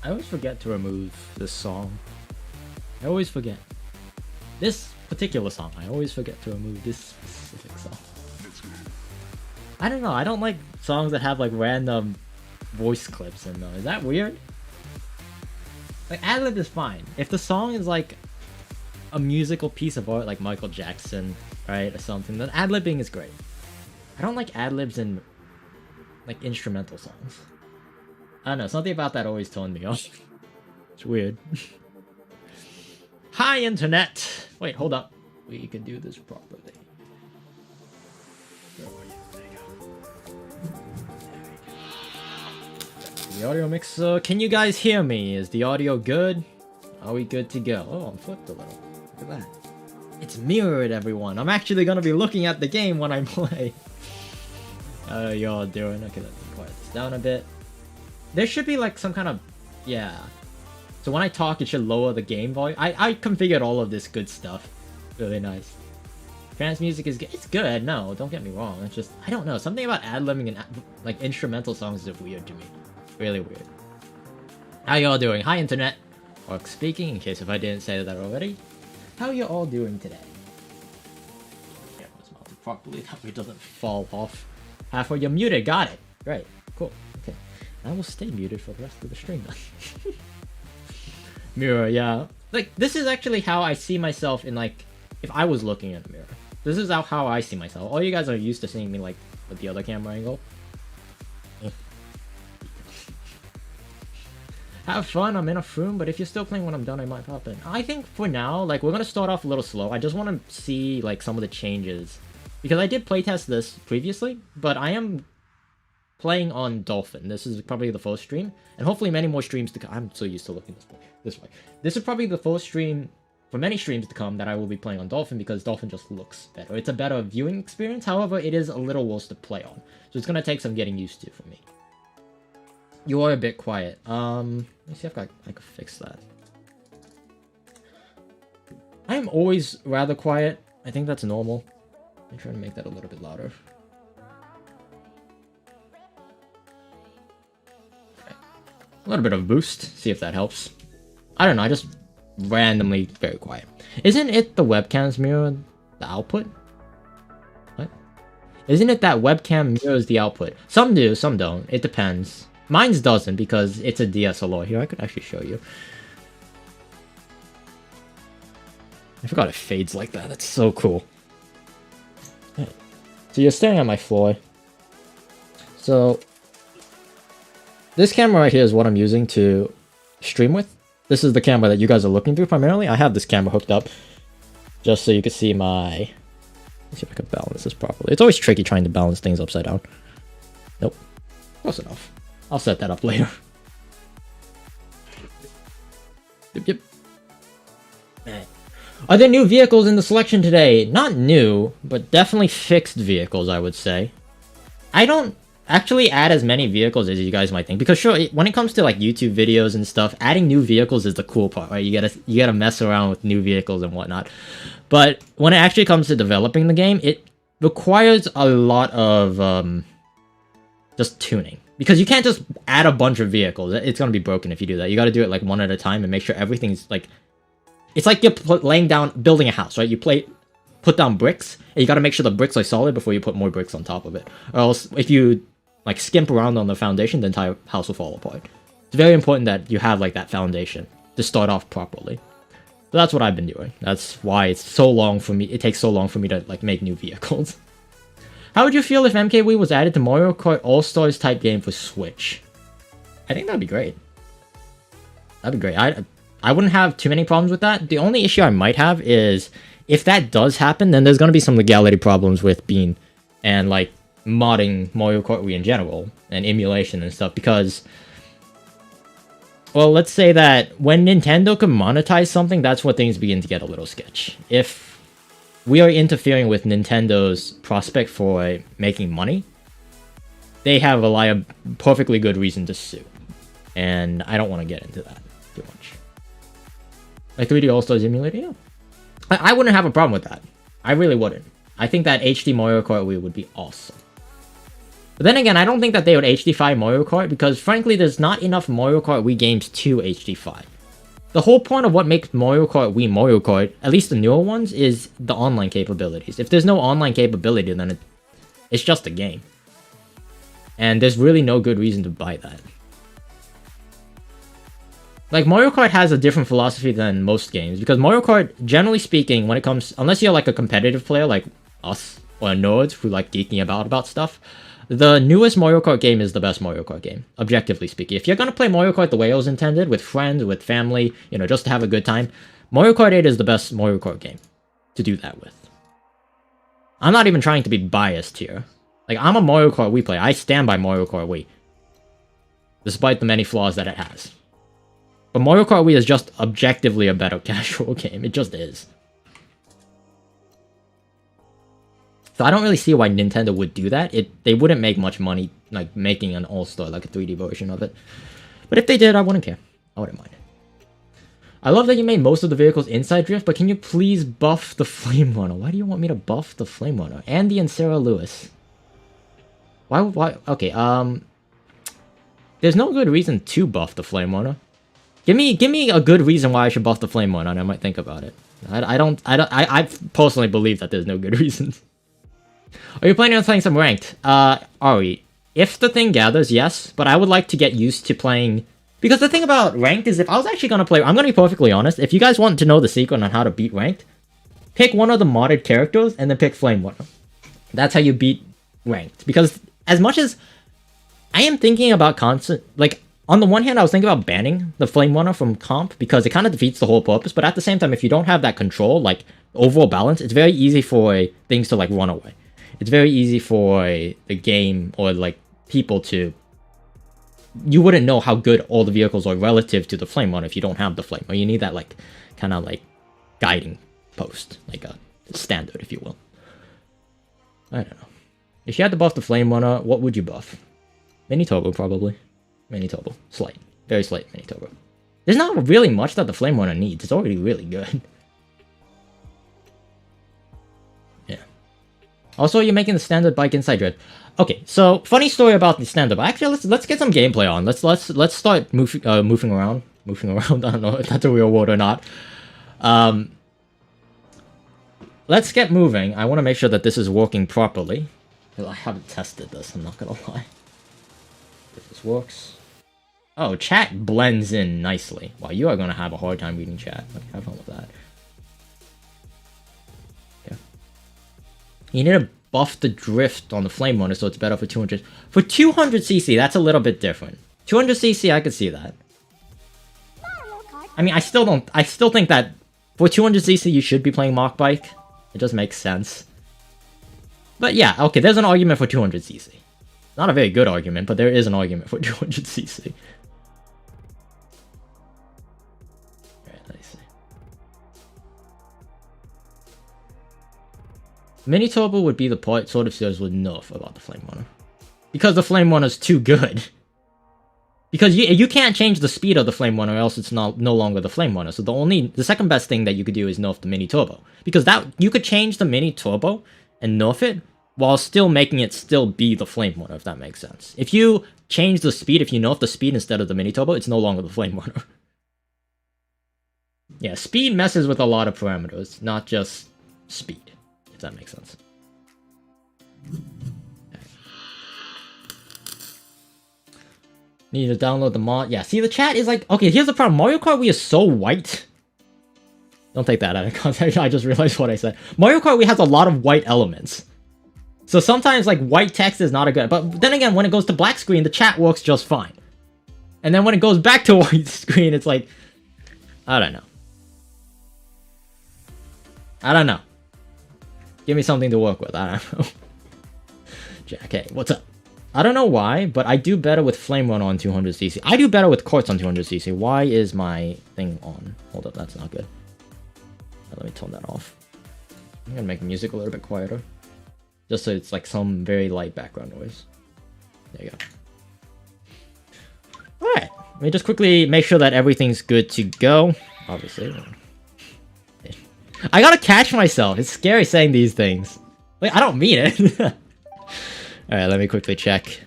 I always forget to remove this song. I always forget. This particular song, I always forget to remove this specific song. I don't know, I don't like songs that have like random voice clips in them. Is that weird? Like, ad-lib is fine. If the song is like a musical piece of art like Michael Jackson, right, or something, then ad-libbing is great. I don't like ad-libs in like instrumental songs. I don't know, something about that always turned me off. It's weird. Hi, internet! Wait, hold up. We can do this properly. The audio mixer. Can you guys hear me? Is the audio good? Are we good to go? Oh, I'm flipped a little. Look at that. It's mirrored, everyone. I'm actually gonna be looking at the game when I play. How y'all doing? Okay, let me quiet this down a bit. There should be like some kind of... yeah. So when I talk, it should lower the game volume. I configured all of this good stuff. Really nice. Trance music is good. It's good. No, don't get me wrong. It's just... I don't know. Something about ad-libbing and like instrumental songs is weird to me. Really weird. How y'all doing? Hi, internet. Orc speaking, in case if I didn't say that already. How you all doing today? Camera's mounted properly. That way it doesn't fall off. Halfway, you're muted. Got it. Great. Cool. Okay. I will stay muted for the rest of the stream then. Mirror, yeah. Like, this is actually how I see myself in, like, if I was looking at a mirror. This is how I see myself. All you guys are used to seeing me, like, with the other camera angle. Have fun, I'm in a room, but if you're still playing when I'm done, I might pop in. I think for now, like, we're gonna start off a little slow. I just want to see, like, some of the changes. Because I did playtest this previously, but I am playing on Dolphin. This is probably the first stream, and hopefully many more streams to come. I'm so used to looking this way. This is probably the first stream for many streams to come that I will be playing on Dolphin, because Dolphin just looks better. It's a better viewing experience, however, it is a little worse to play on. So it's gonna take some getting used to for me. You are a bit quiet. Let me see if I can fix that. I am always rather quiet. I think that's normal. I'm trying to make that a little bit louder. Okay. A little bit of a boost. See if that helps. I don't know. I just randomly very quiet. Isn't it the webcam's mirror the output? What? Isn't it that webcam mirrors the output? Some do, some don't. It depends. Mine's doesn't because it's a DSLR. Here, I could actually show you. I forgot it fades like that. That's so cool. Right. So you're staring at my floor. So this camera right here is what I'm using to stream with. This is the camera that you guys are looking through primarily. I have this camera hooked up just so you can see my... Let's see if I can balance this properly. It's always tricky trying to balance things upside down. Nope. Close enough. I'll set that up later. Yep. Man. Are there new vehicles in the selection today? Not new, but definitely fixed vehicles, I would say. I don't actually add as many vehicles as you guys might think, because sure, when it comes to like YouTube videos and stuff, adding new vehicles is the cool part, right? You gotta mess around with new vehicles and whatnot. But when it actually comes to developing the game, it requires a lot of just tuning. Because you can't just add a bunch of vehicles. It's going to be broken if you do that. You got to do it like one at a time and make sure everything's like... It's like you're laying down, building a house, right? You put down bricks, and you got to make sure the bricks are solid before you put more bricks on top of it. Or else, if you like skimp around on the foundation, the entire house will fall apart. It's very important that you have like that foundation to start off properly. So that's what I've been doing. That's why it's so long for me. It takes so long for me to like make new vehicles. How would you feel if MKWii was added to Mario Kart All-Stars type game for Switch? I think that'd be great. That'd be great. I wouldn't have too many problems with that. The only issue I might have is if that does happen, then there's going to be some legality problems with Bean and like modding Mario Kart Wii in general and emulation and stuff, because, well, let's say that when Nintendo can monetize something, that's where things begin to get a little sketch. If we are interfering with Nintendo's prospect for making money, they have a perfectly good reason to sue. And I don't want to get into that too much. Like 3D All-Stars emulator, yeah. I wouldn't have a problem with that. I really wouldn't. I think that HD Mario Kart Wii would be awesome. But then again, I don't think that they would HD5 Mario Kart because, frankly, there's not enough Mario Kart Wii games to HD5. The whole point of what makes Mario Kart Wii Mario Kart, at least the newer ones, is the online capabilities. If there's no online capability, then it's just a game. And there's really no good reason to buy that. Like, Mario Kart has a different philosophy than most games, because Mario Kart, generally speaking, when it comes... Unless you're like a competitive player like us, or nerds who like geeking about stuff, the newest Mario Kart game is the best Mario Kart game, objectively speaking. If you're gonna play Mario Kart the way it was intended, with friends, with family, you know, just to have a good time, Mario Kart 8 is the best Mario Kart game to do that with. I'm not even trying to be biased here. Like, I'm a Mario Kart Wii player. I stand by Mario Kart Wii, despite the many flaws that it has. But Mario Kart Wii is just objectively a better casual game. It just is. So I don't really see why Nintendo would do that. They wouldn't make much money, like, making an All-Star, like a 3D version of it. But if they did, I wouldn't care. I wouldn't mind. I love that you made most of the vehicles inside drift, but can you please buff the Flame Runner? Why do you want me to buff the Flame Runner? Andy and Sarah Lewis. Why? Okay, there's no good reason to buff the Flame Runner. Give me a good reason why I should buff the Flame Runner, and I might think about it. I personally believe that there's no good reasons. Are you planning on playing some ranked? Ari, if the thing gathers, yes, but I would like to get used to playing... Because the thing about ranked is if I was actually going to play... I'm going to be perfectly honest. If you guys want to know the secret on how to beat ranked, pick one of the modded characters and then pick Flame Runner. That's how you beat ranked. Because as much as I am thinking about constant... Like, on the one hand, I was thinking about banning the Flame Runner from comp because it kind of defeats the whole purpose. But at the same time, if you don't have that control, like, overall balance, it's very easy for things to, like, run away. It's very easy for the game or, like, people to... You wouldn't know how good all the vehicles are relative to the Flame Runner if you don't have the Flame Runner. You need that, like, kind of, like, guiding post. Like a standard, if you will. I don't know. If you had to buff the Flame Runner, what would you buff? Mini Turbo, probably. Mini Turbo. Slight. Very slight Mini Turbo. There's not really much that the Flame Runner needs. It's already really good. Also, you're making the standard bike inside drift. Okay, so funny story about the standard bike. Actually, let's get some gameplay on. Let's start moving around. Moving around. I don't know if that's a real word or not. Let's get moving. I want to make sure that this is working properly. I haven't tested this. I'm not gonna lie. If this works. Oh, chat blends in nicely. Wow, you are gonna have a hard time reading chat. Like, have fun with that. You need to buff the drift on the Flame Runner so it's better for 200. For 200cc, that's a little bit different. 200cc, I could see that. I mean, I still think that for 200cc, you should be playing Mach Bike. It just makes sense. But yeah, okay, there's an argument for 200cc. Not a very good argument, but there is an argument for 200cc. Mini Turbo would be the part sort of says would nerf about the Flame Runner. Because the Flame Runner is too good. Because you can't change the speed of the Flame Runner, or else it's no longer the Flame Runner. So the second best thing that you could do is nerf the Mini Turbo. Because that you could change the Mini Turbo and nerf it, while still making it still be the Flame Runner, if that makes sense. If you change the speed, if you nerf the speed instead of the Mini Turbo, it's no longer the Flame Runner. Yeah, speed messes with a lot of parameters, not just speed. That makes sense. Okay. Need to download the mod. Yeah, see, the chat is like... Okay, here's the problem. Mario Kart Wii is so white. Don't take that out of context. I just realized what I said. Mario Kart Wii has a lot of white elements. So sometimes, like, white text is not a good... But then again, when it goes to black screen, the chat works just fine. And then when it goes back to white screen, it's like... I don't know. I don't know. Give me something to work with. I don't know. Jack, hey, what's up? I don't know why, but I do better with Flame Runner on 200cc. I do better with Karts on 200cc. Why is my thing on? Hold up, that's not good. Let me turn that off. I'm gonna make the music a little bit quieter. Just so it's like some very light background noise. There you go. Alright, let me just quickly make sure that everything's good to go. Obviously. I gotta catch myself. It's scary saying these things. Like, I don't mean it. Alright, let me quickly check.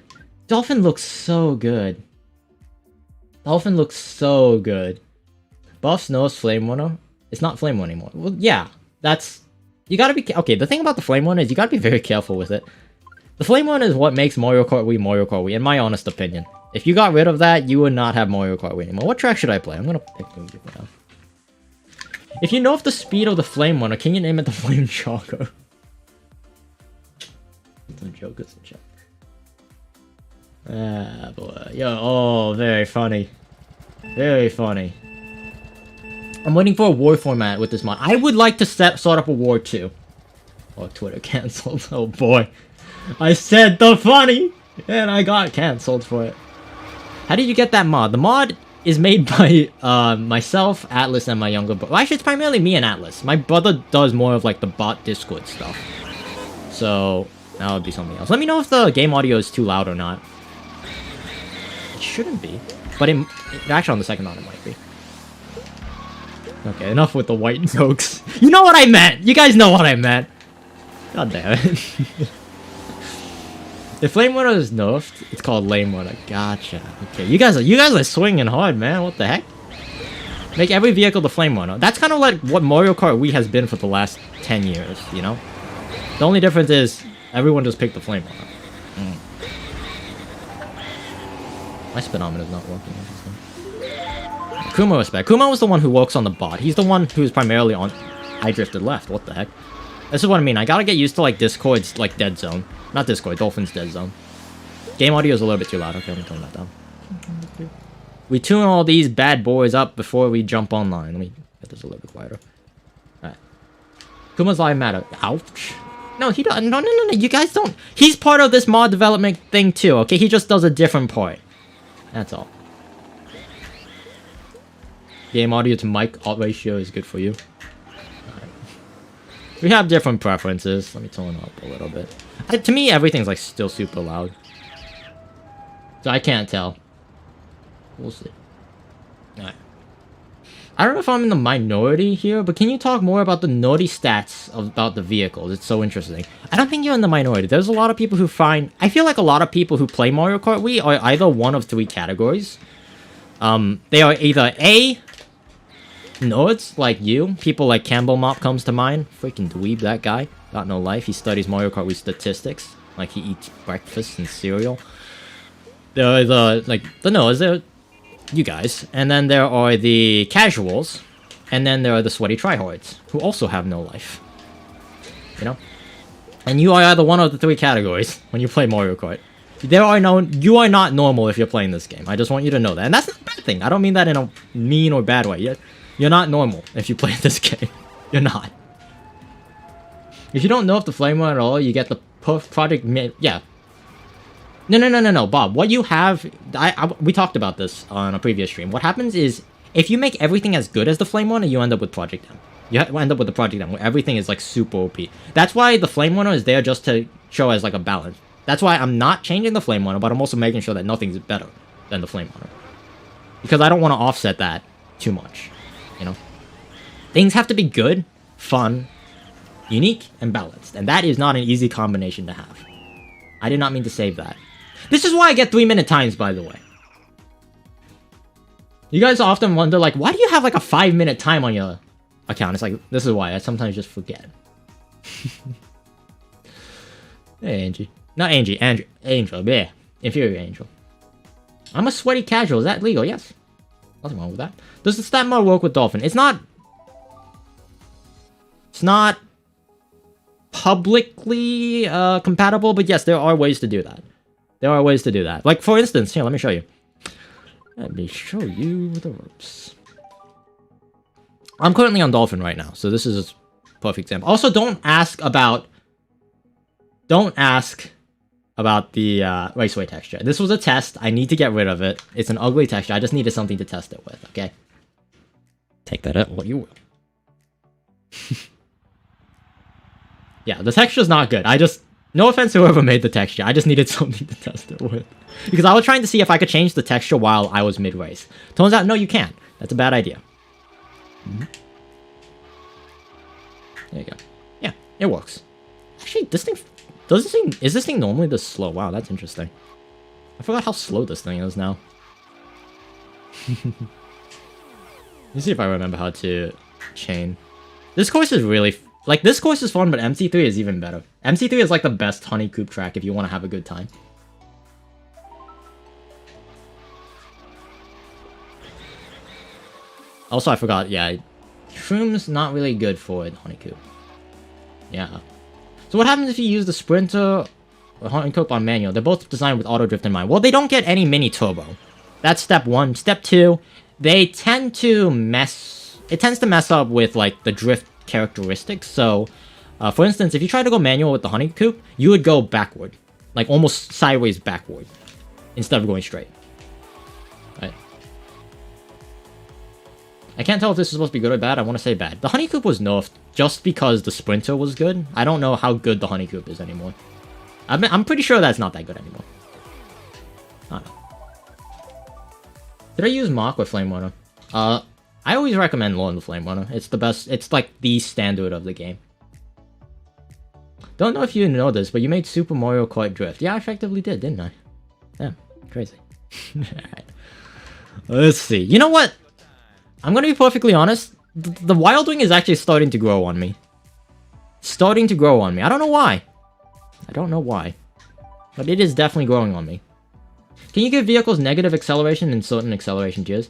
Dolphin looks so good. Dolphin looks so good. Buffs, nose, flame one. It's not flame one anymore. Well, yeah, that's... You gotta be... Okay, the thing about the flame one is you gotta be very careful with it. The flame one is what makes Mario Kart Wii, in my honest opinion. If you got rid of that, you would not have Mario Kart Wii anymore. What track should I play? I'm gonna pick Luigi for now. If you know if the speed of the flame one, can you name it the Flame Choco? Some jokers in chat. Ah, boy. Yo, oh, very funny. Very funny. I'm waiting for a war format with this mod. I would like to start up a war too. Oh, Twitter cancelled. Oh boy. I said the funny! And I got cancelled for it. How did you get that mod? The mod is made by myself, Atlas, and my younger brother. Well, actually, it's primarily me and Atlas. My brother does more of like the bot Discord stuff. So, that would be something else. Let me know if the game audio is too loud or not. It shouldn't be. But actually on the second on it might be. Okay, enough with the white jokes. You know what I meant! You guys know what I meant! God damn it. If Flame Winner is nerfed, it's called Lame Winner. Gotcha. Okay, you guys are swinging hard, man. What the heck? Make every vehicle the Flame Winner. That's kind of like what Mario Kart Wii has been for the last 10 years, you know? The only difference is everyone just picked the Flame Winner. My speedometer is not working. Kuma respect. Kuma was the one who works on the bot. He's the one who's primarily on... I drifted left. What the heck? This is what I mean. I gotta get used to like Discord's like dead zone. Not Discord, Dolphin's dead zone. Game audio is a little bit too loud. Okay, let me turn that down. We tune all these bad boys up before we jump online. Let me get this a little bit quieter. Alright. Kuma's live matter. Ouch. No, he don't. No. You guys don't. He's part of this mod development thing too, okay? He just does a different part. That's all. Game audio to mic alt ratio is good for you. Right. We have different preferences. Let me tone it up a little bit. To me, everything's like still super loud. So I can't tell. We'll see. Alright. I don't know if I'm in the minority here, but can you talk more about the naughty stats about the vehicles? It's so interesting. I don't think you're in the minority. There's a lot of people who find... I feel like a lot of people who play Mario Kart Wii are either one of three categories. They are either A... nerds like you. People like Campbell Mop comes to mind. Freaking dweeb, that guy. Got no life. He studies Mario Kart Wii statistics. Like he eats breakfast and cereal. There are the nerds. They're you guys. And then there are the casuals. And then there are the sweaty tryhards. Who also have no life. You know? And you are either one of the three categories when you play Mario Kart. You are not normal if you're playing this game. I just want you to know that. And that's not a bad thing. I don't mean that in a mean or bad way. You're not normal if you play this game. You're not. If you don't know if the flame one at all, you get the project... Yeah. No, Bob. What you have... we talked about this on a previous stream. What happens is, if you make everything as good as the flame one, you end up with Project M. You end up with the Project M, where everything is like super OP. That's why the flame one is there just to show as like a balance. That's why I'm not changing the flame one, but I'm also making sure that nothing's better than the flame one. Because I don't want to offset that too much. You know? Things have to be good, fun, unique, and balanced. And that is not an easy combination to have. I did not mean to save that. This is why I get 3-minute times, by the way. You guys often wonder, like, why do you have, like, a 5-minute time on your account? It's like, this is why. I sometimes just forget. Hey, Angie. Not Angie. Angel. Yeah. Inferior Angel. I'm a sweaty casual. Is that legal? Yes. Nothing wrong with that. Does the stat mod work with Dolphin? It's not publicly compatible, but yes, there are ways to do that. There are ways to do that. Like, for instance, here, let me show you. Let me show you the ropes. I'm currently on Dolphin right now, so this is a perfect example. Also, don't ask about the raceway texture. This was a test. I need to get rid of it. It's an ugly texture. I just needed something to test it with, okay? Take that at what you will. Yeah, the texture's not good. No offense to whoever made the texture. I just needed something to test it with. Because I was trying to see if I could change the texture while I was mid-race. Turns out, no, you can't. That's a bad idea. There you go. Yeah, it works. Actually, this thing Does this thing... Is this thing normally this slow? Wow, that's interesting. I forgot how slow this thing is now. Let's see if I remember how to chain. This course is really... Like, this course is fun, but MC3 is even better. MC3 is like the best honeycoop track if you want to have a good time. Also, I forgot, yeah. Shroom's not really good for honeycoop. Yeah. So what happens if you use the Sprinter or honeycoop on manual? They're both designed with auto drift in mind. Well, they don't get any mini turbo. That's step one. Step two, they tend to mess... It tends to mess up with, like, the drift characteristics. So, for instance, if you try to go manual with the honeycoop, you would go backward. Like, almost sideways backward. Instead of going straight. Right? I can't tell if this is supposed to be good or bad. I want to say bad. The honeycoop was nerfed just because the Sprinter was good. I don't know how good the honeycoop is anymore. I'm pretty sure that's not that good anymore. I don't know. Did I use Mach or Flame Runner? I always recommend Lord the Flame Runner. It's the best. It's like the standard of the game. Don't know if you know this, but you made Super Mario Kart Drift. Yeah, I effectively did, didn't I? Yeah, crazy. Alright. Let's see. You know what? I'm gonna be perfectly honest. The Wild Wing is actually starting to grow on me. Starting to grow on me. I don't know why. I don't know why. But it is definitely growing on me. Can you give vehicles negative acceleration in certain acceleration tiers?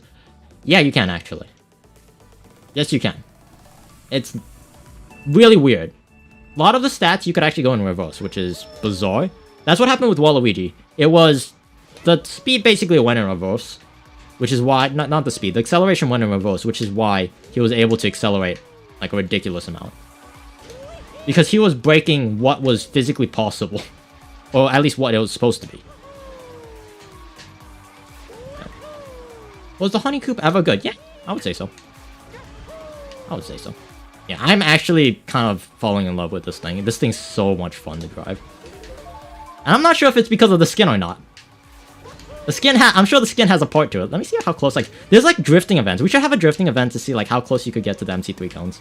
Yeah, you can, actually. Yes, you can. It's really weird. A lot of the stats you could actually go in reverse, which is bizarre. That's what happened with Waluigi. It was... The speed basically went in reverse. Which is why... Not the speed. The acceleration went in reverse, which is why he was able to accelerate like a ridiculous amount. Because he was breaking what was physically possible. Or at least what it was supposed to be. Was the honeycoop ever good? Yeah, I would say so. I would say so. Yeah, I'm actually kind of falling in love with this thing. This thing's so much fun to drive. And I'm not sure if it's because of the skin or not. The skin I'm sure the skin has a part to it. Let me see how close, like... There's, like, drifting events. We should have a drifting event to see, like, how close you could get to the MC3 cones.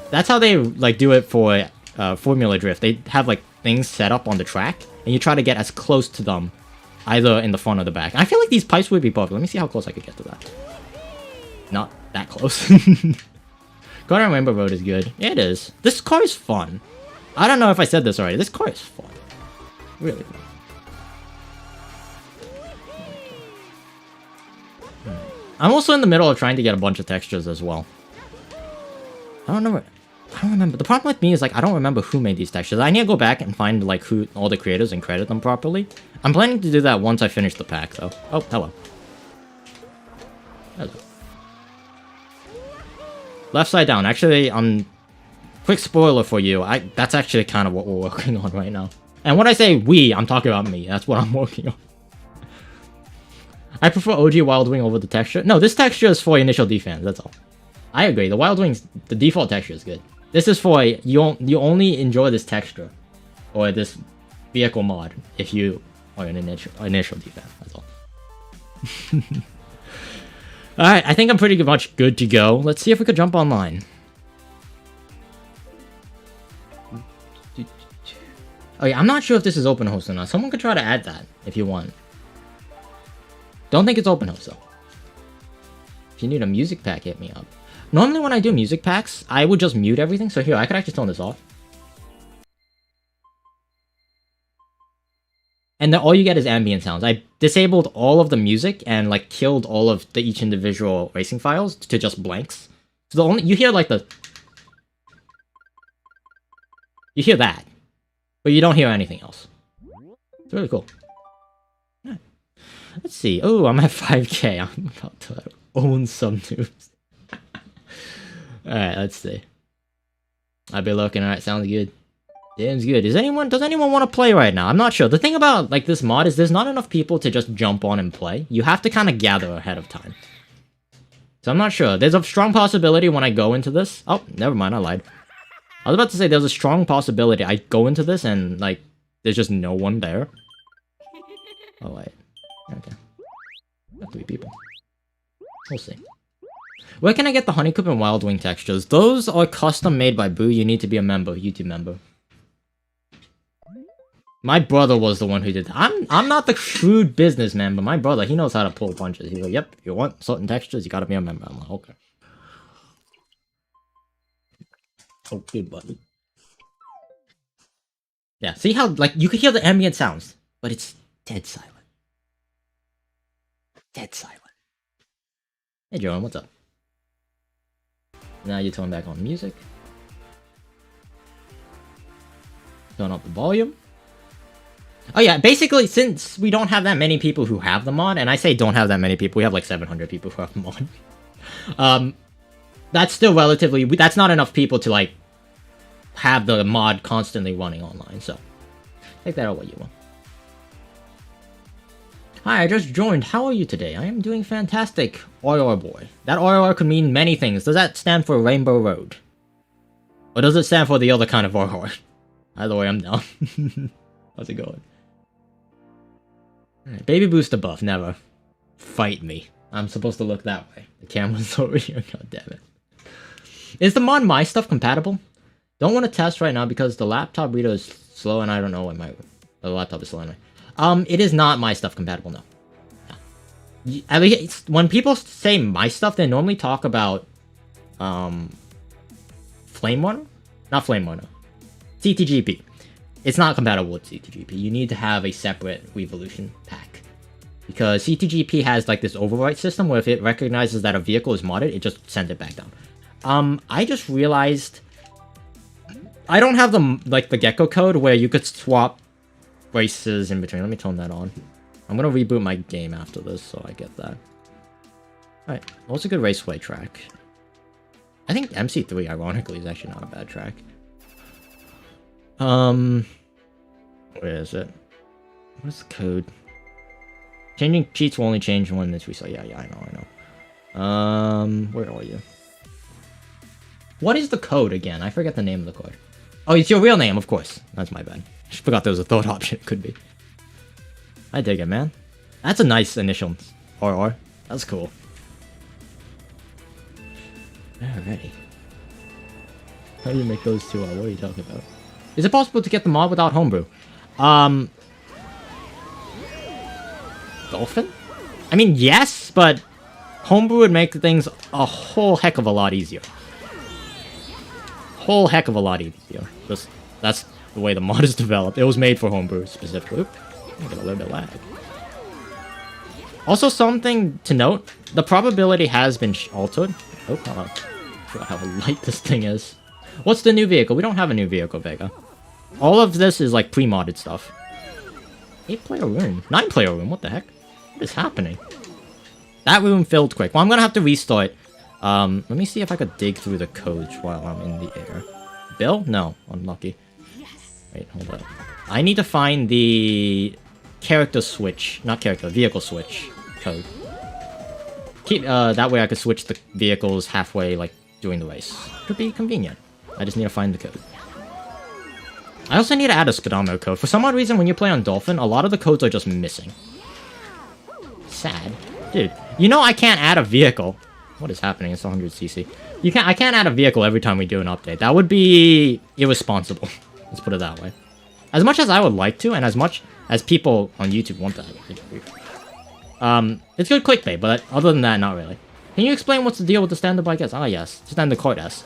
That's how they, like, do it for Formula Drift. They have, like, things set up on the track, and you try to get as close to them, either in the front or the back. And I feel like these pipes would be perfect. Let me see how close I could get to that. Not that close. Kart on Rainbow Road is good. Yeah, it is. This car is fun. I don't know if I said this already. This car is fun. Really fun. I'm also in the middle of trying to get a bunch of textures as well. I don't remember. The problem with me is, like, I don't remember who made these textures. I need to go back and find, like, who all the creators and credit them properly. I'm planning to do that once I finish the pack, though. Oh, hello. Hello. Left side down. Actually, quick spoiler for you. That's actually kind of what we're working on right now. And when I say we, I'm talking about me. That's what I'm working on. I prefer OG Wild Wing over the texture. No, this texture is for initial defense, that's all. I agree, the Wild Wing's, the default texture is good. This is for, you only enjoy this texture, or this vehicle mod, if you are an initial defense, that's all. Alright, I think I'm pretty much good to go. Let's see if we could jump online. Oh yeah, I'm not sure if this is open host or not. Someone could try to add that, if you want. Don't think it's open host though. If you need a music pack, hit me up. Normally when I do music packs, I would just mute everything. So here, I could actually turn this off. And then all you get is ambient sounds. I disabled all of the music and like killed all of each individual racing files to just blanks. So the only, you hear like the... You hear that. But you don't hear anything else. It's really cool. Let's see. Oh, I'm at 5k. I'm about to own some news. Alright, let's see. I'll be looking. Alright, sounds good. Sounds good. Does anyone want to play right now? I'm not sure. The thing about like this mod is there's not enough people to just jump on and play. You have to kind of gather ahead of time. So I'm not sure. There's a strong possibility when I go into this... Oh, never mind. I lied. I was about to say there's a strong possibility I go into this and like there's just no one there. Oh, wait. Okay. 3 people. We'll see. Where can I get the Honeycoop and Wild Wing textures? Those are custom made by Boo. You need to be a member, YouTube member. My brother was the one who did that. I'm not the shrewd businessman, but my brother, he knows how to pull punches. He's like, yep, you want certain textures, you gotta be a member. I'm like, okay. Okay, buddy. Yeah, see how, like, you could hear the ambient sounds, but it's dead silent. Dead silent. Hey, Joan, what's up? Now you turn back on music. Turn up the volume. Oh yeah, basically, since we don't have that many people who have the mod, and I say don't have that many people, we have like 700 people who have the mod. That's still relatively, that's not enough people to like have the mod constantly running online, so take that out what you want. Hi, I just joined. How are you today? I am doing fantastic, OR boy. That OR could mean many things. Does that stand for Rainbow Road? Or does it stand for the other kind of OR? Either way, I'm down. How's it going? Right, baby booster buff, never. Fight me. I'm supposed to look that way. The camera's over here, god damn it. Is the mod My Stuff compatible? Don't want to test right now because the laptop reader is slow and I don't know what the laptop is slow anyway. It is not My Stuff compatible, no. At least, when people say My Stuff, they normally talk about, Flame Runner? Not Flame Runner. CTGP. It's not compatible with CTGP. You need to have a separate Revolution pack. Because CTGP has like this overwrite system where if it recognizes that a vehicle is modded, it just sends it back down. I just realized I don't have the gecko code where you could swap races in between. Let me turn that on. I'm gonna reboot my game after this, so I get that. Alright, what's a good raceway track? I think MC3, ironically, is actually not a bad track. Where is it? What's the code? Changing cheats will only change when it's reset. Yeah, I know. Where are you? What is the code again? I forget the name of the code. Oh, it's your real name, of course. That's my bad. I forgot there was a third option it could be. I dig it, man. That's a nice initial. RR. That's cool. Alrighty. How do you make those two? What are you talking about? Is it possible to get the mod without homebrew? Dolphin? I mean, yes, but homebrew would make things a whole heck of a lot easier. Whole heck of a lot easier. Just, that's the way the mod is developed. It was made for homebrew specifically. Oop, I got a little bit lag. Also, something to note, the probability has been altered. Oh, hold on. I forgot how light this thing is. What's the new vehicle? We don't have a new vehicle, Vega. All of this is like pre-modded stuff. 8-player room. 9-player room, what the heck? What is happening? That room filled quick. Well, I'm gonna have to restart. Let me see if I could dig through the codes while I'm in the air. Bill? No, unlucky. Wait, hold up. I need to find the character switch, not character, vehicle switch code. That way I could switch the vehicles halfway, like, during the race. Could be convenient. I just need to find the code. I also need to add a speedometer code. For some odd reason, when you play on Dolphin, a lot of the codes are just missing. Sad. Dude, you know I can't add a vehicle. What is happening? It's 100cc. I can't add a vehicle every time we do an update. That would be irresponsible. Let's put it that way. As much as I would like to, and as much as people on YouTube want that. It's good clickbait, but other than that, not really. Can you explain what's the deal with the standard bike S? Ah, yes. Standard Kart S.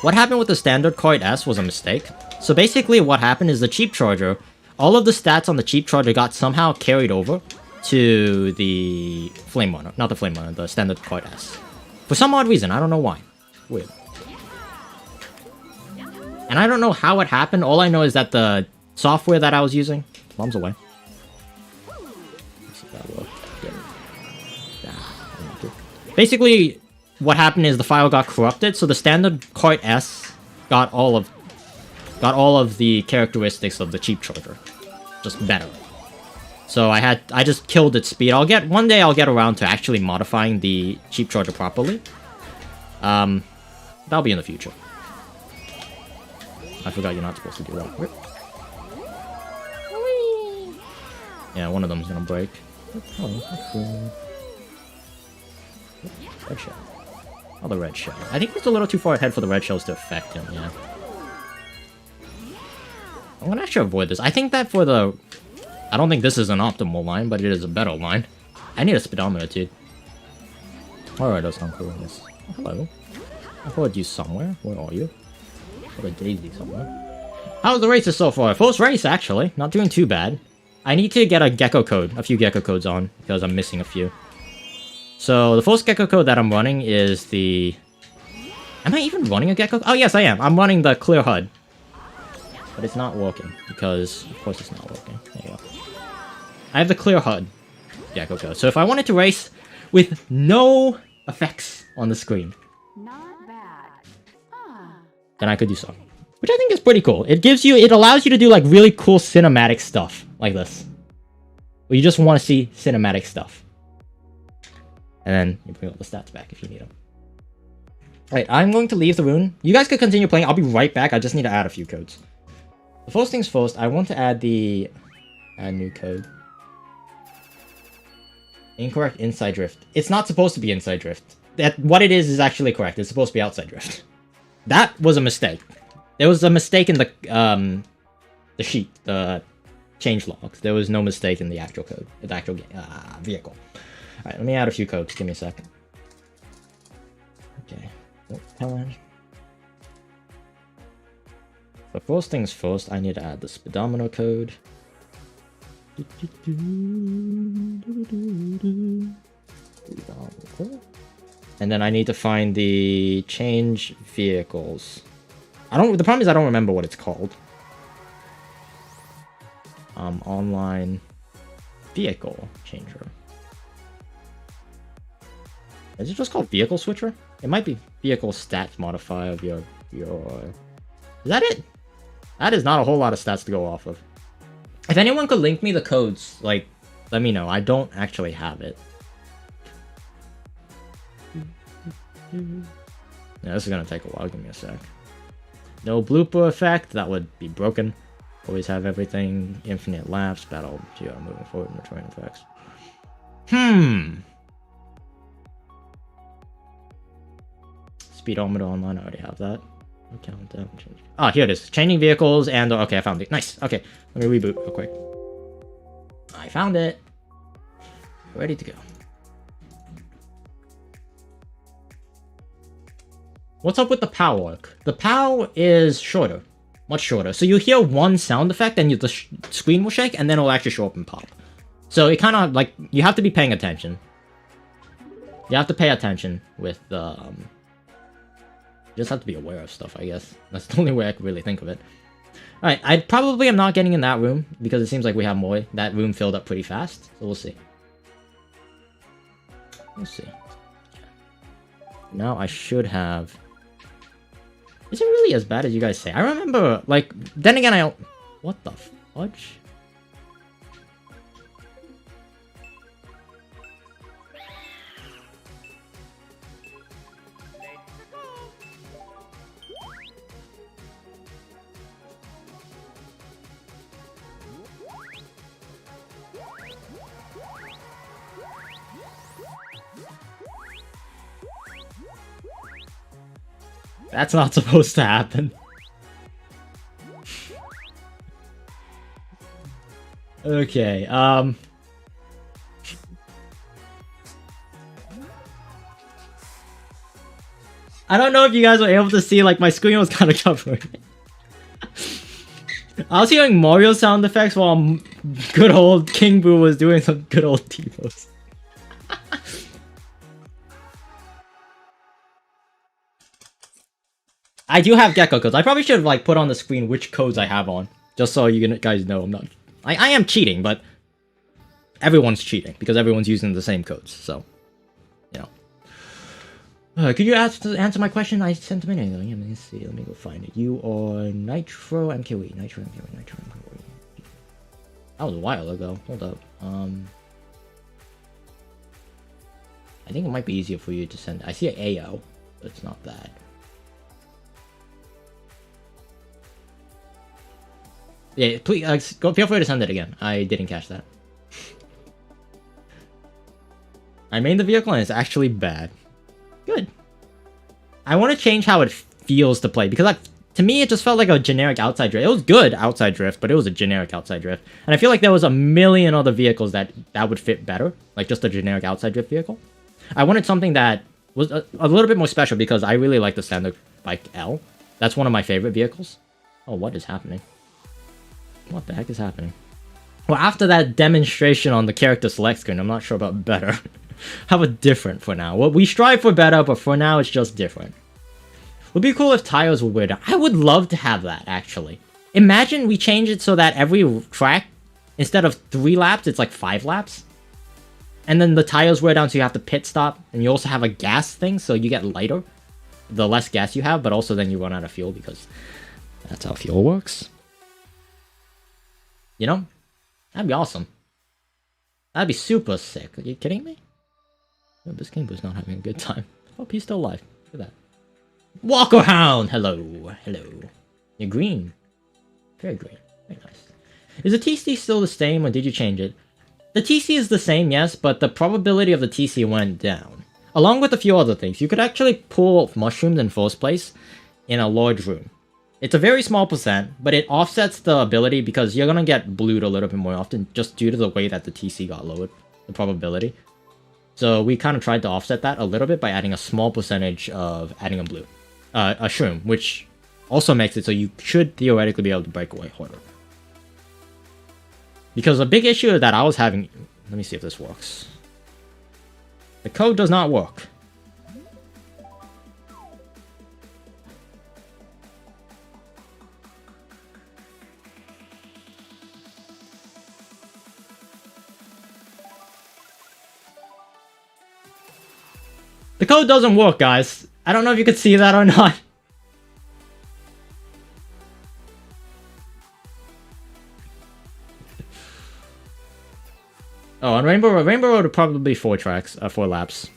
What happened with the standard Kart S was a mistake. So basically what happened is the cheap charger, all of the stats on the cheap charger got somehow carried over to the Flame Runner. Not the Flame Runner, the standard Kart S. For some odd reason, I don't know why. Weird. And I don't know how it happened. All I know is that the software that I was using... Bombs away. Let's see if that worked. Basically, what happened is the file got corrupted, so the standard Kart S got all of the characteristics of the cheap charger. Just better. So I just killed its speed. One day I'll get around to actually modifying the cheap charger properly. That'll be in the future. I forgot you're not supposed to do that. Yeah, one of them's gonna break. Oh, cool. Red shell. Oh, the red shell. I think it's a little too far ahead for the red shells to affect him, yeah. I'm gonna actually avoid this. I think that for the... I don't think this is an optimal line, but it is a better line. I need a speedometer, too. Alright, that's not cool. Yes. Hello. I heard you somewhere. Where are you? Got a daisy somewhere. How's the races so far? First race, actually. Not doing too bad. I need to get a gecko code. A few gecko codes on, because I'm missing a few. So, the first gecko code that I'm running is the... Am I even running a gecko? Oh, yes, I am. I'm running the clear HUD. But it's not working, because... Of course it's not working. There you go. I have the clear HUD gecko code. So if I wanted to race with no effects on the screen, Not bad. then I could do so. Which I think is pretty cool. It allows you to do like really cool cinematic stuff like this. Where you just want to see cinematic stuff. And then you bring all the stats back if you need them. Alright, I'm going to leave the room. You guys could continue playing. I'll be right back. I just need to add a few codes. The first things first, I want to add the... Add new code. Incorrect inside drift. It's not supposed to be inside drift. What it is actually correct. It's supposed to be outside drift. That was a mistake. There was a mistake in the sheet, the change logs. There was no mistake in the actual code, the actual vehicle. Alright, let me add a few codes. Give me a second. Okay. But first things first, I need to add the speedometer code. And then I need to find the change vehicles. The problem is I don't remember what it's called. Online vehicle changer. Is it just called vehicle switcher? It might be vehicle stats modifier of your... Is that it? That is not a whole lot of stats to go off of. If anyone could link me the codes, like, let me know. I don't actually have it. Yeah, this is gonna take a while. Give me a sec. No blooper effect. That would be broken. Always have everything. Infinite laps. Battle. GR moving forward and return effects. Speedometer online. I already have that. Countdown. Oh, here it is. Changing vehicles and... Okay, I found it. Nice. Okay, let me reboot real quick. I found it. Ready to go. What's up with the POW work? The POW is shorter. Much shorter. So you hear one sound effect and the screen will shake and then it'll actually show up and pop. So it kind of like... You have to be paying attention. You have to pay attention with the... You just have to be aware of stuff, I guess. That's the only way I can really think of it. Alright, I probably am not getting in that room because it seems like we have more. That room filled up pretty fast, so we'll see. We'll see. Now I should have... Is it really as bad as you guys say? I remember, like... Then again, What the fudge? That's not supposed to happen. Okay, I don't know if you guys were able to see, like, my screen was kind of covered. I was hearing Mario sound effects while good old King Boo was doing some good old T-pose. I do have gecko codes. I probably should have like put on the screen which codes I have on, just so you guys know I'm not. I am cheating, but everyone's cheating because everyone's using the same codes. So, you know. Could you answer my question? I sent them in. Let me see. Let me go find it. You are Nitro MKE. Nitro MKE. Nitro MKE. That was a while ago. Hold up. I think it might be easier for you to send. I see an AO, but it's not that. Yeah, please, feel free to send it again. I didn't catch that. I made the vehicle and it's actually bad. Good. I want to change how it feels to play, because to me, it just felt like a generic outside drift. It was good outside drift, but it was a generic outside drift. And I feel like there was a million other vehicles that would fit better, like just a generic outside drift vehicle. I wanted something that was a little bit more special because I really like the standard bike L. That's one of my favorite vehicles. Oh, what is happening? What the heck is happening? Well, after that demonstration on the character select screen, I'm not sure about better. How about different for now? Well, we strive for better, but for now, it's just different. Would be cool if tires were weird. I would love to have that, actually. Imagine we change it so that every track, instead of 3 laps, it's like 5 laps. And then the tires wear down so you have to pit stop. And you also have a gas thing, so you get lighter. The less gas you have, but also then you run out of fuel because that's how fuel works. You know? That'd be awesome. That'd be super sick. Are you kidding me? No, this game was not having a good time. Hope he's still alive. Look at that. Walker Hound! Hello. Hello. You're green. Very green. Very nice. Is the TC still the same or did you change it? The TC is the same, yes, but the probability of the TC went down. Along with a few other things. You could actually pull mushrooms in first place in a large room. It's a very small percent, but it offsets the ability because you're gonna get blued a little bit more often just due to the way that the TC got lowered. The probability. So we kind of tried to offset that a little bit by adding a small percentage of adding a blue. A shroom, which also makes it so you should theoretically be able to break away harder. Because a big issue that I was having... Let me see if this works. The code does not work. The code doesn't work, guys. I don't know if you could see that or not. Oh, on Rainbow Road would probably be 4 tracks, 4 laps.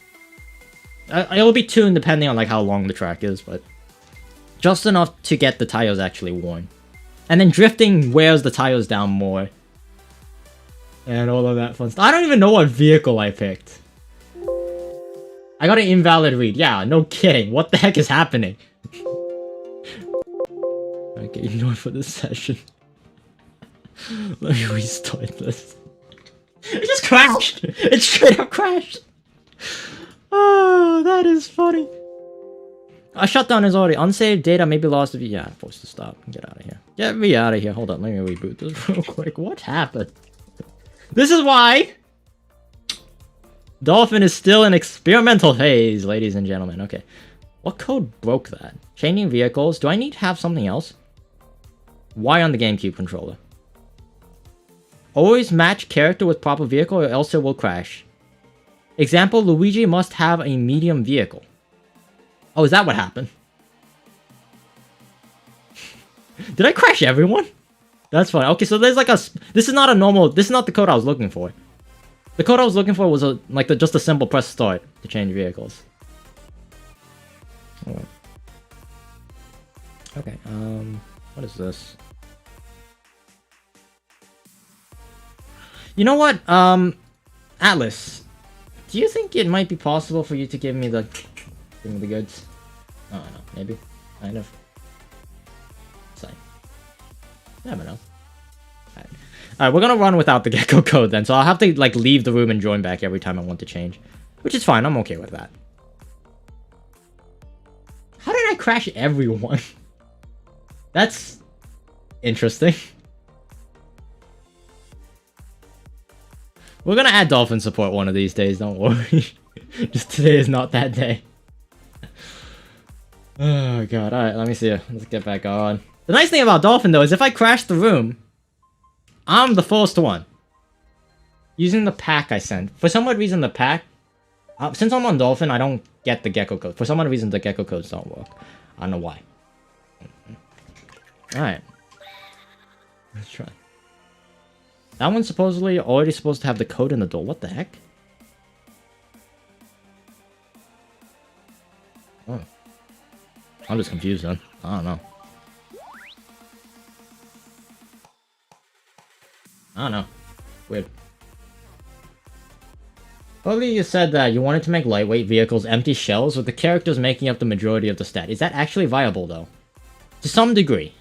It'll be 2 depending on like how long the track is, but just enough to get the tires actually worn. And then drifting wears the tires down more. And all of that fun stuff. I don't even know what vehicle I picked. I got an invalid read. Yeah, no kidding. What the heck is happening? Okay, ignore for this session. Let me restart this. It just crashed! It straight up crashed! Oh, that is funny. A shutdown is already unsaved data may be lost if you... Yeah, I'm forced to stop. Get out of here. Get me out of here. Hold on, let me reboot this real quick. What happened? This is why... Dolphin is still in experimental phase, ladies and gentlemen. Okay. What code broke that? Changing vehicles. Do I need to have something else? Why on the GameCube controller? Always match character with proper vehicle or else it will crash. Example, Luigi must have a medium vehicle. Oh, is that what happened? Did I crash everyone? That's funny. Okay, so there's like a... This is not a normal... This is not the code I was looking for. The code I was looking for was just a simple press start to change vehicles. Oh. Okay, what is this? You know what, Atlas, do you think it might be possible for you to give me the goods? I don't know, maybe, kind of. Sorry. Never know. Alright, we're gonna run without the gecko code then, so I'll have to like leave the room and join back every time I want to change. Which is fine, I'm okay with that. How did I crash everyone? That's interesting. We're gonna add dolphin support one of these days, don't worry. Just today is not that day. Oh god, alright, let me see. Let's get back on. The nice thing about dolphin though is if I crash the room, I'm the first one. Using the pack I sent. For some odd reason the pack... since I'm on dolphin, I don't get the gecko code. For some odd reason the gecko codes don't work. I don't know why. Alright. Let's try. That one's supposedly already supposed to have the code in the door. What the heck? Oh. I'm just confused then. I don't know. I don't know. Weird. Earlier you said that you wanted to make lightweight vehicles empty shells with the characters making up the majority of the stat. Is that actually viable though? To some degree.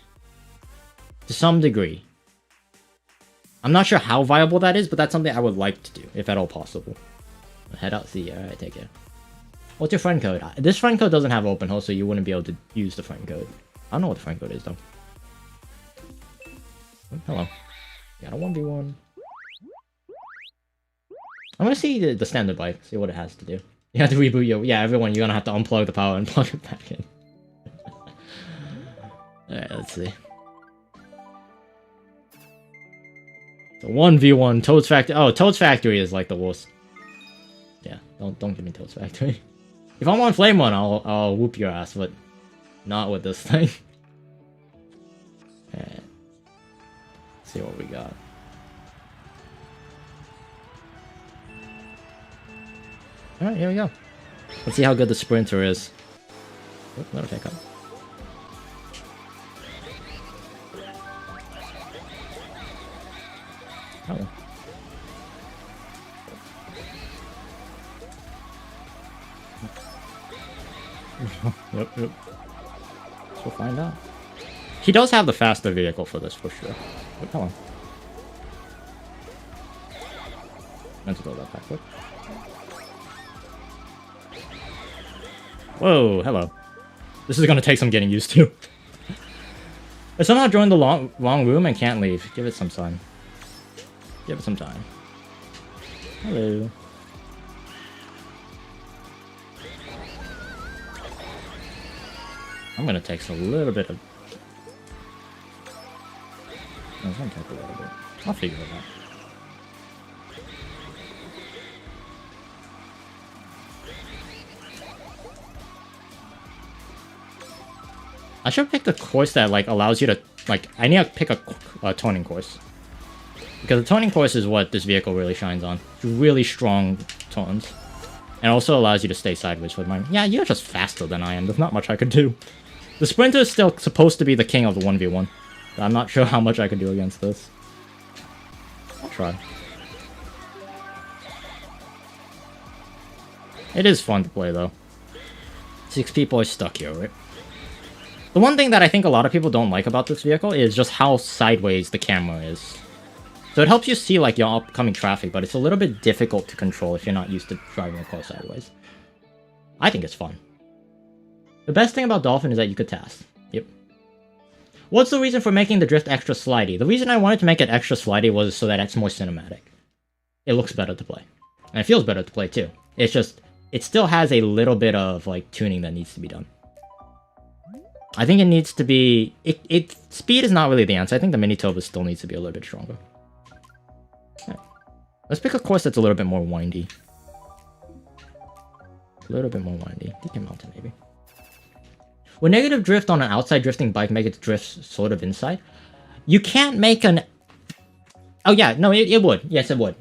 To some degree. I'm not sure how viable that is, but that's something I would like to do, if at all possible. Head out, see ya. Alright, take care. What's your friend code? This friend code doesn't have open host, so you wouldn't be able to use the friend code. I don't know what the friend code is, though. Oh, hello. Got a 1v1. I'm gonna see the standard bike, see what it has to do. You have to reboot your... Yeah, everyone, you're gonna have to unplug the power and plug it back in. Alright, let's see. So 1v1, Toad's Factory... Oh, Toad's Factory is like the worst. Yeah, don't give me Toad's Factory. If I'm on Flame Run, I'll whoop your ass, but not with this thing. Alright. See what we got. Alright, here we go. Let's see how good the Sprinter is. Oop, let it pick up. Oh. Yep. So we'll find out. He does have the faster vehicle for this, for sure. Oh, come on. Meant to throw that back quick. Whoa, hello. This is gonna take some getting used to. I somehow joined the wrong room and can't leave. Give it some time. Give it some time. Hello. I'm gonna take a little bit of... No, it's gonna take a little bit. I'll figure it out. I should pick the course that like allows you to like. I need to pick a toning course because the toning course is what this vehicle really shines on. Really strong tones, and also allows you to stay sideways with mine. Yeah, you're just faster than I am. There's not much I could do. The Sprinter is still supposed to be the king of the 1v1. But I'm not sure how much I could do against this. I'll try. It is fun to play though. 6 people are stuck here, right? The one thing that I think a lot of people don't like about this vehicle is just how sideways the camera is. So it helps you see like your upcoming traffic, but it's a little bit difficult to control if you're not used to driving a car sideways. I think it's fun. The best thing about Dolphin is that you could task. Yep. What's the reason for making the drift extra slidey? The reason I wanted to make it extra slidey was so that it's more cinematic. It looks better to play. And it feels better to play too. It's just, it still has a little bit of like tuning that needs to be done. I think it needs to be... Speed is not really the answer. I think the mini turbo still needs to be a little bit stronger. Right. Let's pick a course that's a little bit more windy. A little bit more windy. DK Mountain, maybe. Would negative drift on an outside drifting bike make it drift sort of inside? You can't make an... Oh yeah, no, it would. Yes, it would.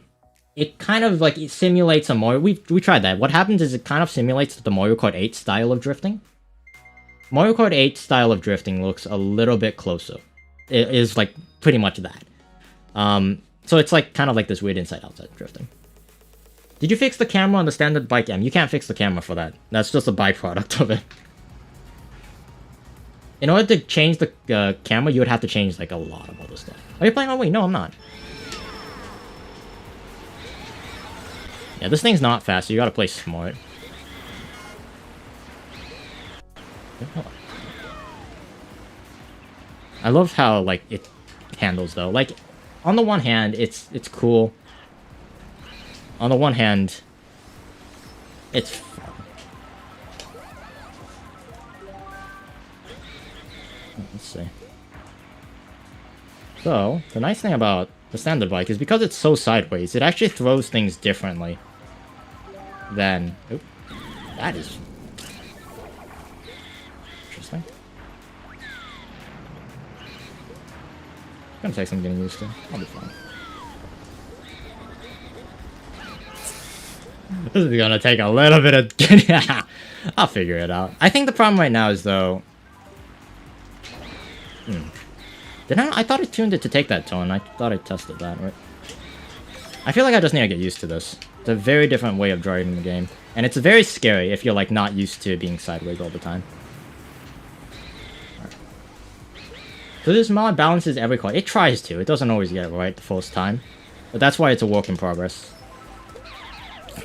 It kind of like it simulates a Mario... We tried that. What happens is it kind of simulates the Mario Kart 8 style of drifting. Mario Kart 8 style of drifting looks a little bit closer. It is like pretty much that. So it's like kind of like this weird inside-outside drifting. Did you fix the camera on the standard bike M? You can't fix the camera for that. That's just a byproduct of it. In order to change the camera, you would have to change like a lot of other stuff. Are you playing on Wii? No, I'm not. Yeah, this thing's not fast, so you gotta play smart. I love how like it handles though. Like on the one hand, it's cool. On the one hand, it's fun. Let's see. So the nice thing about the standard bike is because it's so sideways, it actually throws things differently than... Oop, that is... interesting. It's gonna take some getting used to. I'll be fine. This is gonna take a little bit of getting... I'll figure it out. I think the problem right now is though... I thought I tuned it to take that tone. I thought I tested that, right? I feel like I just need to get used to this. It's a very different way of driving the game. And it's very scary if you're like not used to being sideways all the time. Right. So this mod balances every card. It tries to. It doesn't always get it right the first time. But that's why it's a work in progress.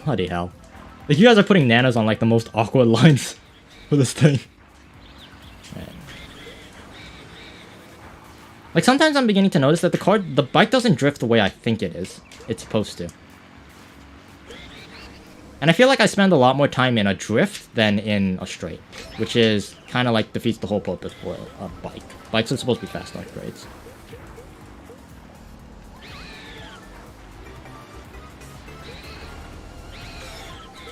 Bloody hell. Like, you guys are putting nanas on, like, the most awkward lines for this thing. Man. Like, sometimes I'm beginning to notice that the bike doesn't drift the way I think it is. It's supposed to. And I feel like I spend a lot more time in a drift than in a straight. Which is kind of like defeats the whole purpose for a bike. Bikes are supposed to be fast on straights.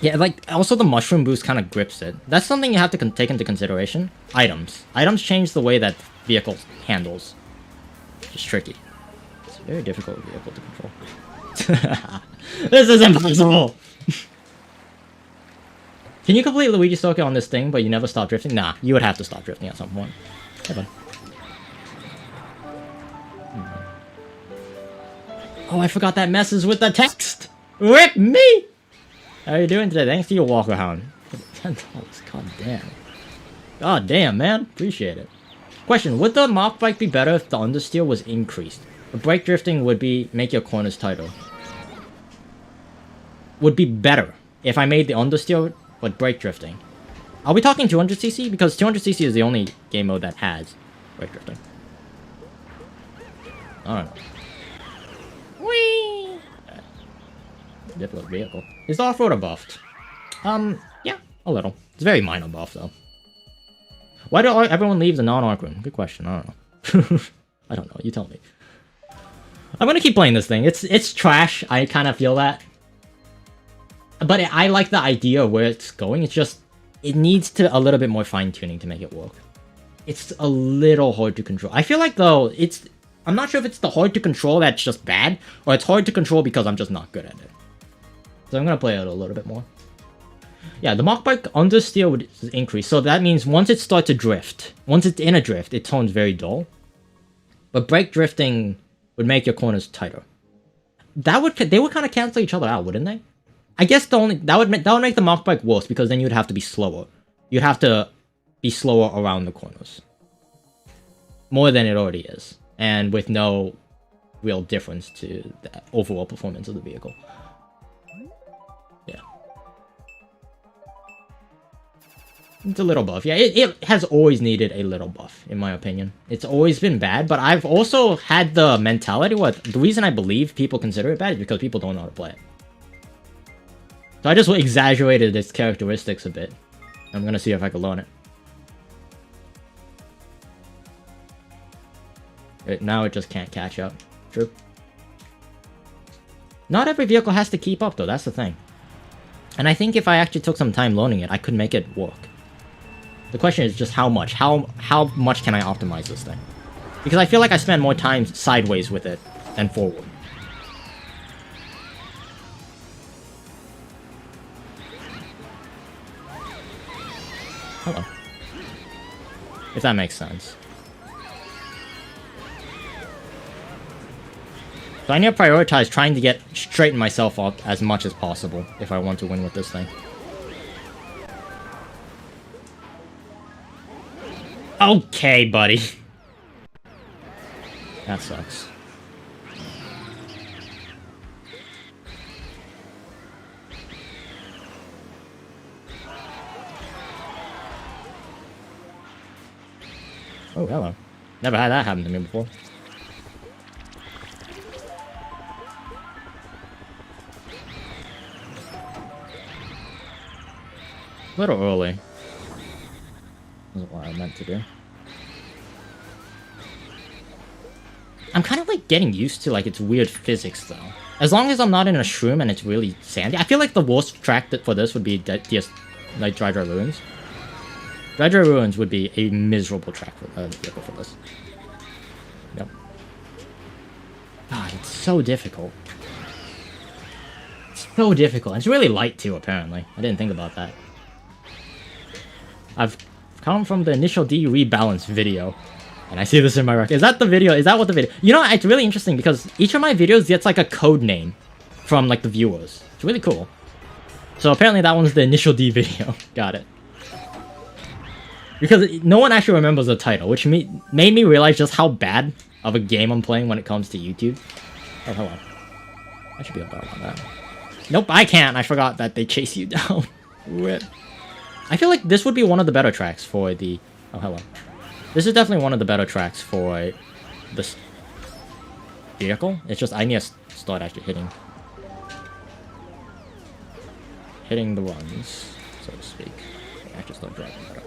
Yeah, like, also the mushroom boost kind of grips it. That's something you have to take into consideration. Items. Items change the way that vehicle handles. It's tricky. It's a very difficult vehicle to control. This is impossible! Can you complete Luigi Circuit on this thing, but you never stop drifting? Nah, you would have to stop drifting at some point. Hey, bud. Oh, I forgot that messes with the text! Rip me! How are you doing today? Thanks to your Walker Hound. $10. God damn. God damn, man. Appreciate it. Question, would the Mach Bike be better if the understeer was increased? The brake drifting would make your corners tighter. Would be better if I made the understeer, but brake drifting. Are we talking 200cc? Because 200cc is the only game mode that has brake drifting. I don't know. Whee! Difficult vehicle. Is the off-roader buffed? Yeah, a little. It's a very minor buff, though. Why do everyone leave the non-arc room? Good question, I don't know. I don't know, you tell me. I'm gonna keep playing this thing. It's trash, I kind of feel that. But I like the idea of where it's going, it's just... It needs a little bit more fine-tuning to make it work. It's a little hard to control. I feel like, though, I'm not sure if it's the hard to control that's just bad, or it's hard to control because I'm just not good at it. So I'm gonna play it a little bit more. Yeah, the Mach Bike understeer would increase, so that means once it starts to drift, once it's in a drift, it turns very dull. But brake drifting would make your corners tighter. They would kind of cancel each other out, wouldn't they? I guess that would make the Mach Bike worse because then you'd have to be slower. You'd have to be slower around the corners. More than it already is, and with no real difference to the overall performance of the vehicle. Yeah. It's a little buff. Yeah, it has always needed a little buff, in my opinion. It's always been bad, but I've also had the mentality the reason I believe people consider it bad is because people don't know how to play it. So I just exaggerated its characteristics a bit. I'm gonna see if I can learn it. Now it just can't catch up. True. Not every vehicle has to keep up, though. That's the thing. And I think if I actually took some time learning it, I could make it work. The question is just how much. How much can I optimize this thing? Because I feel like I spend more time sideways with it than forward. Hello. If that makes sense. So I need to prioritize trying to straighten myself up as much as possible if I want to win with this thing. Okay, buddy. That sucks. Oh, hello. Never had that happen to me before. A little early. Wasn't what I meant to do. I'm kind of like getting used to like its weird physics though. As long as I'm not in a shroom and it's really sandy. I feel like the worst track for this would be just like Dry Ruins. Dry Ruins would be a miserable track for this. Yep. God, it's so difficult. It's so difficult. It's really light too, apparently. I didn't think about that. I've come from the initial D Rebalanced video, and I see this in my record. Is that the video? Is that what the video? You know, it's really interesting because each of my videos gets like a code name from like the viewers. It's really cool. So apparently that one's the initial D video. Got it. Because no one actually remembers the title, which made me realize just how bad of a game I'm playing when it comes to YouTube. Oh, hello. I should be able to outrun that. Nope, I can't. I forgot that they chase you down. Rip. I feel like this would be one of the better tracks for the... Oh, hello. This is definitely one of the better tracks for this vehicle. It's just I need to start actually hitting the runs, so to speak. I just start driving better.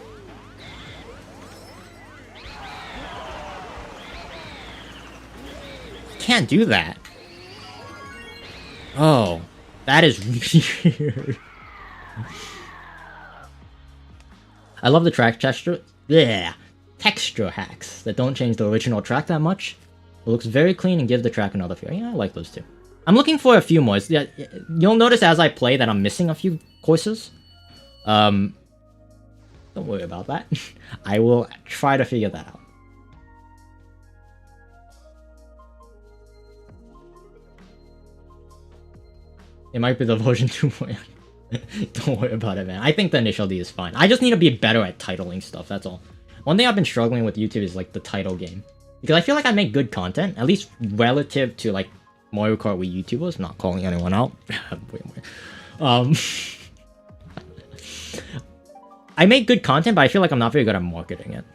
Can't do that. Oh, that is weird. I love the track texture. Yeah, texture hacks that don't change the original track that much. It looks very clean and give the track another feel. Yeah, I like those too. I'm looking for a few more. Yeah, you'll notice as I play that I'm missing a few courses. Don't worry about that. I will try to figure that out. It might be the version 2.0. Don't worry about it, man. I think the initial D is fine. I just need to be better at titling stuff, that's all. One thing I've been struggling with YouTube is, like, the title game. Because I feel like I make good content, at least relative to, like, Mario Kart Wii YouTubers. Not calling anyone out. I make good content, but I feel like I'm not very good at marketing it.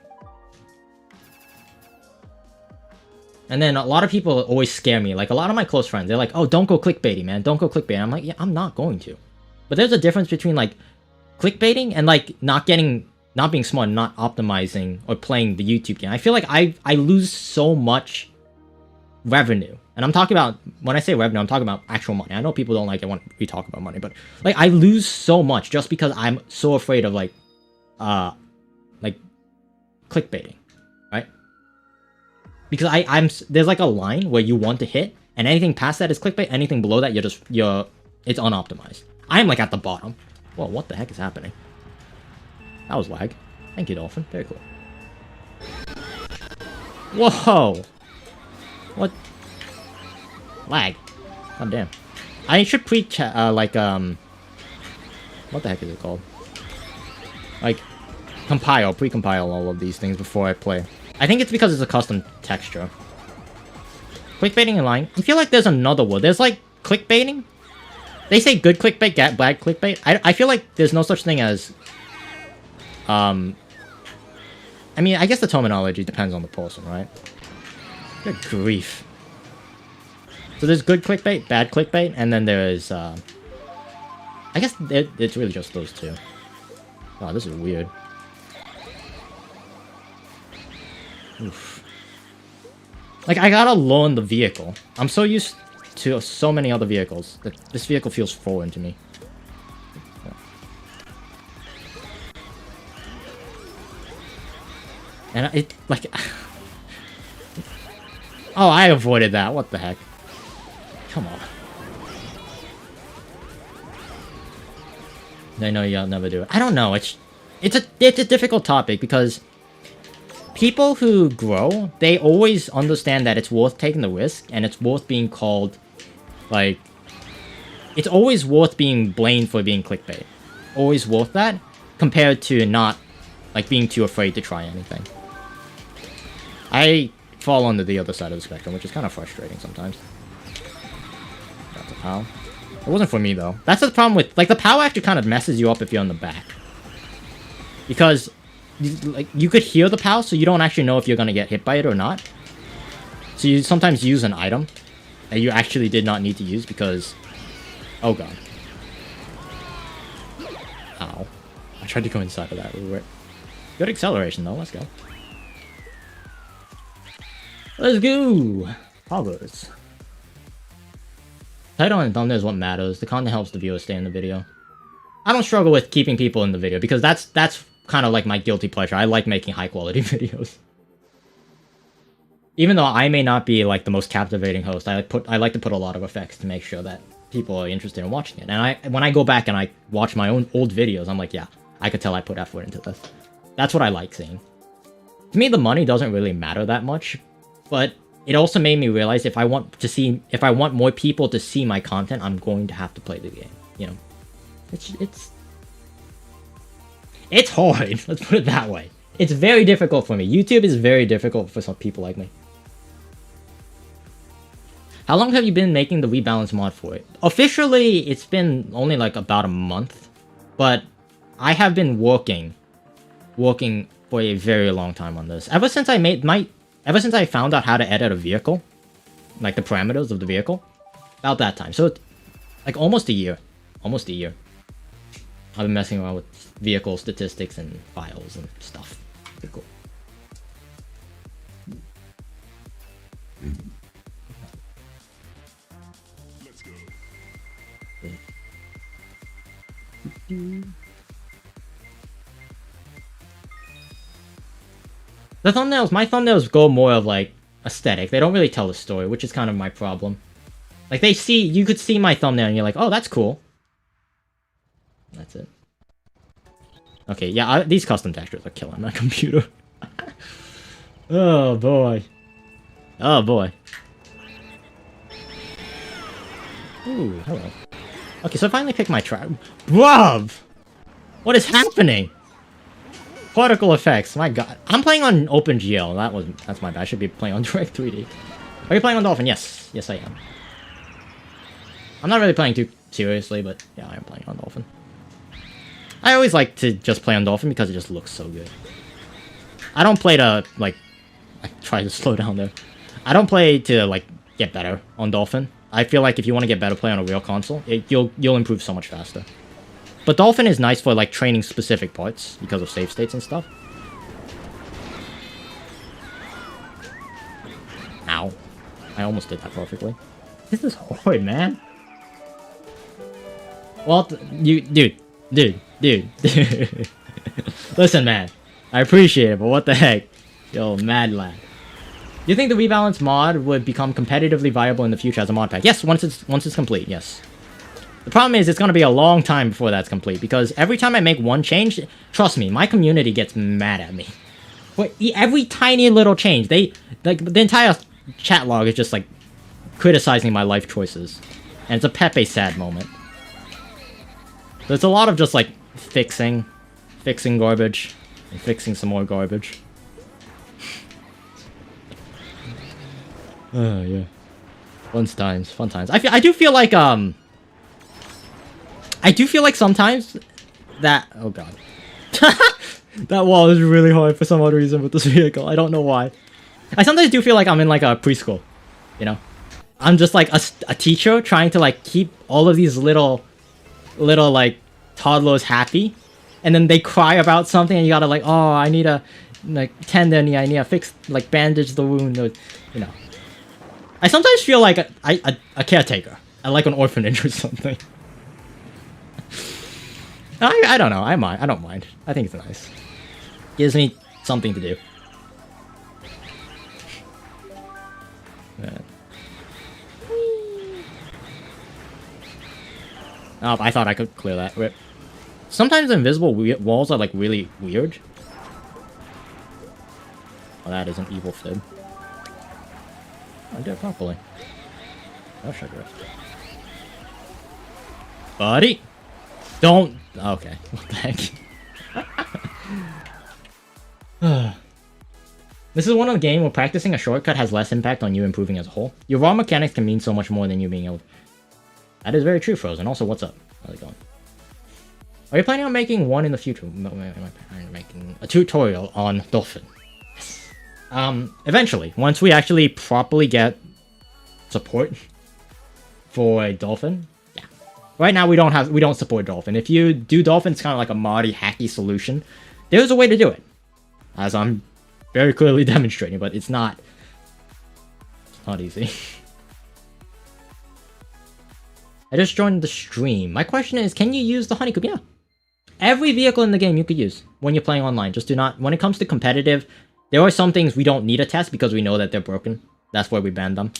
And then a lot of people always scare me. Like, a lot of my close friends, they're like, oh, don't go clickbaiting, man. Don't go clickbaiting. I'm like, yeah, I'm not going to. But there's a difference between, like, clickbaiting and, like, not being smart and not optimizing or playing the YouTube game. I feel like I lose so much revenue. And I'm talking about, when I say revenue, I'm talking about actual money. I know people don't like it when we talk about money, but, like, I lose so much just because I'm so afraid of, like clickbaiting, right? Because I'm there's like a line where you want to hit, and anything past that is clickbait. Anything below that, it's unoptimized. I'm like at the bottom. Whoa, what the heck is happening? That was lag. Thank you, Dolphin. Very cool. Whoa! What? Lag. God damn. I should what the heck is it called? Like, pre-compile all of these things before I play. I think it's because it's a custom texture. Clickbaiting and lying. I feel like there's another word. There's like clickbaiting. They say good clickbait, bad clickbait. I feel like there's no such thing as... I mean, I guess the terminology depends on the person, right? Good grief. So there's good clickbait, bad clickbait, and then there's, I guess it's really just those two. Oh, this is weird. Oof. Like, I gotta learn the vehicle. I'm so used to so many other vehicles that this vehicle feels foreign to me. And it, like... Oh, I avoided that. What the heck? Come on. I know you'll never do it. I don't know. It's a difficult topic because people who grow, they always understand that it's worth taking the risk and it's worth being called, like, it's always worth being blamed for being clickbait. Always worth that compared to not, like, being too afraid to try anything. I fall onto the other side of the spectrum, which is kind of frustrating sometimes. That's a POW. It wasn't for me, though. That's the problem with... Like, the POW actually kind of messes you up if you're on the back. Because, like, you could hear the POW, so you don't actually know if you're going to get hit by it or not. So you sometimes use an item that you actually did not need to use because... Oh, God. Ow. I tried to go inside of that. Good acceleration, though. Let's go. Let's go! Hovers. Title and thumbnail is what matters. The content helps the viewer stay in the video. I don't struggle with keeping people in the video because that's kind of like my guilty pleasure. I like making high quality videos. Even though I may not be like the most captivating host, I like to put a lot of effects to make sure that people are interested in watching it. And when I go back and I watch my own old videos, I'm like, yeah, I could tell I put effort into this. That's what I like seeing. To me, the money doesn't really matter that much. But it also made me realize if I want more people to see my content, I'm going to have to play the game. You know, it's hard. Let's put it that way. It's very difficult for me. YouTube is very difficult for some people like me. How long have you been making the Rebalanced mod for it? Officially, it's been only like about a month. But I have been working for a very long time on this. Ever since I found out how to edit a vehicle, like the parameters of the vehicle, about that time. So, like almost a year. Almost a year. I've been messing around with vehicle statistics and files and stuff. Pretty cool. Let's go. The thumbnails, my thumbnails go more of like aesthetic. They don't really tell the story, which is kind of my problem. Like you could see my thumbnail and you're like, oh, that's cool. That's it. Okay, yeah, these custom textures are killing my computer. Oh boy. Oh boy. Ooh, hello. Okay, so I finally picked my track. Bruv! What is happening? Particle effects, my god. I'm playing on OpenGL. That's my bad. I should be playing on Direct 3D. Are you playing on Dolphin? Yes. Yes, I am. I'm not really playing too seriously, but yeah, I am playing on Dolphin. I always like to just play on Dolphin because it just looks so good. I don't play to, like... I try to slow down there. I don't play to, like, get better on Dolphin. I feel like if you want to get better, play on a real console. You'll improve so much faster. But Dolphin is nice for, like, training specific parts because of save states and stuff. Ow. I almost did that perfectly. This is hard, man. Well, dude. Listen, man. I appreciate it, but what the heck? Yo, mad lad. Do you think the Rebalanced mod would become competitively viable in the future as a mod pack? Yes, once it's complete, yes. The problem is it's going to be a long time before that's complete, because every time I make one change, trust me, my community gets mad at me. For every tiny little change, the entire chat log is just like criticizing my life choices. And it's a Pepe sad moment. There's a lot of just like fixing garbage, and fixing some more garbage. Oh yeah. Fun times. I do feel like sometimes that... Oh god. That wall is really hard for some odd reason with this vehicle. I don't know why. I sometimes do feel like I'm in like a preschool. You know? I'm just like a teacher trying to like keep all of these little like toddlers happy. And then they cry about something and you gotta like, oh, I need a like tendon, I need to fix, like bandage the wound, or, you know. I sometimes feel like a caretaker. I like an orphanage or something. I don't know. I don't mind. I think it's nice. Gives me something to do. Yeah. Oh, I thought I could clear that. Rip. Sometimes invisible walls are like really weird. Oh, that is an evil fib. I did it properly. Oh, sugar. Buddy! Don't... Okay. What the heck? This is one of the game where practicing a shortcut has less impact on you improving as a whole. Your raw mechanics can mean so much more than you being able... That is very true, Frozen. Also, what's up? How's it going? Are you planning on making one in the future? Am I planning on making a tutorial on Dolphin? Yes. Eventually. Once we actually properly get support for a Dolphin. Yeah. Right now we don't support Dolphin. If you do Dolphin, it's kind of like a moddy, hacky solution. There's a way to do it. As I'm very clearly demonstrating, but it's not easy. I just joined the stream. My question is, can you use the honeycomb? Yeah. Every vehicle in the game you could use when you're playing online. Just do not... When it comes to competitive, there are some things we don't need to test because we know that they're broken. That's why we banned them.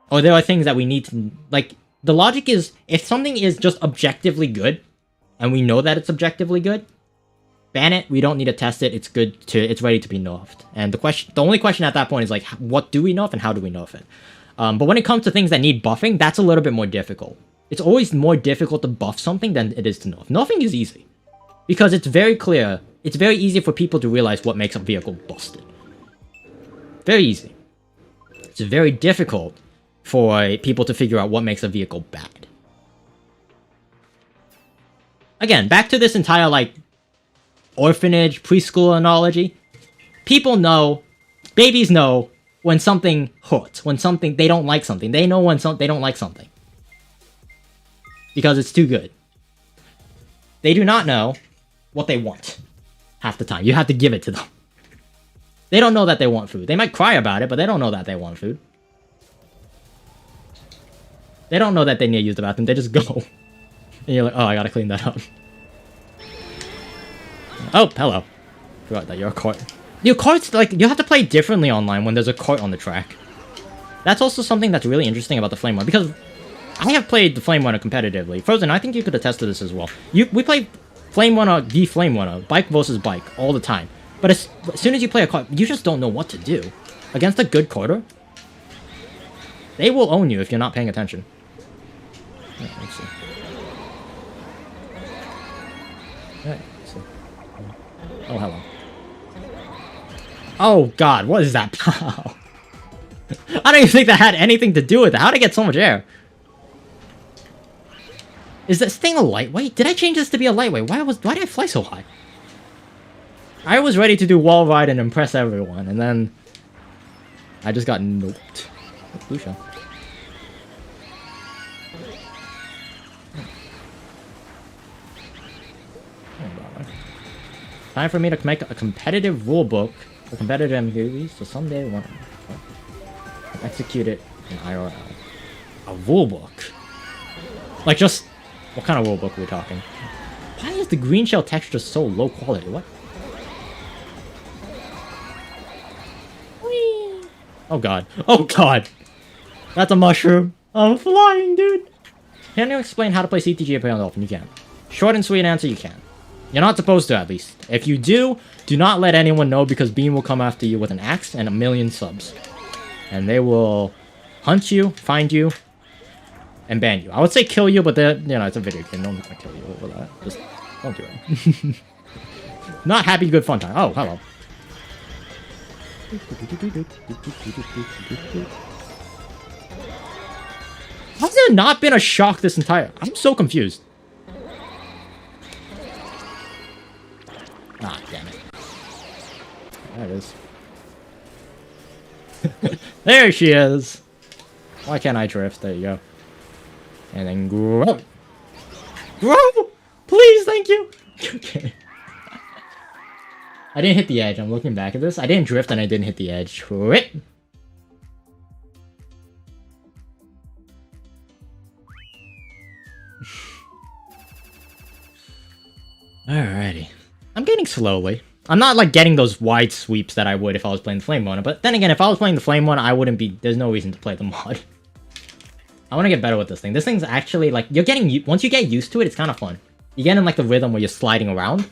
Or there are things that we need to... Like, the logic is, if something is just objectively good, and we know that it's objectively good, ban it. We don't need to test it. It's good to... It's ready to be nerfed. And the only question at that point is, like, what do we nerf and how do we nerf it? But when it comes to things that need buffing, that's a little bit more difficult. It's always more difficult to buff something than it is to nerf. Nerfing is easy. Because it's very clear. It's very easy for people to realize what makes a vehicle busted. Very easy. It's very difficult for people to figure out what makes a vehicle bad. Again, back to this entire, like, orphanage, preschool analogy. People know, babies know when something hurts, when something, they don't like something. They know when they don't like something. Because it's too good. They do not know what they want half the time. You have to give it to them. They don't know that they want food. They might cry about it, but they don't know that they want food. They don't know that they need to use the bathroom. They just go. And you're like, oh, I gotta clean that up. Oh, hello. Forgot that you're a cart. Your carts, like, you have to play differently online when there's a cart on the track. That's also something that's really interesting about the Flame Runner, because I have played the Flame Runner competitively. Frozen, I think you could attest to this as well. We play Flame Runner v Flame Runner, bike versus bike, all the time. But as soon as you play a cart, you just don't know what to do. Against a good carter, they will own you if you're not paying attention. Yeah, let's see. Alright, let's see. Oh, hello. Oh, God, what is that pow? I don't even think that had anything to do with it. How'd I get so much air? Is this thing a lightweight? Did I change this to be a lightweight? Why did I fly so high? I was ready to do wall ride and impress everyone, and then I just got noped. Blue shell. Time for me to make a competitive rulebook for competitive MQBs, so someday when I execute it in IRL. A rulebook? Like, just what kind of rulebook are we talking? Why is the green shell texture so low quality? What? Whee! Oh god. Oh god! That's a mushroom! I'm flying, dude! Can you explain how to play CTG on Dolphin? You can. Short and sweet answer, you can. You're not supposed to, at least. If you do not let anyone know, because Beam will come after you with an axe and 1,000,000 subs. And they will hunt you, find you, and ban you. I would say kill you, but you know, it's a video game. No one's gonna kill you over that. Just don't do it. Not happy, good fun time. Oh, hello. How's there not been a shock this entire... I'm so confused. Ah, damn it. There it is. There she is! Why can't I drift? There you go. And then grow! Grow! Please, thank you! Okay. I didn't hit the edge. I'm looking back at this. I didn't drift and I didn't hit the edge. Alrighty. I'm getting slowly. I'm not like getting those wide sweeps that I would if I was playing the Flame One. But then again, if I was playing the Flame One, I wouldn't be... There's no reason to play the mod. I want to get better with this thing. This thing's actually like... You're getting... Once you get used to it, it's kind of fun. You get in like the rhythm where you're sliding around.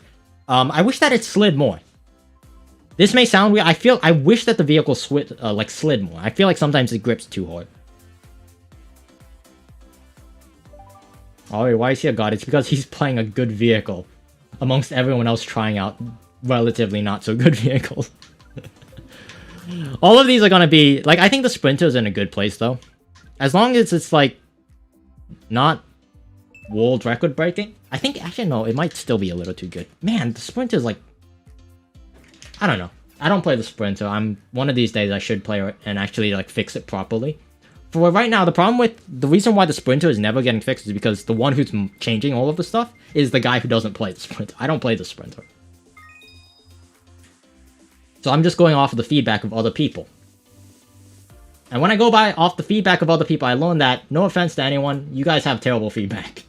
I wish that it slid more. This may sound weird. I wish that the vehicle slid more. I feel like sometimes it grips too hard. Oh, why is he a god? It's because he's playing a good vehicle amongst everyone else trying out relatively not so good vehicles. All of these are gonna be like, I think the Sprinter's in a good place though. As long as it's like not world record breaking. I think actually no, it might still be a little too good. Man, the Sprinter's like, I don't know. I don't play the Sprinter. One of these days I should play it and actually like fix it properly. For right now, the reason why the Sprinter is never getting fixed is because the one who's changing all of the stuff is the guy who doesn't play the Sprinter. I don't play the Sprinter. So I'm just going off of the feedback of other people. And when I go off the feedback of other people, I learned that, no offense to anyone, you guys have terrible feedback.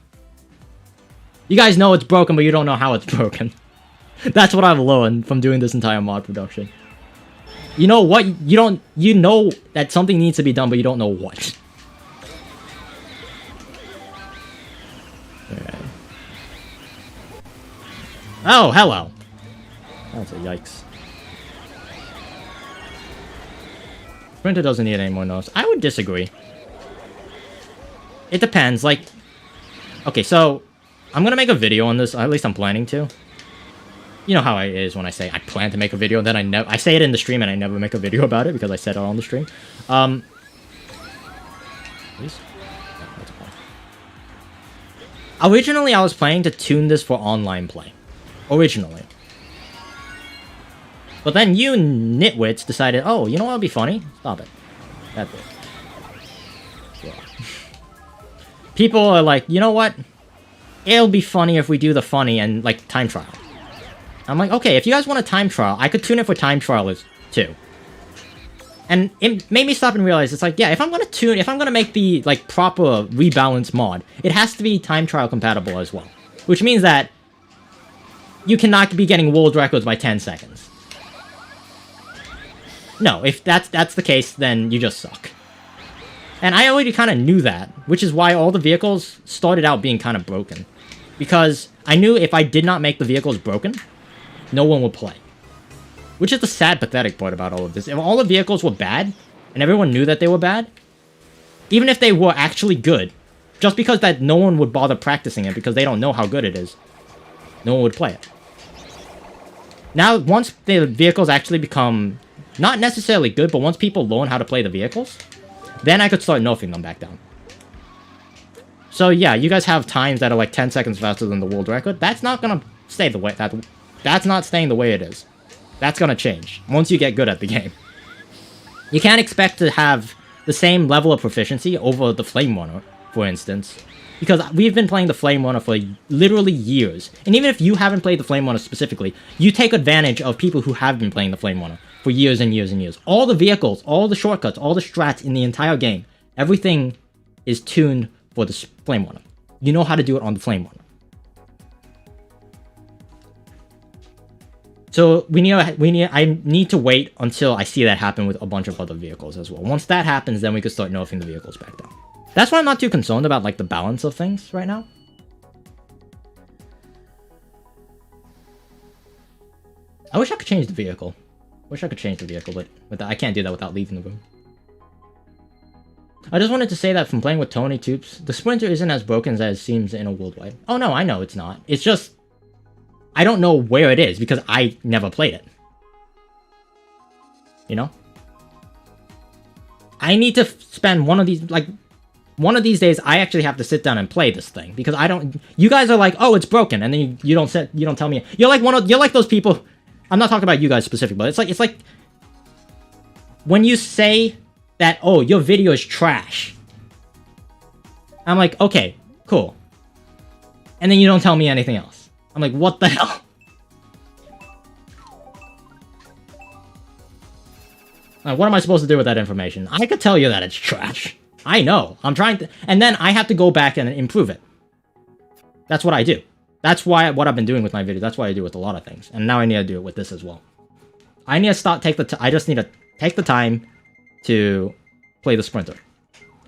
You guys know it's broken, but you don't know how it's broken. That's what I've learned from doing this entire mod production. You know what? You know that something needs to be done, but you don't know what. Okay. Oh, hello. That's a yikes. Sprinter doesn't need any more nose. I would disagree. It depends, like... Okay, so... I'm gonna make a video on this, at least I'm planning to. You know how it is when I say I plan to make a video, and then I say it in the stream and I never make a video about it because I said it on the stream. Please? No, that's fine. Originally, I was planning to tune this for online play. Originally. But then you nitwits decided, oh, you know what would be funny? Stop it. That's it. Yeah. People are like, you know what? It'll be funny if we do the funny and, like, time trial. I'm like, okay, if you guys want a time trial, I could tune it for time trialers, too. And it made me stop and realize, it's like, yeah, if I'm gonna make the, like, proper rebalance mod, it has to be time trial compatible as well. Which means that you cannot be getting world records by 10 seconds. No, if that's the case, then you just suck. And I already kind of knew that, which is why all the vehicles started out being kind of broken. Because I knew if I did not make the vehicles broken, no one would play. Which is the sad, pathetic part about all of this. If all the vehicles were bad, and everyone knew that they were bad, even if they were actually good, just because that no one would bother practicing it because they don't know how good it is, no one would play it. Now, once the vehicles actually become, not necessarily good, but once people learn how to play the vehicles, then I could start nerfing them back down. So yeah, you guys have times that are like 10 seconds faster than the world record. That's not gonna stay the way, that's not staying the way it is. That's gonna change once you get good at the game. You can't expect to have the same level of proficiency over the Flame Runner, for instance, because we've been playing the Flame Runner for literally years. And even if you haven't played the Flame Runner specifically, you take advantage of people who have been playing the Flame Runner for years and years and years. All the vehicles, all the shortcuts, all the strats in the entire game, everything is tuned for the Flame Runner. You know how to do it on the Flame Runner. So I need to wait until I see that happen with a bunch of other vehicles as well. Once that happens, then we can start nerfing the vehicles back down. That's why I'm not too concerned about like the balance of things right now. I wish I could change the vehicle. But I can't do that without leaving the room. I just wanted to say that from playing with Tony Toops, the Sprinter isn't as broken as it seems in a worldwide. Oh no, I know it's not. It's just I don't know where it is because I never played it. You know? I need to spend one of these days I actually have to sit down and play this thing because I don't. You guys are like, "Oh, it's broken." And then you don't tell me. You're like those people. I'm not talking about you guys specifically, but it's like when you say that, "Oh, your video is trash." I'm like, "Okay, cool." And then you don't tell me anything else. I'm like, what the hell? Like, what am I supposed to do with that information? I could tell you that it's trash. I know. I'm trying to... And then I have to go back and improve it. That's what I do. That's what I've been doing with my videos. That's what I do with a lot of things. And now I need to do it with this as well. I need to I just need to take the time to play the Sprinter.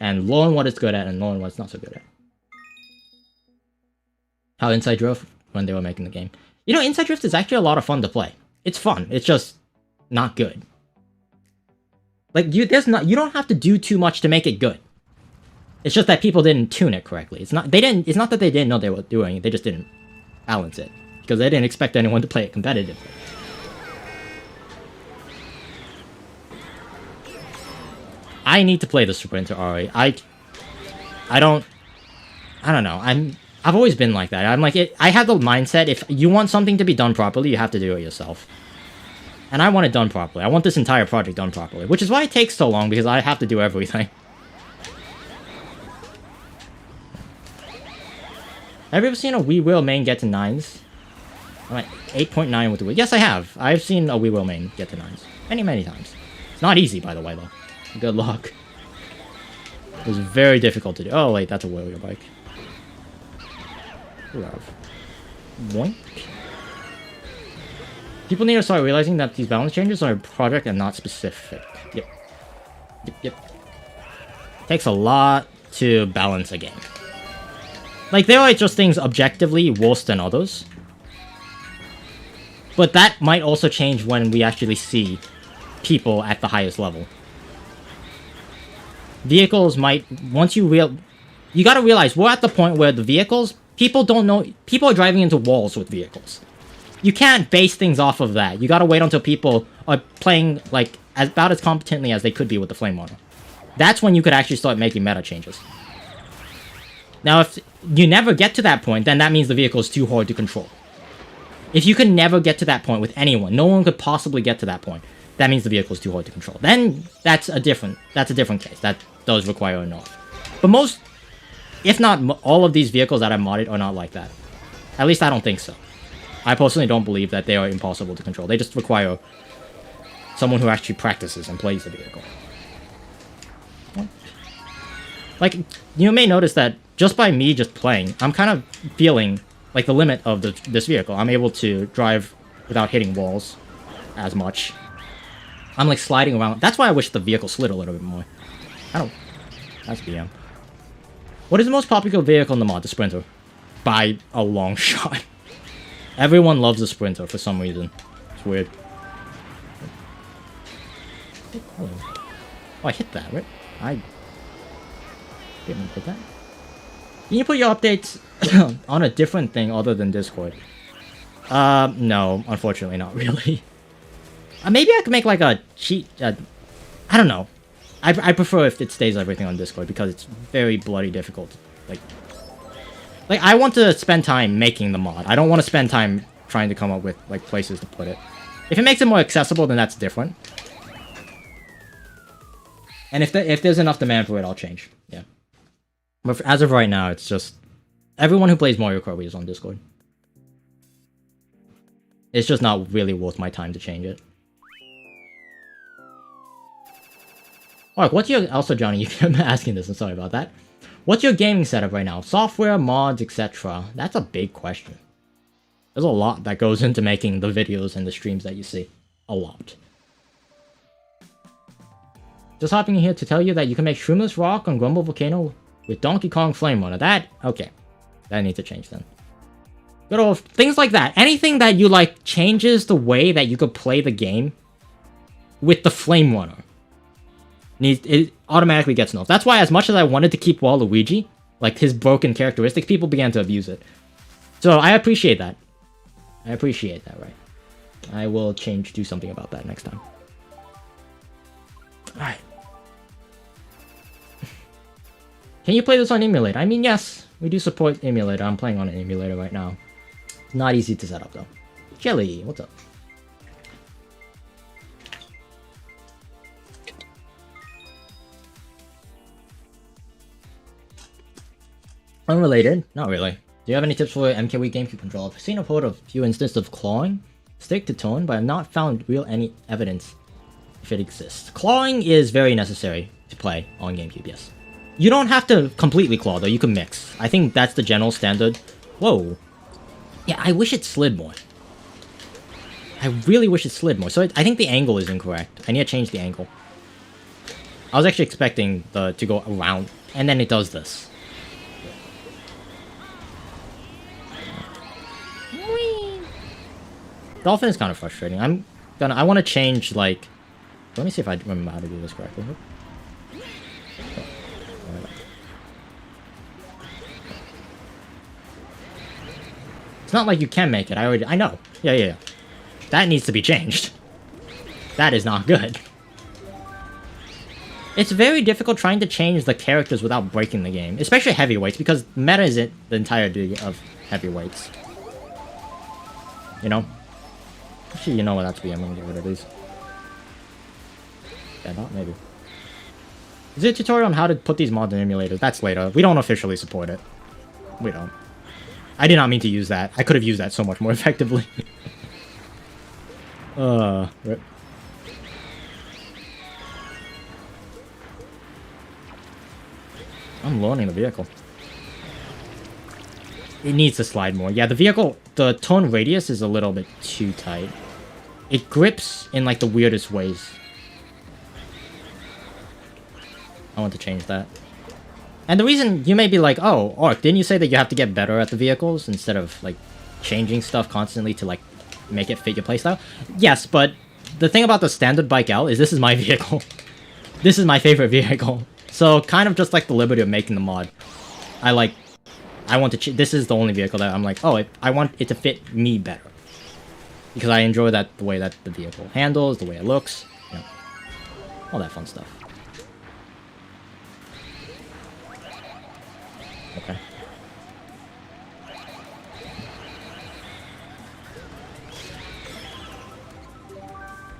And learn what it's good at and learn what it's not so good at. How Inside Drift when they were making the game. You know, Inside Drift is actually a lot of fun to play. It's fun. It's just not good. Like, you don't have to do too much to make it good. It's just that people didn't tune it correctly. It's not that they didn't know they were doing it, they just didn't balance it. Because they didn't expect anyone to play it competitively. I need to play the Sprinter, Ari. I don't know. I've always been like that. I'm like, I have the mindset, if you want something to be done properly, you have to do it yourself. And I want it done properly. I want this entire project done properly. Which is why it takes so long, because I have to do everything. Have you ever seen a Wii Will main get to 9s? I'm like 8.9 with the Wii. Yes, I have. I've seen a Wii Will main get to 9s. Many, many times. It's not easy, by the way, though. Good luck. It was very difficult to do. Oh, wait, that's a wheelie bike. Love. Boink. People need to start realizing that these balance changes are a project and not specific. Yep. Takes a lot to balance a game. Like, there are just things objectively worse than others. But that might also change when we actually see people at the highest level. Vehicles might... You gotta realize, we're at the point where the vehicles... People don't know... People are driving into walls with vehicles. You can't base things off of that. You gotta wait until people are playing, like, about as competently as they could be with the Flame Mono. That's when you could actually start making meta changes. Now, if you never get to that point, then that means the vehicle is too hard to control. If you could never get to that point with anyone, no one could possibly get to that point, that means the vehicle is too hard to control. Then that's a different case. That does require a nerf. But most, if not all of these vehicles that I modded are not like that. At least I don't think so. I personally don't believe that they are impossible to control. They just require someone who actually practices and plays the vehicle. Like, you may notice that just by me just playing, I'm kind of feeling like the limit of this vehicle. I'm able to drive without hitting walls as much. I'm like sliding around. That's why I wish the vehicle slid a little bit more. I don't... That's BM. What is the most popular vehicle in the mod? The Sprinter. By a long shot. Everyone loves the Sprinter for some reason. It's weird. Oh, I hit that, right? I didn't hit that. Can you put your updates on a different thing other than Discord? No, unfortunately not really. Maybe I could make like a cheat... I don't know. I prefer if it stays everything on Discord because it's very bloody difficult. Like I want to spend time making the mod. I don't want to spend time trying to come up with like places to put it. If it makes it more accessible, then that's different. And if there's enough demand for it, I'll change. Yeah. But as of right now, it's just everyone who plays Mario Kart Wii is on Discord. It's just not really worth my time to change it. Alright, what's your... Also, Johnny, you kept asking this, I'm sorry about that. What's your gaming setup right now? Software, mods, etc. That's a big question. There's a lot that goes into making the videos and the streams that you see. A lot. Just hopping in here to tell you that you can make Shroomless Rock on Grumble Volcano with Donkey Kong Flame Runner. That... Okay. That needs to change then. Good old... Things like that. Anything that you, like, changes the way that you could play the game with the Flame Runner. It automatically gets nerfed. That's why, as much as I wanted to keep Waluigi, like his broken characteristics, people began to abuse it. So I appreciate that. I appreciate that, right? I will do something about that next time. Alright. Can you play this on emulator? I mean, yes, we do support emulator. I'm playing on an emulator right now. It's not easy to set up, though. Jelly, what's up? Unrelated? Not really. Do you have any tips for MKW GameCube controller? I've seen a report of a few instances of clawing, stick to tone, but I've not found any evidence if it exists. Clawing is very necessary to play on GameCube, yes. You don't have to completely claw, though. You can mix. I think that's the general standard. Whoa. Yeah, I wish it slid more. I really wish it slid more. So I think the angle is incorrect. I need to change the angle. I was actually expecting to go around, and then it does this. Dolphin is kind of frustrating. I want to change, like... Let me see if I remember how to do this correctly. It's not like you can make it. I know. Yeah. That needs to be changed. That is not good. It's very difficult trying to change the characters without breaking the game. Especially heavyweights, because meta isn't the entirety of heavyweights. You know? Actually, you know what, that's BM, I'm gonna get rid of these. Yeah, not maybe. Is there a tutorial on how to put these mods in emulators? That's later. We don't officially support it. We don't. I did not mean to use that. I could have used that so much more effectively. Rip. I'm learning the vehicle. It needs to slide more. Yeah, the vehicle, the tone radius is a little bit too tight. It grips in, like, the weirdest ways. I want to change that. And the reason you may be like, oh, Orc, didn't you say that you have to get better at the vehicles instead of, like, changing stuff constantly to, like, make it fit your playstyle? Yes, but the thing about the standard Bike L is this is my vehicle. This is my favorite vehicle. So, kind of just like the liberty of making the mod. I want to... This is the only vehicle that I'm like, oh, I want it to fit me better. Because I enjoy the way that the vehicle handles, the way it looks, you know, all that fun stuff. Okay.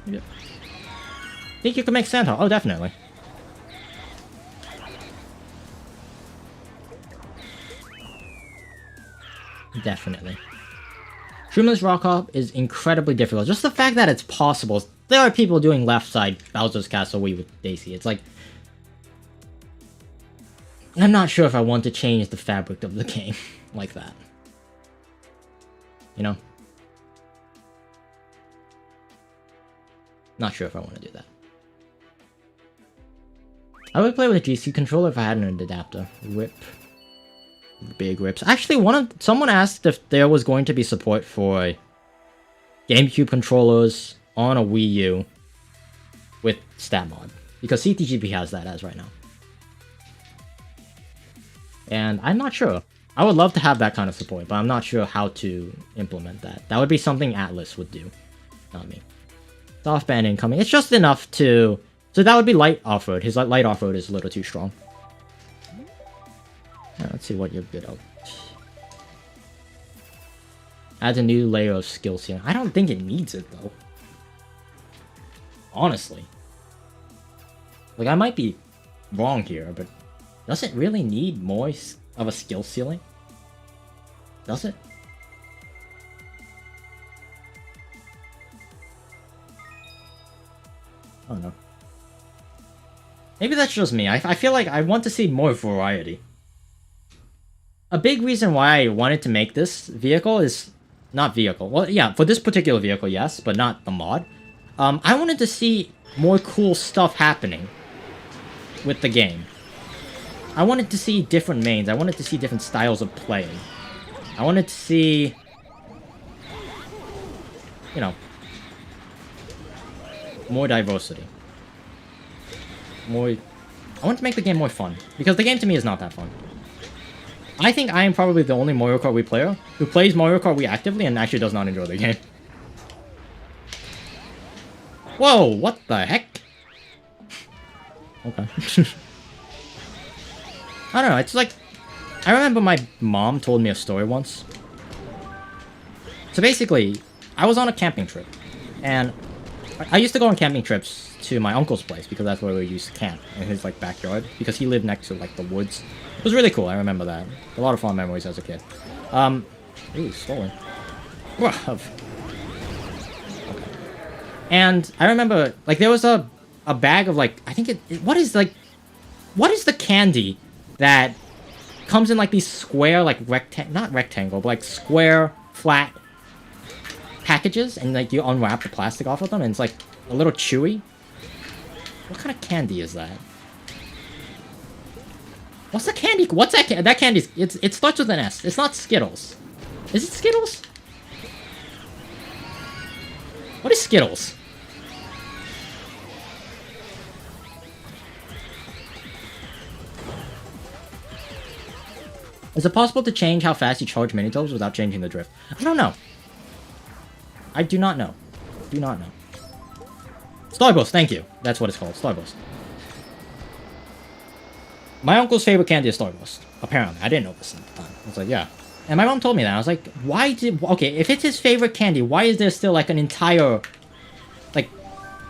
Yep. Think you can make Santa? Oh, definitely. Definitely. Shroomless Rock Hop is incredibly difficult. Just the fact that it's possible. There are people doing left side Bowser's Castle Wii with Daisy. It's like... I'm not sure if I want to change the fabric of the game like that. You know? Not sure if I want to do that. I would play with a GC controller if I had an adapter. Rip. Big rips. Actually, someone asked if there was going to be support for GameCube controllers on a Wii U with stat mod, because CTGP has that as right now. And I'm not sure. I would love to have that kind of support, but I'm not sure how to implement that. That would be something Atlas would do, not me. Soft band incoming. It's just enough to... So that would be light off-road. His light off-road is a little too strong. Let's see what you're good at. Adds a new layer of skill ceiling. I don't think it needs it, though. Honestly. Like, I might be wrong here, but does it really need more of a skill ceiling? Does it? I don't know. Maybe that's just me. I feel like I want to see more variety. A big reason why I wanted to make this vehicle is... Not vehicle. Well, yeah, for this particular vehicle, yes, but not the mod. I wanted to see more cool stuff happening with the game. I wanted to see different mains. I wanted to see different styles of playing. I wanted to see... You know... more diversity. More... I want to make the game more fun. Because the game to me is not that fun. I think I am probably the only Mario Kart Wii player who plays Mario Kart Wii actively and actually does not enjoy the game. Whoa, what the heck? Okay. I don't know, it's like... I remember my mom told me a story once. So basically, I was on a camping trip. And I used to go on camping trips to my uncle's place because that's where we used to camp, in his like backyard, because he lived next to like the woods. It was really cool, I remember that. A lot of fun memories as a kid. Ooh, stolen. Okay. And I remember, like, there was a bag of like, I think what is the candy that comes in like these square, like not rectangle, but like square, flat packages, and like you unwrap the plastic off of them and it's like a little chewy? What kind of candy is that? What's the candy? What's that? That candy? It starts with an S. It's not Skittles. Is it Skittles? What is Skittles? Is it possible to change how fast you charge Mini-Tubs without changing the drift? I don't know. I do not know. Do not know. Starburst, thank you. That's what it's called. Starburst. My uncle's favorite candy is Starburst. Apparently. I didn't know this at the time. I was like, yeah. And my mom told me that. I was like, why did... Okay, if it's his favorite candy, why is there still, like, an entire, like,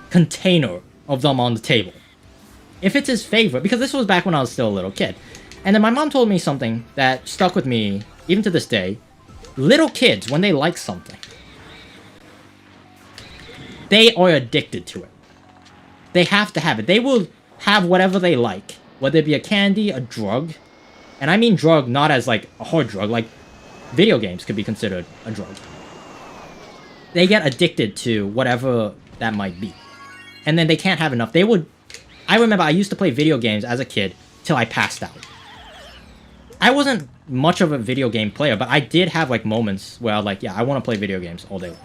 container of them on the table? If it's his favorite... Because this was back when I was still a little kid. And then my mom told me something that stuck with me, even to this day. Little kids, when they like something, they are addicted to it. They have to have it. They will have whatever they like. Whether it be a candy, a drug. And I mean drug not as like a hard drug. Like video games could be considered a drug. They get addicted to whatever that might be. And then they can't have enough. They would... I remember I used to play video games as a kid till I passed out. I wasn't much of a video game player, but I did have like moments where I was like, yeah, I want to play video games all day long.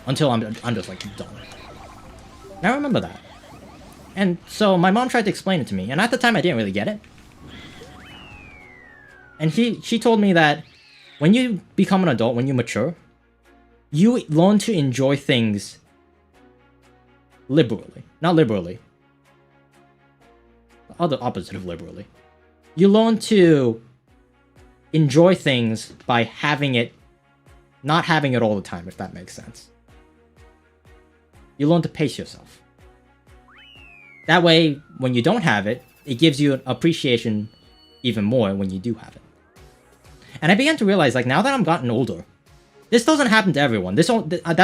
Until I'm just like done. And I remember that. And so my mom tried to explain it to me, and at the time I didn't really get it. And she told me that when you become an adult, when you mature, you learn to enjoy things liberally. Not liberally. The other opposite of liberally. You learn to enjoy things by having it, not having it all the time, if that makes sense. You learn to pace yourself. That way, when you don't have it, it gives you an appreciation even more when you do have it. And I began to realize, like, now that I've gotten older, this doesn't happen to everyone. That's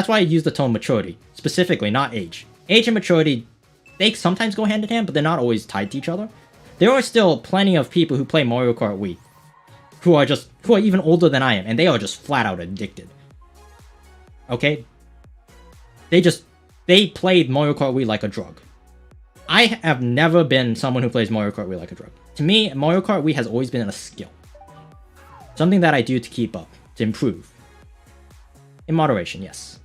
why I use the term maturity, specifically, not age. Age and maturity, they sometimes go hand in hand, but they're not always tied to each other. There are still plenty of people who play Mario Kart Wii who are even older than I am, and they are just flat out addicted. Okay? They played Mario Kart Wii like a drug. I have never been someone who plays Mario Kart Wii like a drug. To me, Mario Kart Wii has always been a skill. Something that I do to keep up, to improve. In moderation, yes.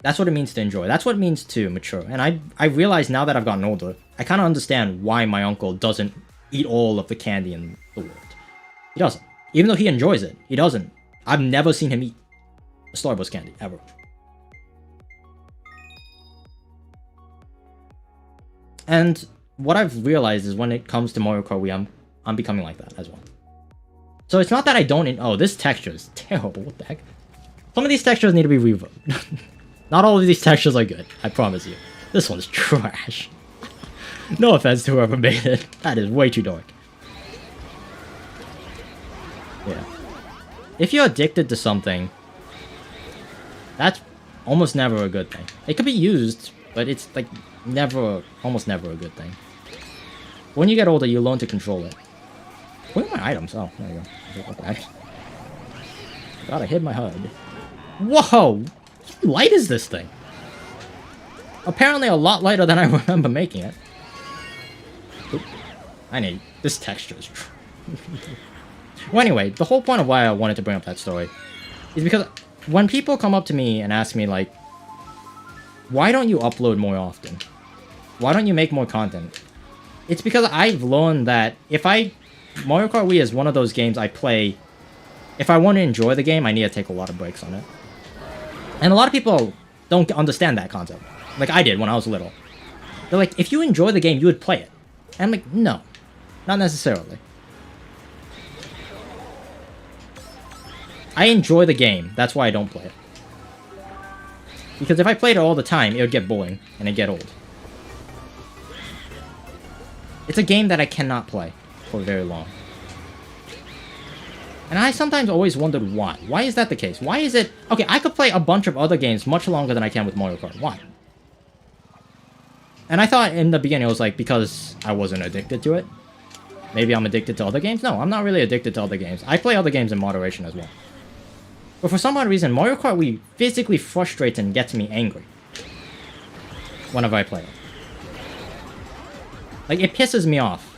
That's what it means to enjoy. That's what it means to mature. And I realize now that I've gotten older, I kind of understand why my uncle doesn't eat all of the candy in the world. He doesn't. Even though he enjoys it, he doesn't. I've never seen him eat a Starburst candy, ever. And what I've realized is when it comes to Mario Kart Wii, I'm becoming like that as well. So it's not that I don't... Oh, this texture is terrible. What the heck? Some of these textures need to be reverbed. Not all of these textures are good, I promise you. This one's trash. No offense to whoever made it. That is way too dark. Yeah. If you're addicted to something, that's almost never a good thing. It could be used, but it's like almost never a good thing. When you get older, you learn to control it. Where are my items? Oh, there you go. Okay. God, I hit my HUD. Whoa! How light is this thing? Apparently a lot lighter than I remember making it. Oop. I need... This texture is... Well, anyway, the whole point of why I wanted to bring up that story is because when people come up to me and ask me, like, why don't you upload more often? Why don't you make more content? It's because I've learned that Mario Kart Wii is one of those games I play... If I want to enjoy the game, I need to take a lot of breaks on it. And a lot of people don't understand that concept. Like I did when I was little. They're like, if you enjoy the game, you would play it. And I'm like, no. Not necessarily. I enjoy the game. That's why I don't play it. Because if I played it all the time, it would get boring. And it'd get old. It's a game that I cannot play for very long. And I sometimes always wondered why. Why is that the case? Why is it... Okay, I could play a bunch of other games much longer than I can with Mario Kart. Why? And I thought in the beginning it was like because I wasn't addicted to it. Maybe I'm addicted to other games? No, I'm not really addicted to other games. I play other games in moderation as well. But for some odd reason, Mario Kart Wii physically frustrates and gets me angry whenever I play it. Like, it pisses me off.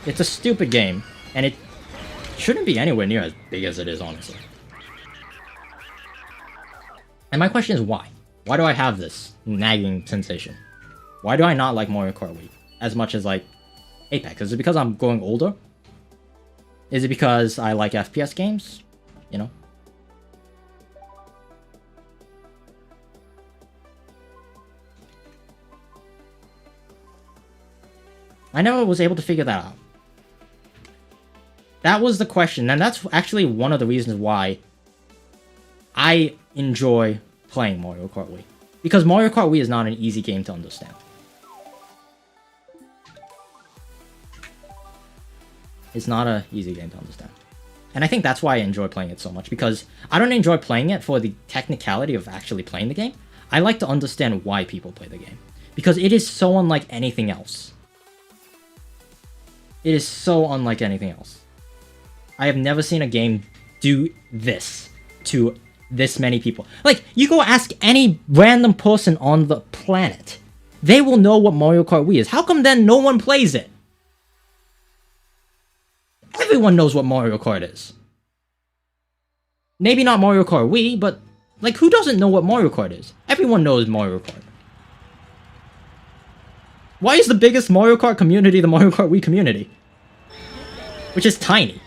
It's a stupid game, and it shouldn't be anywhere near as big as it is, honestly. And my question is why? Why do I have this nagging sensation? Why do I not like Mario Kart Wii as much as, like, Apex? Is it because I'm growing older? Is it because I like FPS games? You know? I never was able to figure that out. That was the question, and that's actually one of the reasons why I enjoy playing Mario Kart Wii. Because Mario Kart Wii is not an easy game to understand. It's not an easy game to understand. And I think that's why I enjoy playing it so much, because I don't enjoy playing it for the technicality of actually playing the game. I like to understand why people play the game. Because it is so unlike anything else. It is so unlike anything else. I have never seen a game do this to this many people. Like, you go ask any random person on the planet. They will know what Mario Kart Wii is. How come then no one plays it? Everyone knows what Mario Kart is. Maybe not Mario Kart Wii, but, like, who doesn't know what Mario Kart is? Everyone knows Mario Kart. Why is the biggest Mario Kart community the Mario Kart Wii community? Which is tiny.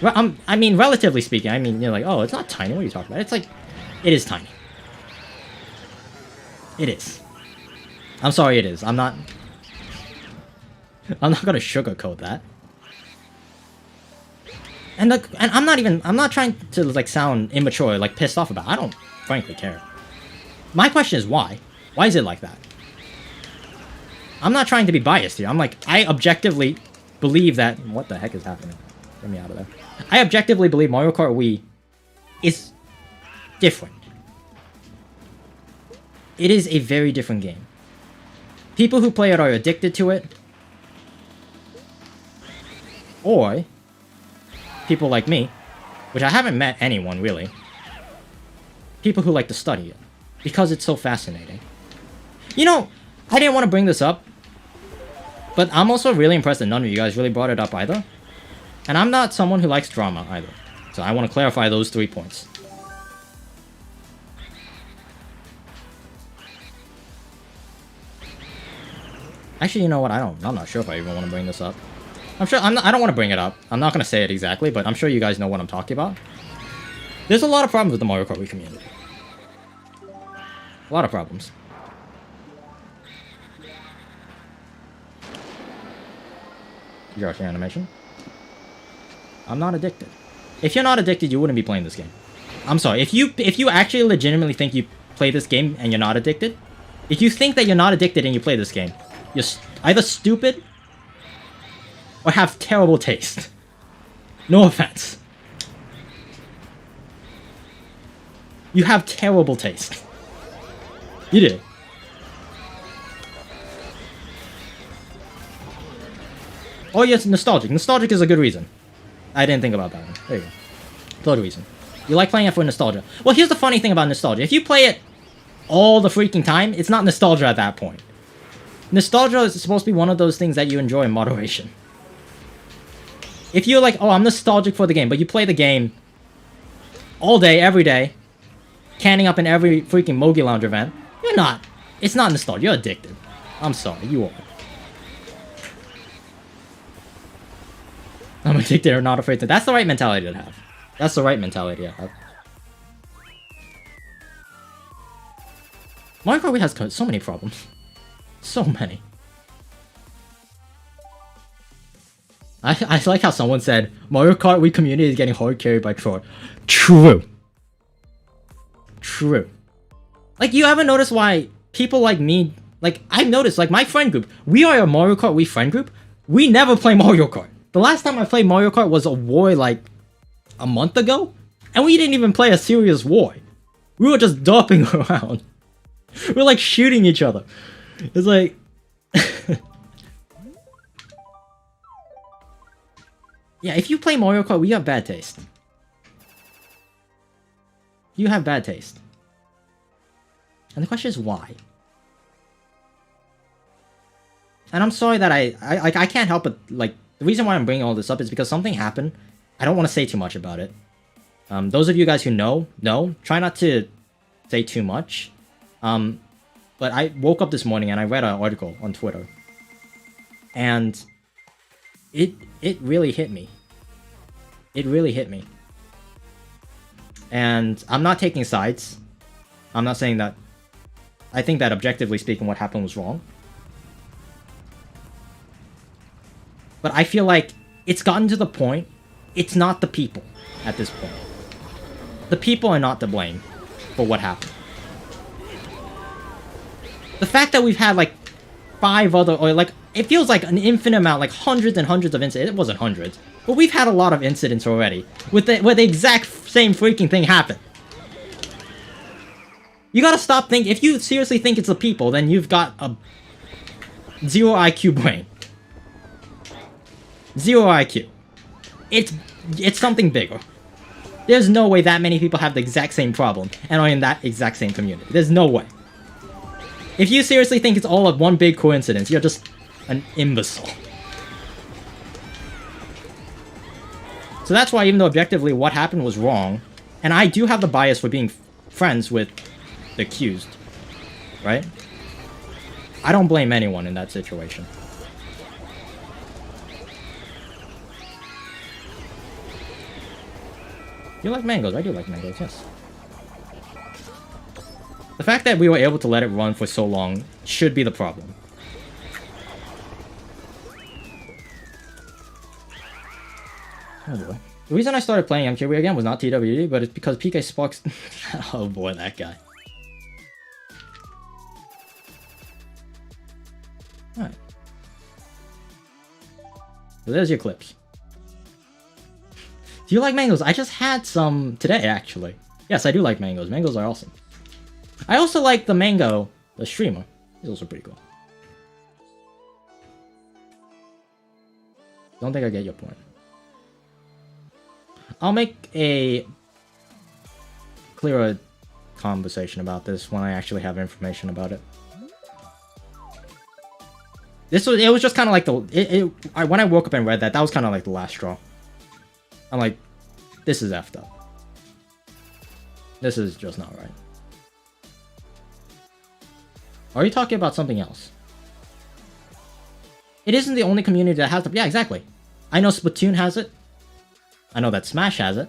I mean, relatively speaking, I mean, you're like, oh, it's not tiny. What are you talking about? It's like, it is tiny. It is. I'm sorry, it is. I'm not gonna sugarcoat that. And I'm not trying to like sound immature, like pissed off about it. I don't frankly care. My question is why? Why is it like that? I'm not trying to be biased here. I'm like, I objectively believe that... What the heck is happening? Get me out of there. I objectively believe Mario Kart Wii is different. It is a very different game. People who play it are addicted to it. Or people like me, which I haven't met anyone really. People who like to study it because it's so fascinating. You know, I didn't want to bring this up, but I'm also really impressed that none of you guys really brought it up either. And I'm not someone who likes drama either. So I want to clarify those 3 points. Actually, you know what? I'm not sure if I even want to bring this up. I don't want to bring it up. I'm not going to say it exactly, but I'm sure you guys know what I'm talking about. There's a lot of problems with the Mario Kart Wii community. A lot of problems. Josh, your animation. I'm not addicted. If you're not addicted, you wouldn't be playing this game. I'm sorry. If you actually legitimately think you play this game and you're not addicted, if you think that you're not addicted and you play this game, you're either stupid or have terrible taste. No offense. You have terrible taste. You do. Oh yes, nostalgic. Nostalgic is a good reason. I didn't think about that one. There you go. Good reason. You like playing it for nostalgia. Well, here's the funny thing about nostalgia. If you play it all the freaking time, it's not nostalgia at that point. Nostalgia is supposed to be one of those things that you enjoy in moderation. If you're like, oh, I'm nostalgic for the game, but you play the game all day, every day, canning up in every freaking Mogi Lounge event, you're not. It's not nostalgia. You're addicted. I'm sorry. You are. I'm addicted or not afraid to. That's the right mentality to have. That's the right mentality to have. Mario Kart Wii has so many problems. So many. I like how someone said, Mario Kart Wii community is getting hard carried by Troy. True. True. Like, you ever notice why people like me, like, I've noticed, like, my friend group, we are a Mario Kart Wii friend group. We never play Mario Kart. The last time I played Mario Kart was a war, like, a month ago. And we didn't even play a serious war. We were just doping around. We were, like, shooting each other. It's like... Yeah, if you play Mario Kart, you have bad taste. You have bad taste. And the question is why? And I'm sorry that I can't help it, like, the reason why I'm bringing all this up is because something happened. I don't want to say too much about it. Those of you guys who know, try not to say too much. But I woke up this morning and I read an article on Twitter. And it really hit me. It really hit me. And I'm not taking sides. I'm not saying that... I think that objectively speaking what happened was wrong. But I feel like it's gotten to the point, it's not the people at this point. The people are not to blame for what happened. The fact that we've had like 5 other, or like, it feels like an infinite amount, like hundreds and hundreds of incidents. It wasn't hundreds, but we've had a lot of incidents already with where the exact same freaking thing happened. You gotta stop thinking. If you seriously think it's the people, then you've got a 0 IQ brain. 0 IQ. It's something bigger. There's no way that many people have the exact same problem and are in that exact same community. There's no way. If you seriously think it's all of one big coincidence, you're just an imbecile. So that's why, even though objectively what happened was wrong, and I do have the bias for being friends with the accused, right? I don't blame anyone in that situation. You like mangoes? I do like mangoes, yes. The fact that we were able to let it run for so long should be the problem. Oh boy. The reason I started playing MKW again was not TWD, but it's because PK Sparks... Oh boy, that guy. Alright. So there's your clips. Do you like mangoes? I just had some today, actually. Yes, I do like mangoes. Mangoes are awesome. I also like the mango, the streamer. He's also pretty cool. Don't think I get your point. I'll make a clearer conversation about this when I actually have information about it. It was just kind of like when I woke up and read that was kind of like the last straw. I'm like, this is effed up. This is just not right. Are you talking about something else? It isn't the only community that has the... Yeah, exactly. I know Splatoon has it. I know that Smash has it.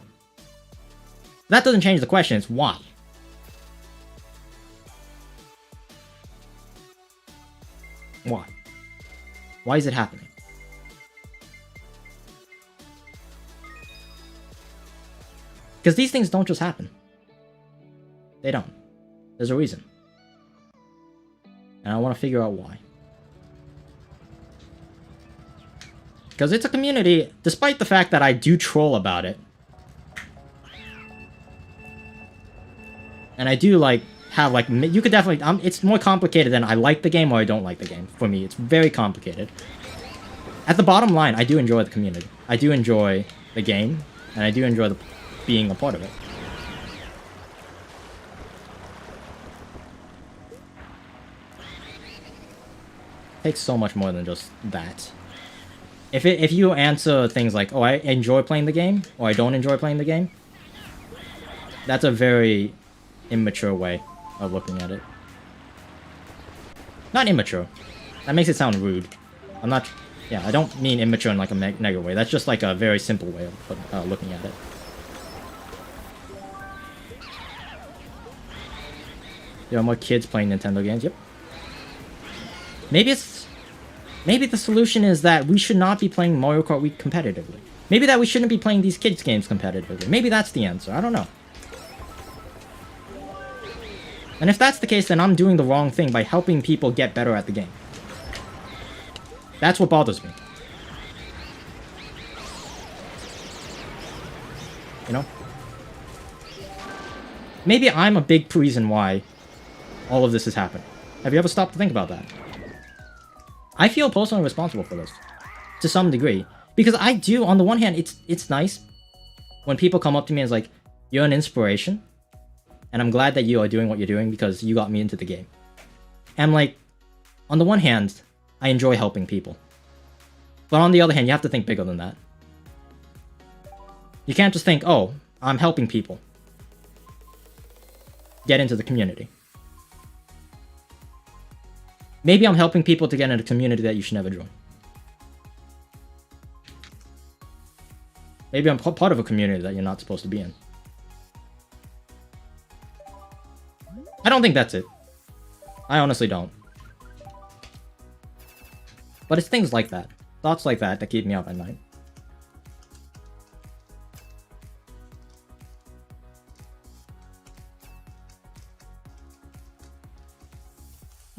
That doesn't change the question, it's why. Why? Why is it happening? Because these things don't just happen. They don't. There's a reason. And I want to figure out why. Because it's a community, despite the fact that I do troll about it. And I do, like, have, like, you could definitely... it's more complicated than I like the game or I don't like the game. For me, it's very complicated. At the bottom line, I do enjoy the community. I do enjoy the game. And I do enjoy being a part of it. It takes so much more than just that. If you answer things like, oh, I enjoy playing the game, or I don't enjoy playing the game, that's a very immature way of looking at it. Not immature. That makes it sound rude. I'm not... Yeah, I don't mean immature in like a negative way. That's just like a very simple way of looking at it. There are more kids playing Nintendo games, yep. Maybe the solution is that we should not be playing Mario Kart Wii competitively. Maybe that we shouldn't be playing these kids' games competitively. Maybe that's the answer. I don't know. And if that's the case, then I'm doing the wrong thing by helping people get better at the game. That's what bothers me. You know? Maybe I'm a big reason why all of this has happened. Have you ever stopped to think about that? I feel personally responsible for this, to some degree, because I do. On the one hand, it's nice when people come up to me and is like, "You're an inspiration, and I'm glad that you are doing what you're doing because you got me into the game." And like, on the one hand, I enjoy helping people, but on the other hand, you have to think bigger than that. You can't just think, "Oh, I'm helping people get into the community." Maybe I'm helping people to get into a community that you should never join. Maybe I'm part of a community that you're not supposed to be in. I don't think that's it. I honestly don't. But it's things like that. Thoughts like that keep me up at night.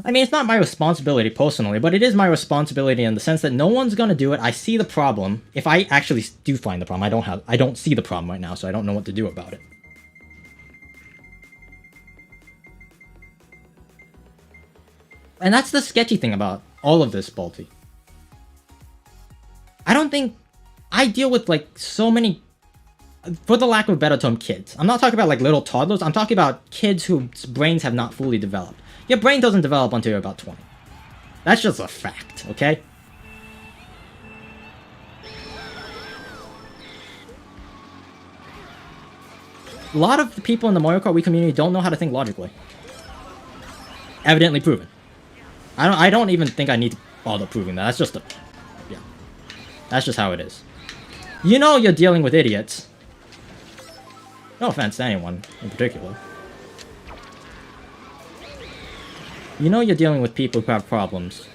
I mean, it's not my responsibility personally, but it is my responsibility in the sense that no one's gonna do it. I see the problem. If I actually do find the problem, I don't see the problem right now, so I don't know what to do about it. And that's the sketchy thing about all of this, Balti. I don't think... I deal with, like, so many... For the lack of a better term, kids. I'm not talking about, like, little toddlers. I'm talking about kids whose brains have not fully developed. Your brain doesn't develop until you're about 20. That's just a fact, okay? A lot of the people in the Mario Kart Wii community don't know how to think logically. Evidently proven. I don't even think I need to bother proving that. That's just a... Yeah. That's just how it is. You know you're dealing with idiots No offense to anyone in particular. You know you're dealing with people who have problems.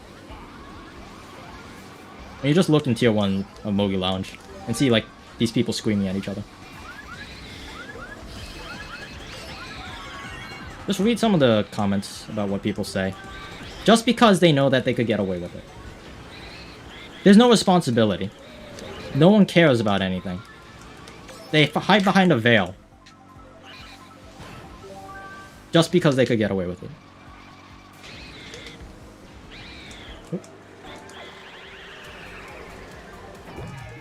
And you just look in Tier 1 of Mogi Lounge and see, like, these people screaming at each other. Just read some of the comments about what people say. Just because they know that they could get away with it. There's no responsibility. No one cares about anything. They hide behind a veil. Just because they could get away with it.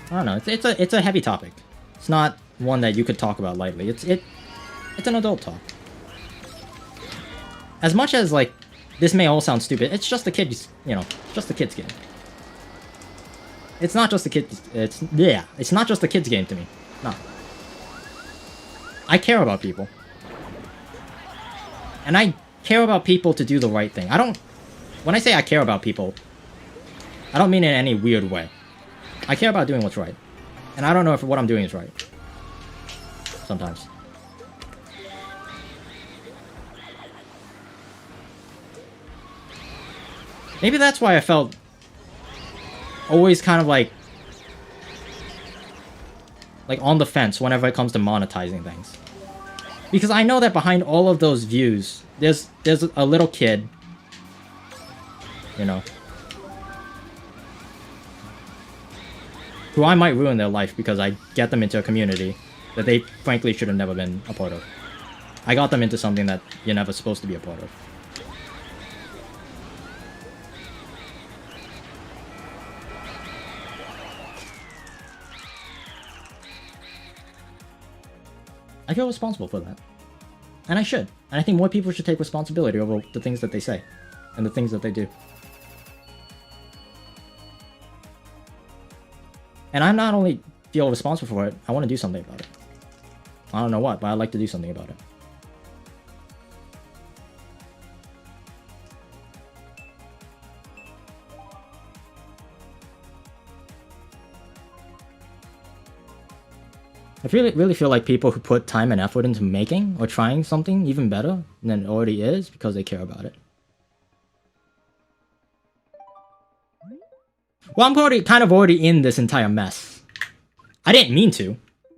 I don't know. It's a heavy topic. It's not one that you could talk about lightly. It's an adult talk. As much as, like, this may all sound stupid, it's just a kid's, you know, just a kid's game. It's not just a kid's, it's not just a kid's game to me. No. I care about people. And I care about people to do the right thing. When I say I care about people, I don't mean it in any weird way. I care about doing what's right. And I don't know if what I'm doing is right. Sometimes. Maybe that's why I felt always kind of like on the fence whenever it comes to monetizing things. Because I know that behind all of those views, there's a little kid, you know, who I might ruin their life because I get them into a community that they frankly should have never been a part of. I got them into something that you're never supposed to be a part of. I feel responsible for that. And I should. And I think more people should take responsibility over the things that they say. And the things that they do. And I not only feel responsible for it, I want to do something about it. I don't know what, but I'd like to do something about it. I really feel like people who put time and effort into making or trying something even better than it already is because they care about it. Well, I'm already in this entire mess. I didn't mean to.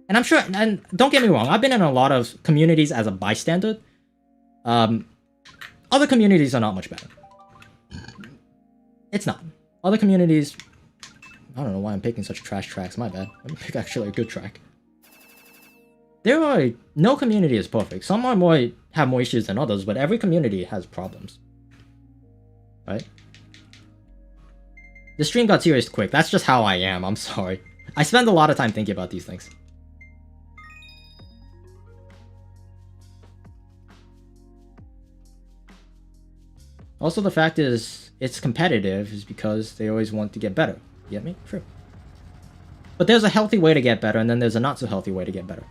And I'm sure, and don't get me wrong, I've been in a lot of communities as a bystander. Other communities are not much better. It's not. Other communities... I don't know why I'm picking such trash tracks, my bad. I'm pick actually a good track. No community is perfect. Some have more issues than others, but every community has problems. Right? The stream got serious quick. That's just how I am. I'm sorry. I spend a lot of time thinking about these things. Also, the fact is, it's competitive is because they always want to get better. You get me? True. But there's a healthy way to get better, and then there's a not so healthy way to get better.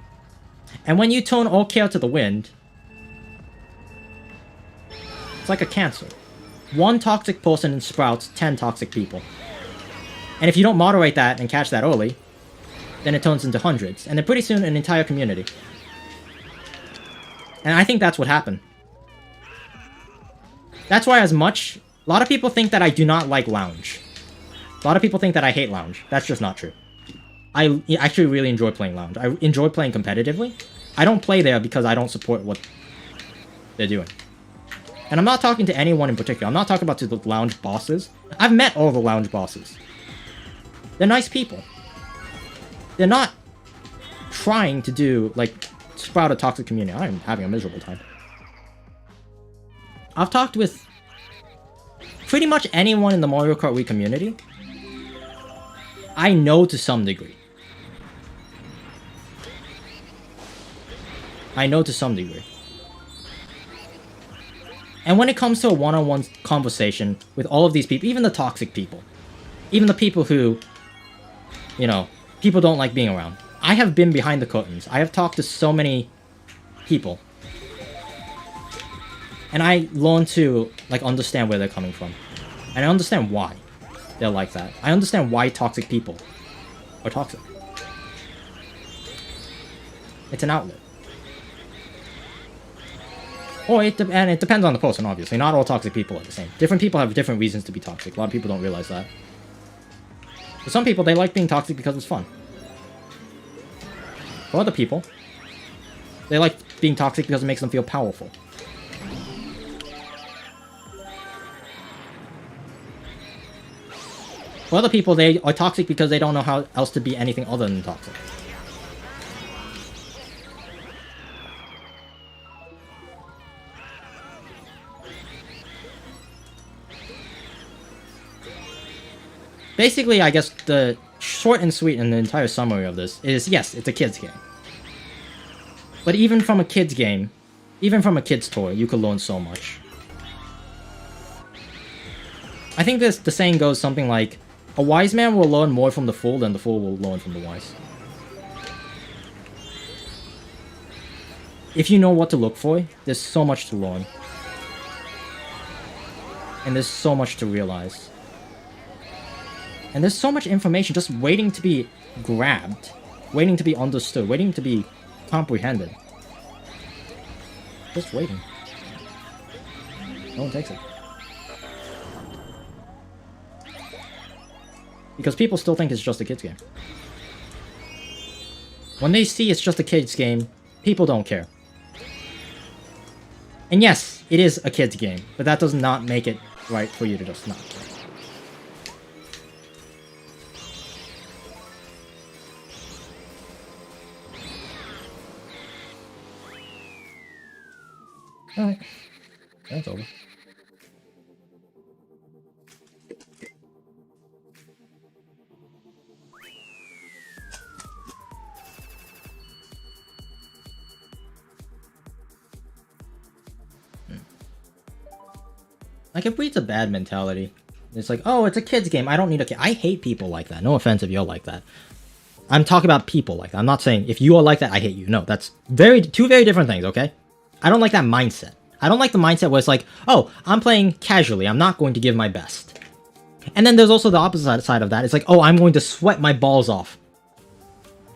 And when you turn all care to the wind, it's like a cancer. One toxic person sprouts 10 toxic people. And if you don't moderate that and catch that early, then it turns into hundreds. And then pretty soon, an entire community. And I think that's what happened. That's why a lot of people think that I do not like Lounge. A lot of people think that I hate Lounge. That's just not true. I actually really enjoy playing Lounge. I enjoy playing competitively. I don't play there because I don't support what they're doing. And I'm not talking to anyone in particular. I'm not talking about to the Lounge bosses. I've met all the Lounge bosses. They're nice people. They're not trying to sprout a toxic community. I'm having a miserable time. I've talked with pretty much anyone in the Mario Kart Wii community. I know to some degree. And when it comes to a one-on-one conversation with all of these people, even the toxic people, even the people who, you know, people don't like being around. I have been behind the curtains. I have talked to so many people. And I learned to, understand where they're coming from. And I understand why they're like that. I understand why toxic people are toxic. It's an outlet. Or and it depends on the person, obviously. Not all toxic people are the same. Different people have different reasons to be toxic. A lot of people don't realize that. For some people, they like being toxic because it's fun. For other people, they like being toxic because it makes them feel powerful. For other people, they are toxic because they don't know how else to be anything other than toxic. Basically, I guess the short and sweet and the entire summary of this is, yes, it's a kid's game. But even from a kid's game, even from a kid's toy, you could learn so much. I think the saying goes something like, a wise man will learn more from the fool than the fool will learn from the wise. If you know what to look for, there's so much to learn. And there's so much to realize. And there's so much information just waiting to be grabbed, waiting to be understood, waiting to be comprehended. Just waiting. No one takes it. Because people still think it's just a kid's game. When they see it's just a kid's game, people don't care. And yes, it is a kid's game, but that does not make it right for you to just not care. Alright. That's over. Like, it breeds a bad mentality. It's like, oh, it's a kid's game. I don't need a kid. I hate people like that. No offense if you're like that. I'm talking about people like that. I'm not saying if you are like that, I hate you. No, that's two very different things, okay? I don't like that mindset. I don't like the mindset where it's like, oh, I'm playing casually. I'm not going to give my best. And then there's also the opposite side of that. It's like, oh, I'm going to sweat my balls off.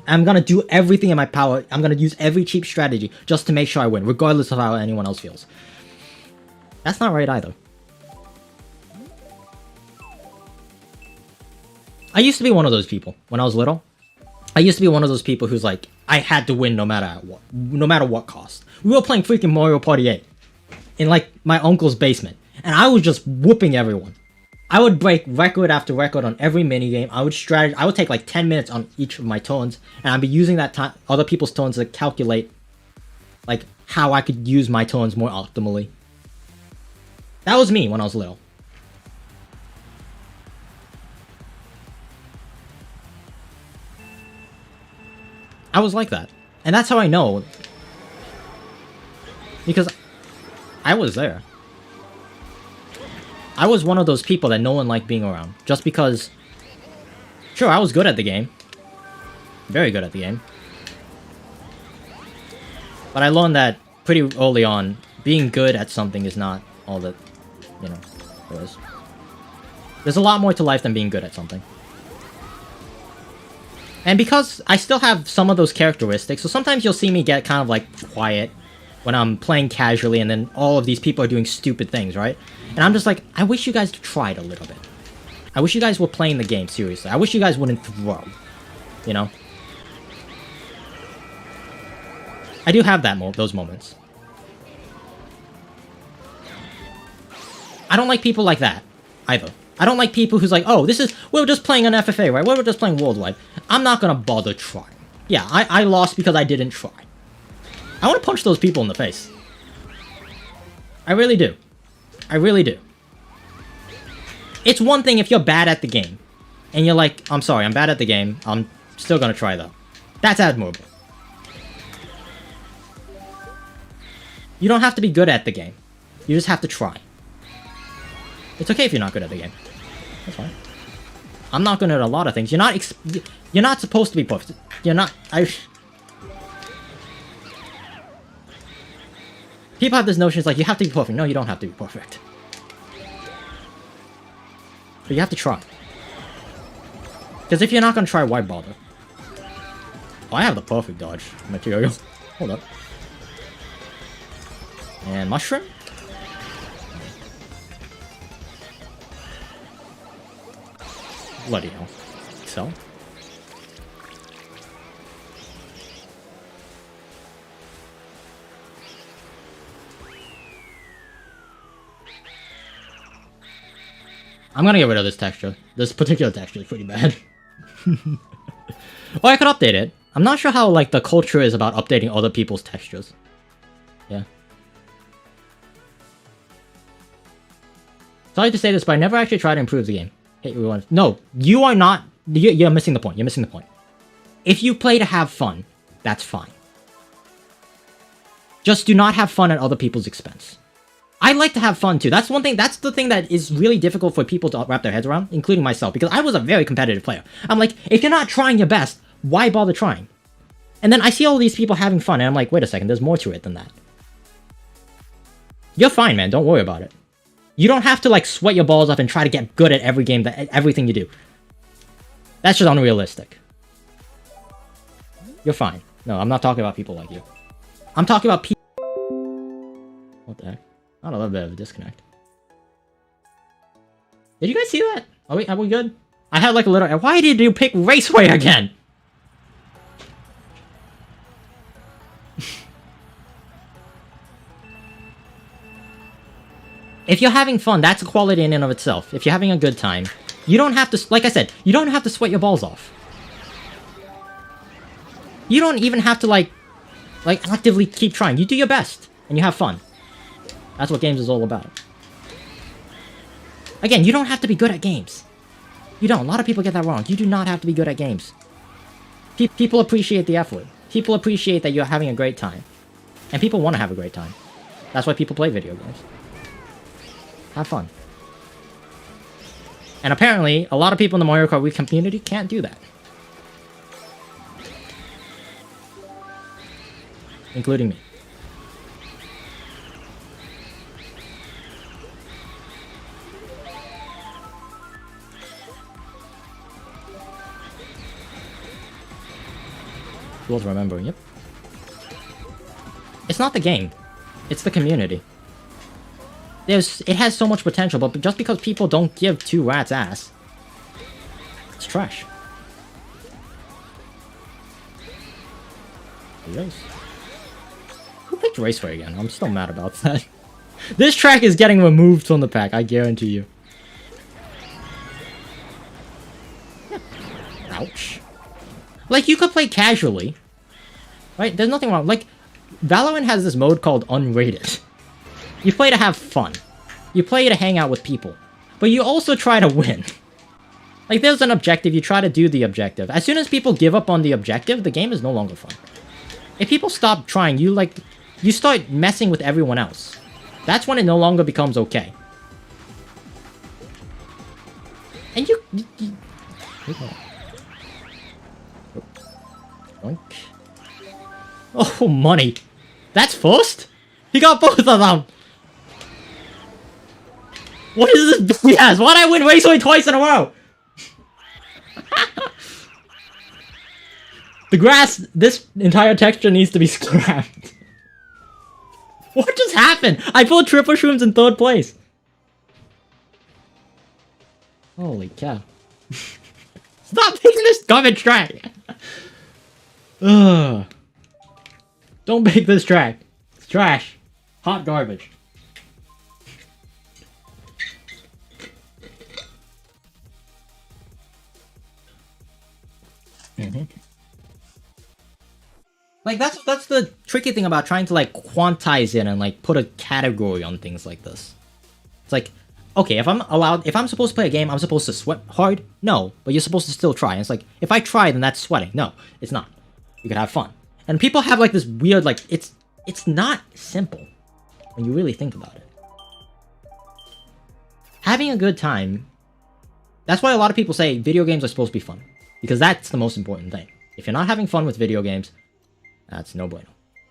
I'm going to do everything in my power. I'm going to use every cheap strategy just to make sure I win, regardless of how anyone else feels. That's not right either. I used to be one of those people when I was little. I used to be one of those people who's like, I had to win no matter what cost. We were playing freaking Mario Party 8 in like my uncle's basement, and I was just whooping everyone. I would break record after record on every minigame. I would take like 10 minutes on each of my turns, and I'd be using that time, other people's turns, to calculate like how I could use my turns more optimally. That was me when I was little. I was like that. And that's how I know. Because I was there. I was one of those people that no one liked being around. Just because... Sure, I was good at the game. Very good at the game. But I learned that pretty early on, being good at something is not all that, you know, there is. There's a lot more to life than being good at something. And because I still have some of those characteristics, so sometimes you'll see me get kind of like quiet when I'm playing casually, and then all of these people are doing stupid things, right? And I'm just like, I wish you guys tried a little bit. I wish you guys were playing the game seriously. I wish you guys wouldn't throw, you know? I do have those moments. I don't like people like that, either. I don't like people who's like, oh, we're just playing an FFA, right? We're just playing Worldwide. I'm not gonna bother trying. Yeah, I lost because I didn't try. I want to punch those people in the face. I really do. I really do. It's one thing if you're bad at the game, and you're like, I'm sorry, I'm bad at the game, I'm still gonna try though. That's admirable. You don't have to be good at the game. You just have to try. It's okay if you're not good at the game. That's fine. I'm not good at a lot of things. You're not supposed to be perfect. You're not... People have this notion, it's like, you have to be perfect. No, you don't have to be perfect. But you have to try. Because if you're not going to try, why bother? Oh, I have the perfect dodge material. Hold up. And mushroom? Bloody hell. So? I'm gonna get rid of this texture. This particular texture is pretty bad. Or I could update it. I'm not sure how, like, the culture is about updating other people's textures. Yeah. Sorry to say this, but I never actually tried to improve the game. Hey, everyone. No, you are not... You're missing the point. You're missing the point. If you play to have fun, that's fine. Just do not have fun at other people's expense. I like to have fun too. That's one thing. That's the thing that is really difficult for people to wrap their heads around, including myself, because I was a very competitive player. I'm like, if you're not trying your best, why bother trying? And then I see all these people having fun, and I'm like, wait a second, there's more to it than that. You're fine, man. Don't worry about it. You don't have to, like, sweat your balls off and try to get good at every game, everything you do. That's just unrealistic. You're fine. No, I'm not talking about people like you. I'm talking about people... What the heck? Not a little bit of a disconnect. Did you guys see that? Are we good? I had like a little... Why did you pick Raceway again? If you're having fun, that's a quality in and of itself. If you're having a good time, you don't have to... Like I said, you don't have to sweat your balls off. You don't even have to, like actively keep trying. You do your best, and you have fun. That's what games is all about. Again, you don't have to be good at games. You don't. A lot of people get that wrong. You do not have to be good at games. People appreciate the effort. People appreciate that you're having a great time. And people want to have a great time. That's why people play video games. Have fun. And apparently, a lot of people in the Mario Kart Wii community can't do that. Including me. Worth remembering, yep. It's not the game. It's the community. It has so much potential, but just because people don't give two rats ass, it's trash. Yes. Who picked Raceway again? I'm still mad about that. This track is getting removed from the pack, I guarantee you. Ouch. Like, you could play casually. Right? There's nothing wrong. Like, Valorant has this mode called Unrated. You play to have fun. You play to hang out with people. But you also try to win. Like, there's an objective, you try to do the objective. As soon as people give up on the objective, the game is no longer fun. If people stop trying, you start messing with everyone else. That's when it no longer becomes okay. And you Oink. Oh, money. That's first? He got both of them. What is this BS? Why'd I win Raceway twice in a row? The grass, this entire texture needs to be scrapped. What just happened? I pulled triple shrooms in 3rd place. Holy cow. Stop picking this garbage track. Ugh. Don't pick this track. It's trash. Hot garbage. Like, that's the tricky thing about trying to, like, quantize it and, like, put a category on things like this. It's like, okay, if I'm supposed to play a game, I'm supposed to sweat hard? No, but you're supposed to still try. And it's like, if I try, then that's sweating. No, it's not. You can have fun. And people have, like, this weird, like, it's not simple when you really think about it. Having a good time, that's why a lot of people say video games are supposed to be fun. Because that's the most important thing. If you're not having fun with video games, that's no bueno.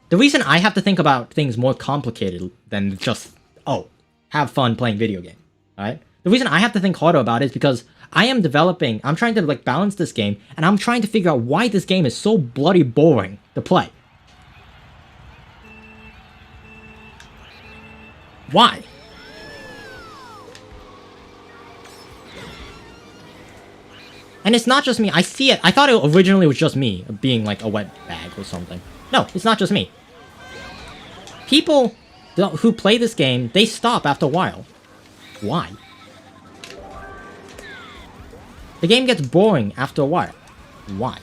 The reason I have to think about things more complicated than just, oh, have fun playing video game, alright? The reason I have to think harder about it is because I'm trying to, like, balance this game, and I'm trying to figure out why this game is so bloody boring to play. Why? And it's not just me. I see it. I thought it originally was just me being like a wet bag or something. No, it's not just me. People who play this game, they stop after a while. Why? The game gets boring after a while. Why?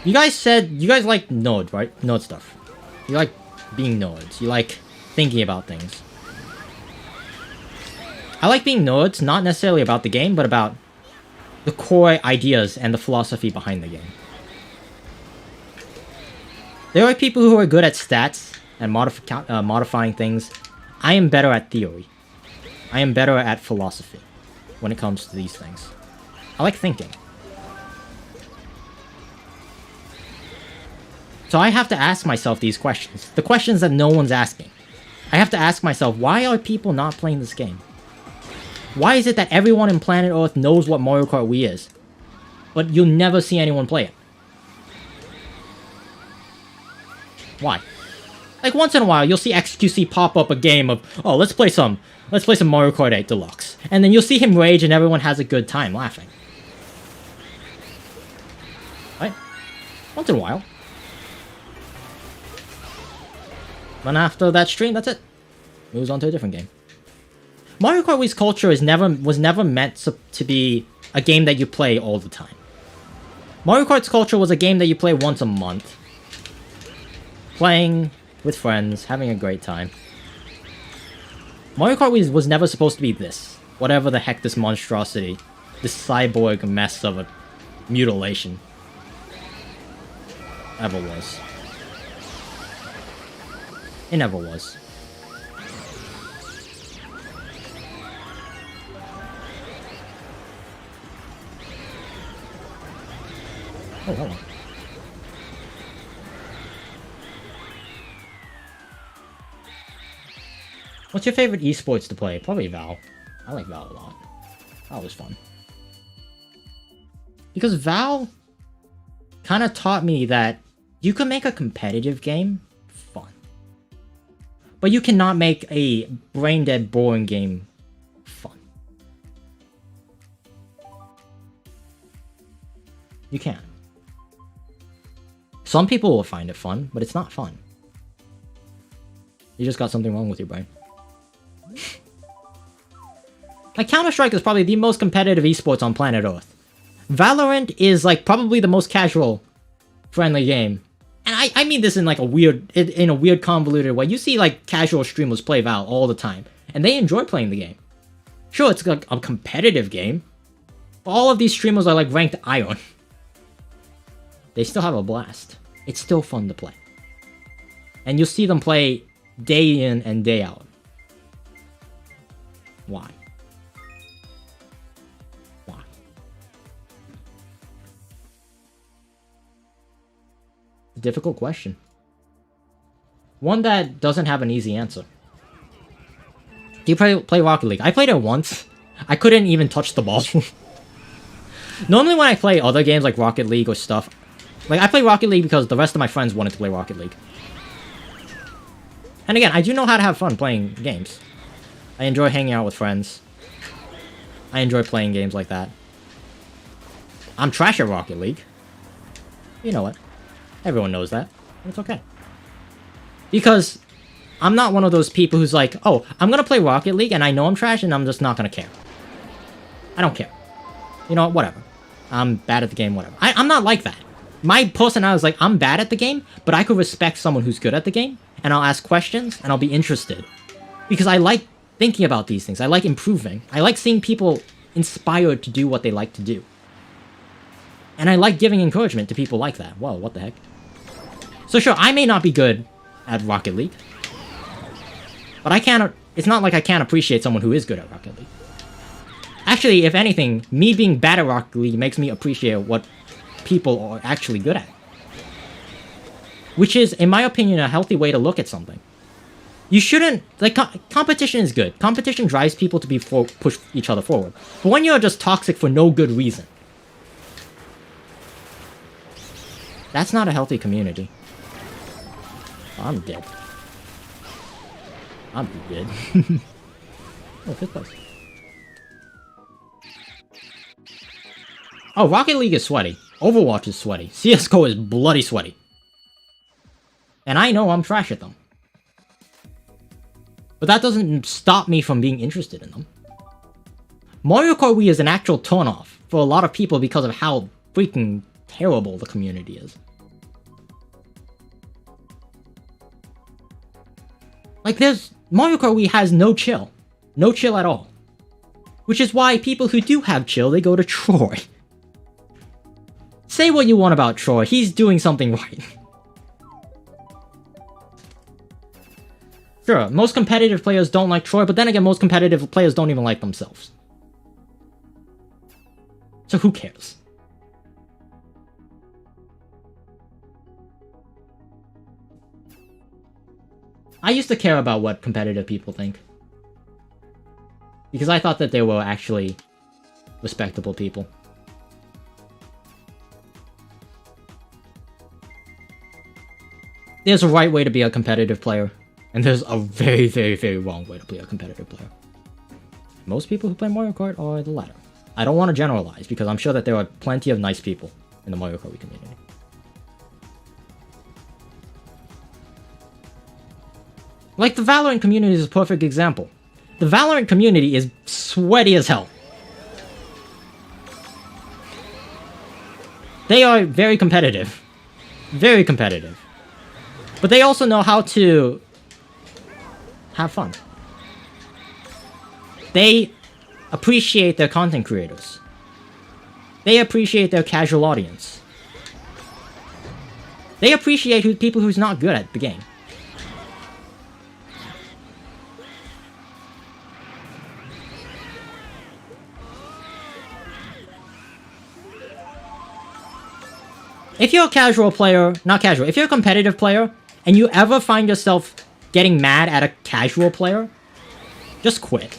You guys said you guys like node, right? Node stuff. You like being nodes. You like thinking about things. I like being nodes, not necessarily about the game, but about the core ideas and the philosophy behind the game. There are people who are good at stats and modifying things. I am better at theory. I am better at philosophy when it comes to these things. I like thinking. So I have to ask myself these questions. The questions that no one's asking. I have to ask myself, why are people not playing this game? Why is it that everyone in planet Earth knows what Mario Kart Wii is, but you'll never see anyone play it? Why? Like once in a while, you'll see XQC pop up a game of, oh, let's play some Mario Kart 8 Deluxe. And then you'll see him rage and everyone has a good time laughing. Right? Once in a while. Then after that stream, that's it. Moves on to a different game. Mario Kart Wii's culture was never meant to be a game that you play all the time. Mario Kart's culture was a game that you play once a month. Playing with friends, having a great time. Mario Kart Wii was never supposed to be this. Whatever the heck this monstrosity, this cyborg mess of a mutilation ever was. It never was. Oh, hold on. What's your favorite esports to play? Probably Val. I like Val a lot. Val was fun. Because Val kind of taught me that you can make a competitive game fun. But you cannot make a brain-dead, boring game fun. You can't. Some people will find it fun, but it's not fun. You just got something wrong with your brain. Like, Counter-Strike is probably the most competitive esports on planet Earth. Valorant is, like, probably the most casual, friendly game. And I mean this in, like, a weird convoluted way. You see, like, casual streamers play Val all the time. And they enjoy playing the game. Sure, it's, like, a competitive game. But all of these streamers are, like, ranked Iron. They still have a blast. It's still fun to play. And you'll see them play day in and day out. Why? Why? A difficult question. One that doesn't have an easy answer. Do you play Rocket League? I played it once. I couldn't even touch the ball. Normally when I play other games like Rocket League or stuff, like, I play Rocket League because the rest of my friends wanted to play Rocket League. And again, I do know how to have fun playing games. I enjoy hanging out with friends. I enjoy playing games like that. I'm trash at Rocket League. You know what? Everyone knows that. It's okay. Because I'm not one of those people who's like, oh, I'm gonna play Rocket League and I know I'm trash and I'm just not gonna care. I don't care. You know what? Whatever. I'm bad at the game, whatever. I'm not like that. My personality is like, I'm bad at the game, but I could respect someone who's good at the game, and I'll ask questions, and I'll be interested. Because I like thinking about these things. I like improving. I like seeing people inspired to do what they like to do. And I like giving encouragement to people like that. Whoa, what the heck? So sure, I may not be good at Rocket League, but I can't. It's not like I can't appreciate someone who is good at Rocket League. Actually, if anything, me being bad at Rocket League makes me appreciate what people are actually good at. Which is, in my opinion, a healthy way to look at something. You shouldn't... Like, competition is good. Competition drives people to push each other forward. But when you're just toxic for no good reason, that's not a healthy community. I'm dead. I'm dead. Oh, 5th place. Oh, Rocket League is sweaty. Overwatch is sweaty. CSGO is bloody sweaty. And I know I'm trash at them. But that doesn't stop me from being interested in them. Mario Kart Wii is an actual turnoff for a lot of people because of how freaking terrible the community is. Like, Mario Kart Wii has no chill. No chill at all. Which is why people who do have chill, they go to Troy. Say what you want about Troy, he's doing something right. Sure, most competitive players don't like Troy, but then again, most competitive players don't even like themselves. So who cares? I used to care about what competitive people think. Because I thought that they were actually respectable people. There's a right way to be a competitive player, and there's a very, very, very wrong way to be a competitive player. Most people who play Mario Kart are the latter. I don't want to generalize, because I'm sure that there are plenty of nice people in the Mario Kart community. Like, the Valorant community is a perfect example. The Valorant community is sweaty as hell. They are very competitive. Very competitive. But they also know how to have fun. They appreciate their content creators. They appreciate their casual audience. They appreciate people who's not good at the game. If you're a casual player, not casual, if you're a competitive player, and you ever find yourself getting mad at a casual player, just quit.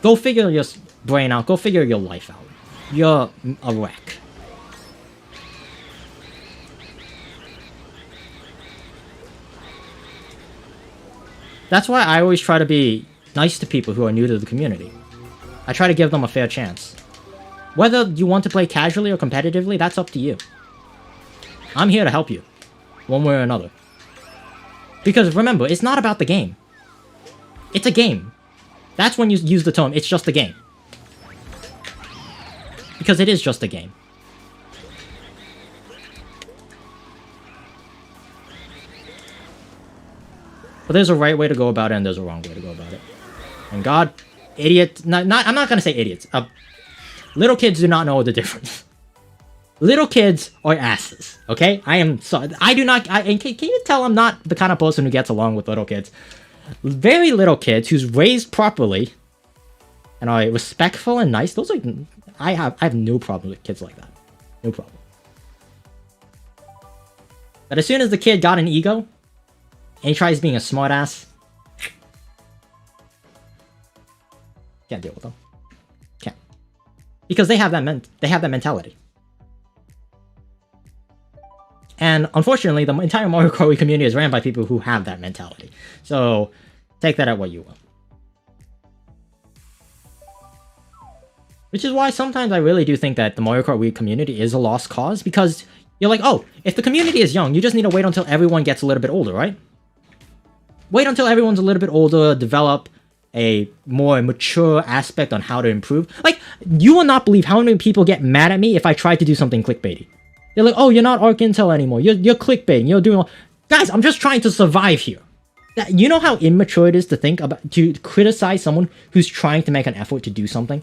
Go figure your brain out, go figure your life out. You're a wreck. That's why I always try to be nice to people who are new to the community. I try to give them a fair chance. Whether you want to play casually or competitively, that's up to you. I'm here to help you, one way or another. Because remember, it's not about the game. It's a game. That's when you use the term, it's just a game. Because it is just a game. But there's a right way to go about it, and there's a wrong way to go about it. And God, idiot, I'm not gonna say idiots. Little kids do not know the difference. Little kids are asses, okay? I am sorry. I do not... can you tell I'm not the kind of person who gets along with little kids? Very little kids who's raised properly and are respectful and nice. Those are... I have no problem with kids like that. No problem. But as soon as the kid got an ego and he tries being a smartass, can't deal with them. Can't. Because they have that mentality. And unfortunately, the entire Mario Kart Wii community is ran by people who have that mentality. So, take that at what you will. Which is why sometimes I really do think that the Mario Kart Wii community is a lost cause, because you're like, oh, if the community is young, you just need to wait until everyone gets a little bit older, right? Wait until everyone's a little bit older, develop a more mature aspect on how to improve. Like, you will not believe how many people get mad at me if I try to do something clickbaity. They're like, oh, you're not Arc Intel anymore. You're clickbaiting. You're doing all... Guys, I'm just trying to survive here. You know how immature it is to think about... to criticize someone who's trying to make an effort to do something?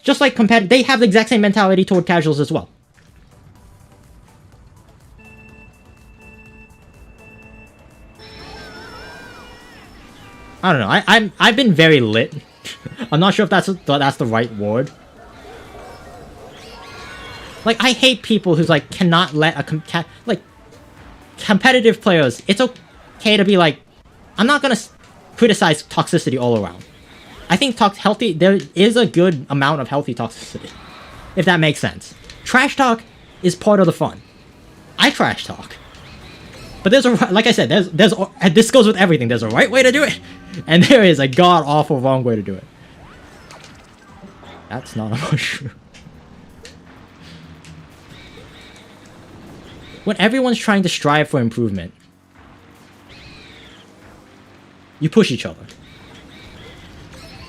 Just like they have the exact same mentality toward casuals as well. I don't know. I've been very lit. I'm not sure if that's the right word. Like, I hate people who's like cannot let a competitive players. It's okay to be like, I'm not gonna criticize toxicity all around. I think there is a good amount of healthy toxicity, if that makes sense. Trash talk is part of the fun. I trash talk. But there's a, like I said, this goes with everything. There's a right way to do it, and there is a god-awful wrong way to do it. That's not a mushroom. When everyone's trying to strive for improvement, you push each other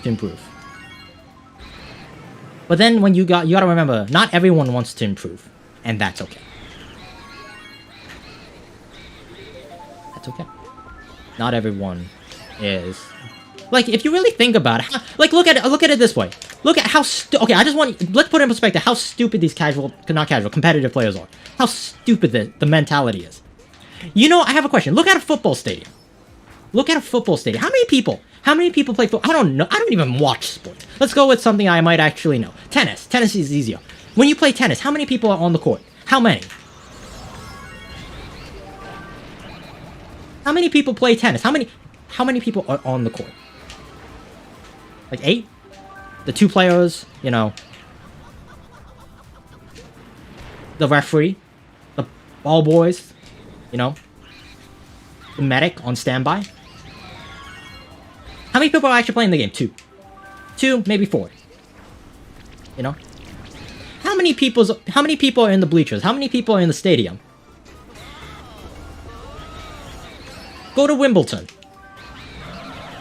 to improve. But then when you gotta remember, not everyone wants to improve, and that's okay. That's okay. Not everyone is. Like, if you really think about it, like, look at it this way. Look at how okay, let's put it in perspective how stupid these competitive players are. How stupid the mentality is. You know, I have a question. Look at a football stadium. Look at a football stadium. How many people play football? I don't know. I don't even watch sports. Let's go with something I might actually know. Tennis. Tennis is easier. When you play tennis, how many people are on the court? How many? How many people play tennis? How many people are on the court? Like 8? The 2 players, you know. The referee. The ball boys, you know. The medic on standby. How many people are actually playing the game? 2. 2, maybe 4. You know? How many people are in the bleachers? How many people are in the stadium? Go to Wimbledon.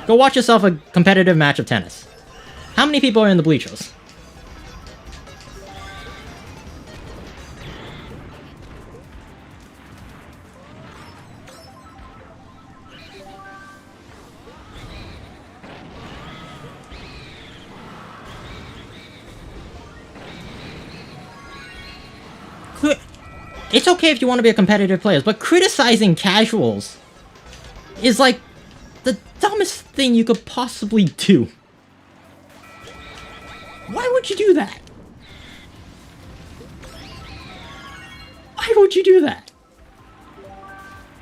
Go watch yourself a competitive match of tennis. How many people are in the bleachers? It's okay if you want to be a competitive player, but criticizing casuals is like the dumbest thing you could possibly do. Why would you do that? Why would you do that?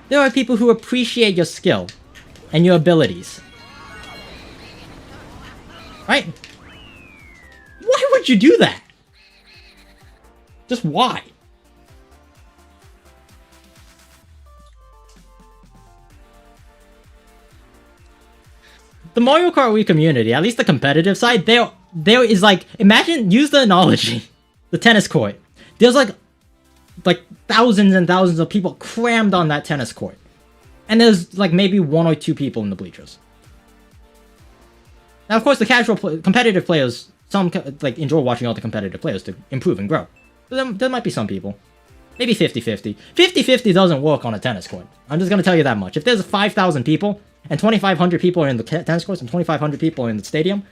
There are people who appreciate your skill and your abilities. Right? Why would you do that? Just why? The Mario Kart Wii community, at least the competitive side, there is like, use the analogy, the tennis court. There's like thousands and thousands of people crammed on that tennis court. And there's like maybe 1 or 2 people in the bleachers. Now, of course, the casual competitive players, some like enjoy watching all the competitive players to improve and grow. But then there might be some people. Maybe 50-50. 50-50 doesn't work on a tennis court. I'm just going to tell you that much. If there's 5,000 people, and 2,500 people are in the tennis courts, and 2,500 people are in the stadium.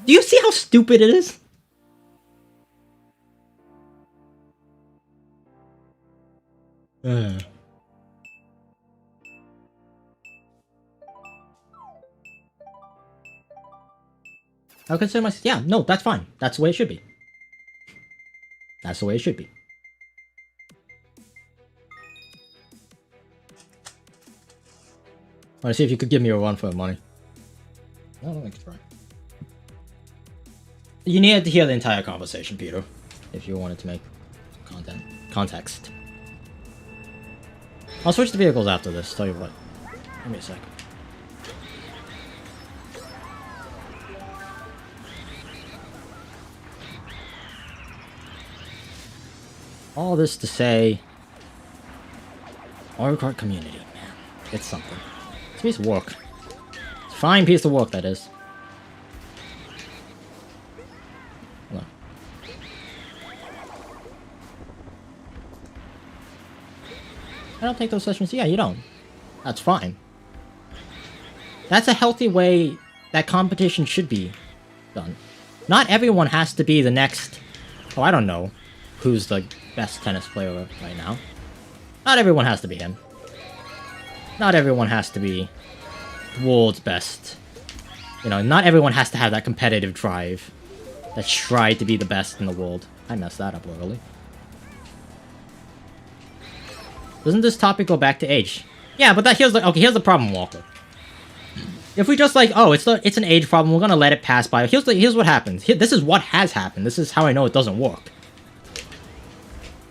Do you see how stupid it is? I'll consider myself. Yeah, no, that's fine. That's the way it should be. That's the way it should be. I want to see if you could give me a run for the money. I don't think it's right. You needed to hear the entire conversation, Peter, if you wanted to make context. I'll switch the vehicles after this. Tell you what. Give me a sec. All this to say, Mario Kart community, man, it's something. It's a piece of work. It's a fine piece of work, that is. Hold on. I don't take those sessions. Yeah, you don't. That's fine. That's a healthy way that competition should be done. Not everyone has to be the next... Oh, I don't know. Who's the best tennis player right now? Not everyone has to be him. Not everyone has to be the world's best. You know, not everyone has to have that competitive drive. That strive to be the best in the world. I messed that up early. Doesn't this topic go back to age? Yeah, but here's the problem, Walker. If we just like, oh, it's an age problem, we're gonna let it pass by. Here's what happens. This is what has happened. This is how I know it doesn't work.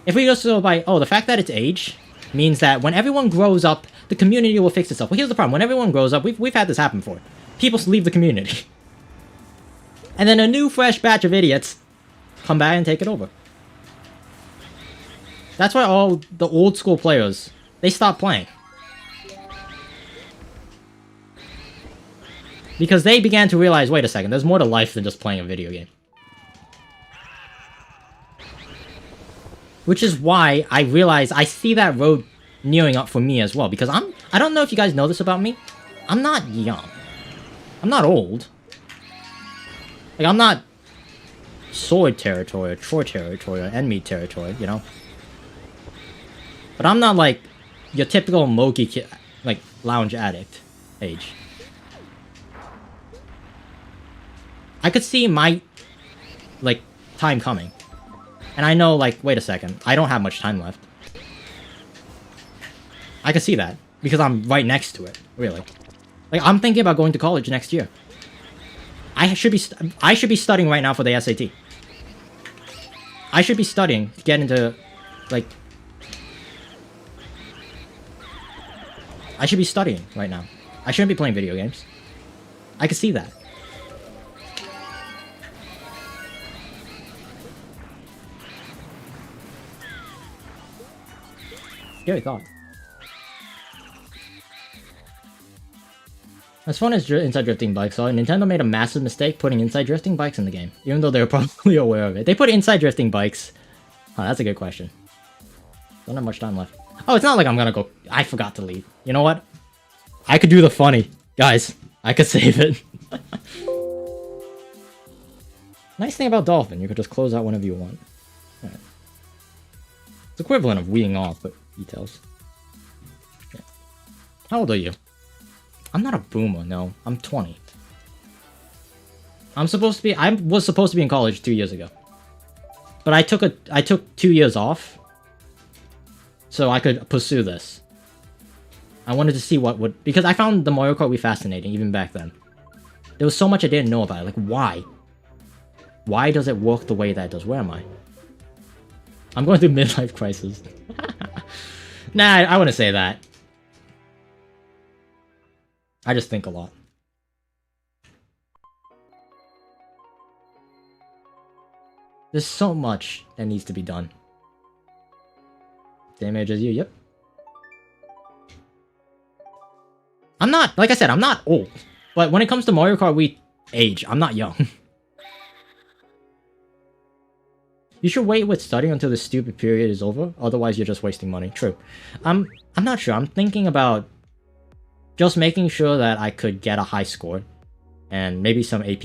If we just go by, oh, the fact that it's age means that when everyone grows up, the community will fix itself. Well, here's the problem. When everyone grows up, we've had this happen before. People leave the community. And then a new, fresh batch of idiots come back and take it over. That's why all the old school players, they stop playing. Because they began to realize, wait a second, there's more to life than just playing a video game. Which is why I realize I see that road nearing up for me as well. Because I don't know if you guys know this about me. I'm not young. I'm not old. Like, I'm not sword territory, or chore territory, or enemy territory, you know? But I'm not like your typical Mogi kid, like, lounge addict age. I could see my, like, time coming. And I know, like, wait a second, I don't have much time left. I can see that, because I'm right next to it, really. Like, I'm thinking about going to college next year. I should be studying right now for the SAT. I should be studying to get into, like... I should be studying right now. I shouldn't be playing video games. I can see that. Scary thought. As fun as inside drifting bikes are, Nintendo made a massive mistake putting inside drifting bikes in the game, even though they were probably aware of it. They put inside drifting bikes. Oh, that's a good question. Don't have much time left. Oh, it's not like I'm gonna go... I forgot to leave. You know what? I could do the funny. Guys, I could save it. Nice thing about Dolphin, you could just close out whenever you want. Right. It's equivalent of weeding off, but details. Yeah. How old are you? I'm not a boomer, no. I'm 20. I was supposed to be in college 2 years ago. But I took 2 years off. So I could pursue this. I wanted to see what would... Because I found the Mario Kart Wii fascinating, even back then. There was so much I didn't know about it. Like, why? Why does it work the way that it does? Where am I? I'm going through midlife crisis. Nah, I wouldn't say that. I just think a lot. There's so much that needs to be done. Same age as you, yep. I'm not, like I said, I'm not old. But when it comes to Mario Kart Wii age, I'm not young. You should wait with studying until this stupid period is over, otherwise you're just wasting money. True. I'm not sure. I'm thinking about just making sure that I could get a high score. And maybe some AP.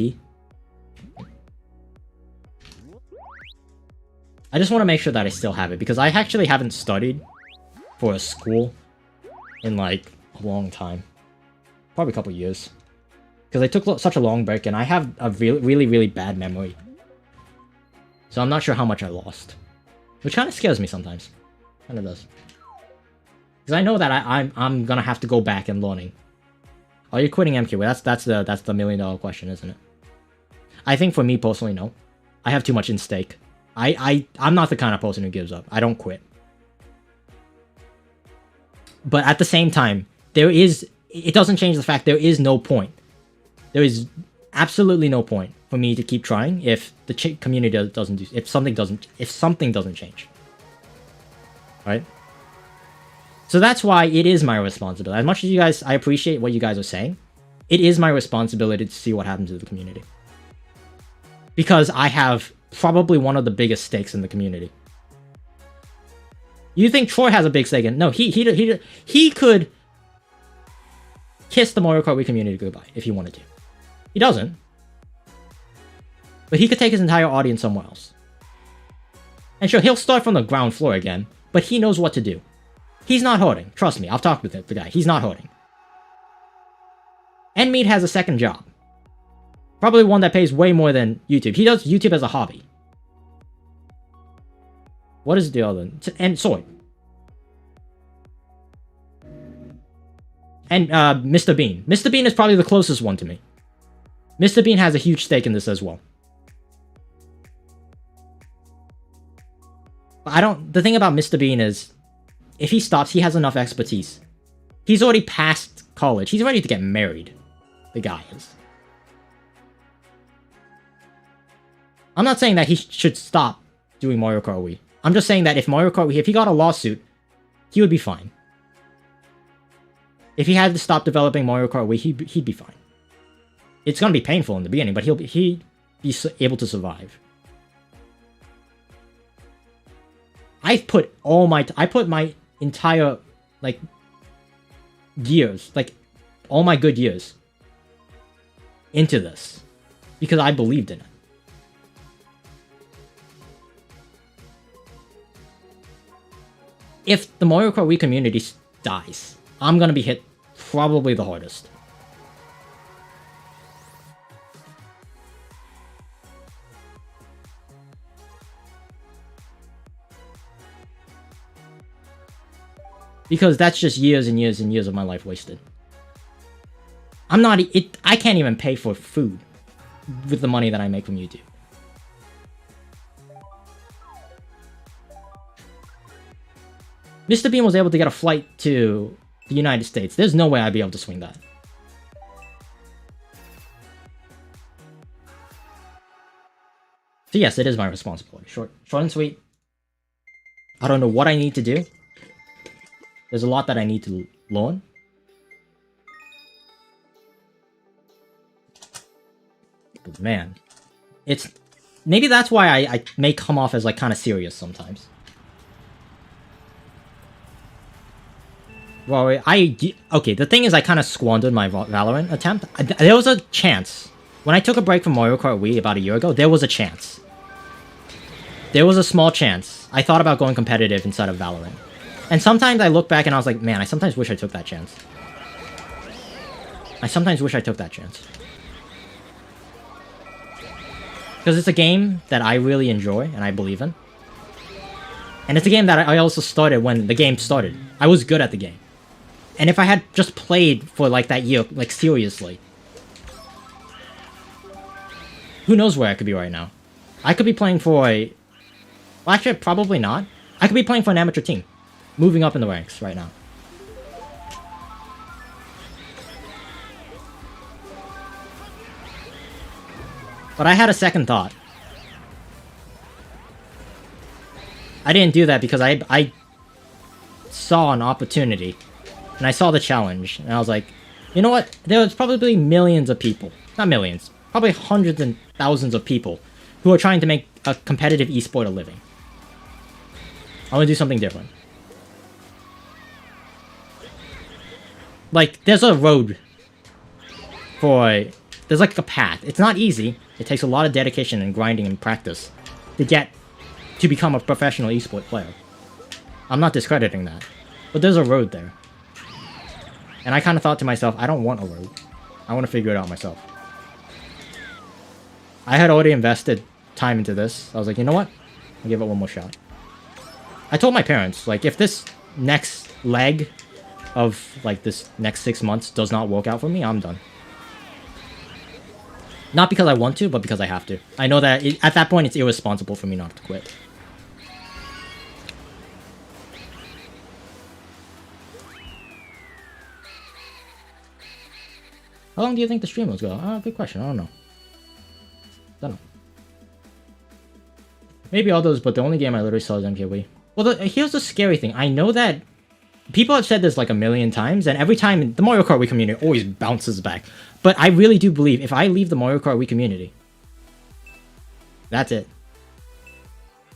I just want to make sure that I still have it, because I actually haven't studied for a school in, like, a long time. Probably a couple years. Because I took such a long break, and I have a really, really bad memory. So I'm not sure how much I lost. Which kind of scares me sometimes. Kind of does. Because I know that I'm gonna have to go back and learning. Are you quitting MQ? Well, that's the $1 million question, isn't it? I think for me personally, no. I have too much in stake. I'm not the kind of person who gives up. I don't quit. But at the same time, it doesn't change the fact there is no point. There is absolutely no point for me to keep trying if the community doesn't do, if something doesn't change. Right? So that's why it is my responsibility. As much as I appreciate what you guys are saying, it is my responsibility to see what happens to the community. Because I have probably one of the biggest stakes in the community. You think Troy has a big stake in? No, he could kiss the Mario Kart Wii community goodbye if he wanted to. He doesn't. But he could take his entire audience somewhere else. And sure, he'll start from the ground floor again, but he knows what to do. He's not hurting. Trust me, I've talked with the guy. He's not hurting. Enmead has a second job. Probably one that pays way more than YouTube. He does YouTube as a hobby. What is the other? And Soy. And Mr. Bean. Mr. Bean is probably the closest one to me. Mr. Bean has a huge stake in this as well. But the thing about Mr. Bean is, if he stops, he has enough expertise. He's already past college. He's ready to get married. The guy is. I'm not saying that he should stop doing Mario Kart Wii. I'm just saying that if Mario Kart Wii, if he got a lawsuit, he would be fine. If he had to stop developing Mario Kart Wii, he'd be fine. It's gonna be painful in the beginning, but he'd be able to survive. I put my entire, like, years, like, all my good years into this. Because I believed in it. If the Mario Kart Wii community dies, I'm gonna be hit probably the hardest. Because that's just years and years and years of my life wasted. I can't even pay for food with the money that I make from YouTube. Mr. Bean was able to get a flight to the United States. There's no way I'd be able to swing that. So yes, it is my responsibility. Short and sweet. I don't know what I need to do. There's a lot that I need to learn. But man, maybe that's why I may come off as like kind of serious sometimes. Well, okay, the thing is I kind of squandered my Valorant attempt. There was a chance. When I took a break from Mario Kart Wii about a year ago, there was a chance. There was a small chance. I thought about going competitive inside of Valorant. And sometimes I look back and I was like, man, I sometimes wish I took that chance. I sometimes wish I took that chance. Because it's a game that I really enjoy and I believe in. And it's a game that I also started when the game started. I was good at the game. And if I had just played for like that year, like seriously, who knows where I could be right now? I could be playing for a... Well, actually, probably not. I could be playing for an amateur team. Moving up in the ranks right now. But I had a second thought. I didn't do that because I saw an opportunity. And I saw the challenge. And I was like, you know what? There's probably millions of people. Not millions. Probably hundreds and thousands of people who are trying to make a competitive esport a living. I want to do something different. Like, there's a road for... There's like a path. It's not easy. It takes a lot of dedication and grinding and practice to become a professional esport player. I'm not discrediting that. But there's a road there. And I kind of thought to myself, I don't want a road. I want to figure it out myself. I had already invested time into this. I was like, you know what? I'll give it one more shot. I told my parents, like, if this next leg of, like, this next 6 months does not work out for me, I'm done. Not because I want to, but because I have to. I know that at that point, it's irresponsible for me not to quit. How long do you think the stream will go? Good question. I don't know. Don't know. Maybe all those, but the only game I literally saw is MKW. Well, here's the scary thing. I know that people have said this like a million times, and every time the Mario Kart Wii community always bounces back. But I really do believe if I leave the Mario Kart Wii community, that's it.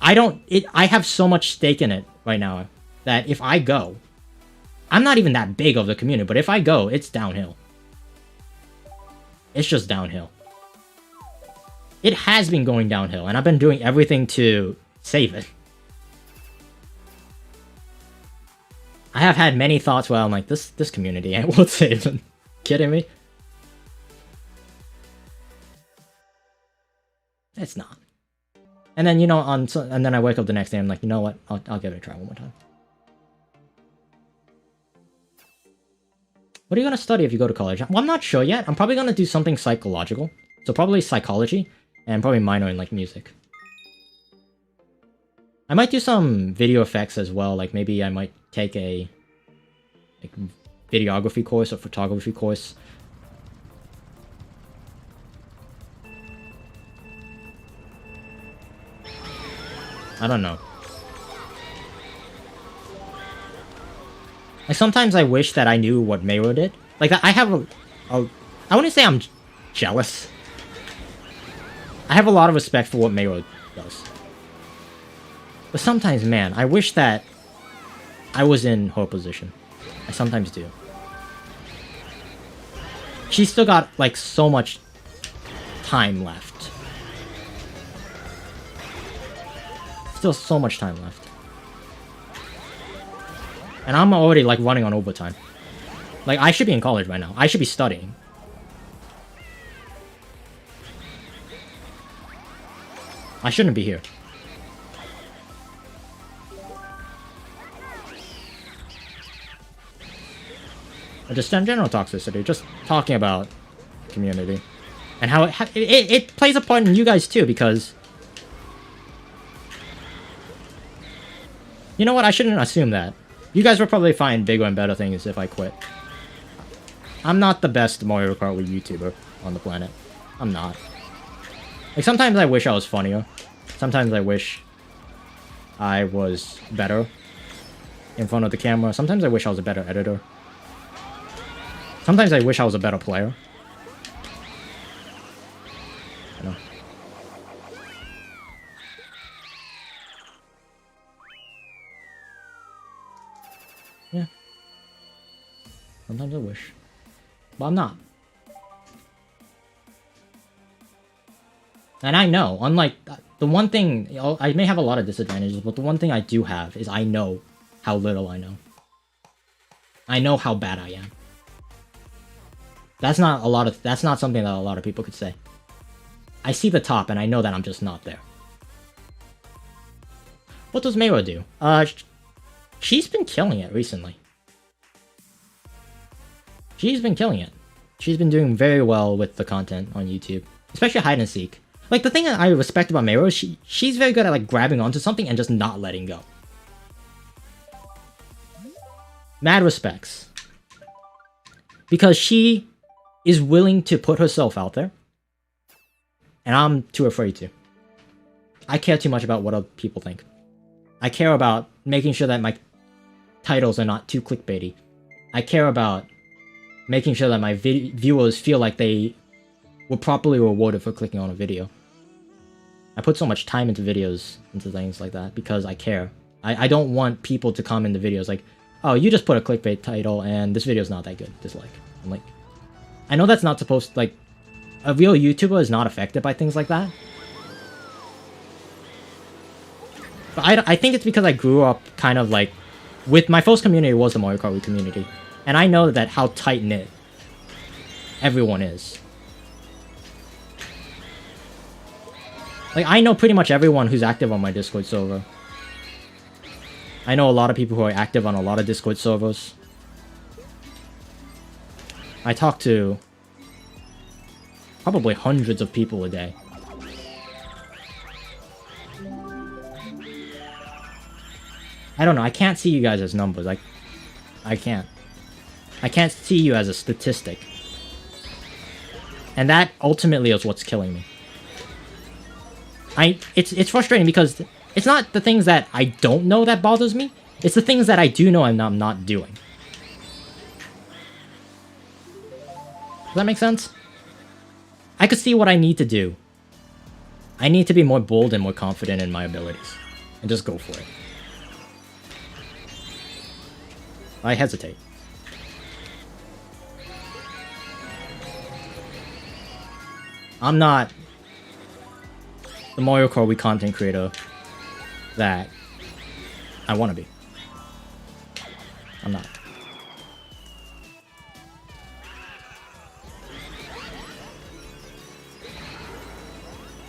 I have so much stake in it right now that if I go, I'm not even that big of the community, but if I go, it's downhill. It's just downhill. It has been going downhill, and I've been doing everything to save it. I have had many thoughts where I'm like, this community ain't worth saving. Kidding me? It's not. And then, you know, and then I wake up the next day and I'm like, you know what? I'll give it a try one more time. What are you gonna study if you go to college? Well, I'm not sure yet. I'm probably gonna do something psychological. So probably psychology, and probably minor in, like, music. I might do some video effects as well, like maybe I might take a like videography course or photography course. I don't know. Like sometimes I wish that I knew what Mayro did. Like I have I wouldn't say I'm jealous. I have a lot of respect for what Mayro does. But sometimes, man, I wish that I was in her position. I sometimes do. She's still got, like, so much time left. Still so much time left. And I'm already, like, running on overtime. Like, I should be in college right now. I should be studying. I shouldn't be here. Just general toxicity, just talking about community. And how it plays a part in you guys too, because... You know what, I shouldn't assume that. You guys will probably find bigger and better things if I quit. I'm not the best Mario Kart Wii YouTuber on the planet. I'm not. Like, sometimes I wish I was funnier. Sometimes I wish I was better in front of the camera. Sometimes I wish I was a better editor. Sometimes I wish I was a better player. I know. Yeah. Sometimes I wish. But I'm not. And I know, unlike... The one thing... I may have a lot of disadvantages, but the one thing I do have is I know how little I know. I know how bad I am. That's not something that a lot of people could say. I see the top and I know that I'm just not there. What does Mayro do? She's been killing it recently. She's been killing it. She's been doing very well with the content on YouTube. Especially hide and seek. Like, the thing that I respect about Mayro is she's very good at, like, grabbing onto something and just not letting go. Mad respects. Because she is willing to put herself out there. And I'm too afraid to. I care too much about what other people think. I care about making sure that my titles are not too clickbaity. I care about making sure that my viewers feel like they were properly rewarded for clicking on a video. I put so much time into videos, into things like that, because I care. I don't want people to comment in the videos like, oh, you just put a clickbait title and this video's not that good, dislike. I'm like, I know that's not supposed to, like, a real YouTuber is not affected by things like that. But I think it's because I grew up kind of like, with my first community was the Mario Kart Wii community. And I know that how tight-knit everyone is. Like, I know pretty much everyone who's active on my Discord server. I know a lot of people who are active on a lot of Discord servers. I talk to probably hundreds of people a day. I don't know, I can't see you guys as numbers. I can't. I can't see you as a statistic. And that ultimately is what's killing me. It's frustrating because it's not the things that I don't know that bothers me. It's the things that I do know and I'm not doing. Does that make sense? I could see what I need to do. I need to be more bold and more confident in my abilities. And just go for it. I hesitate. I'm not the Mario Kart Wii content creator that I want to be. I'm not.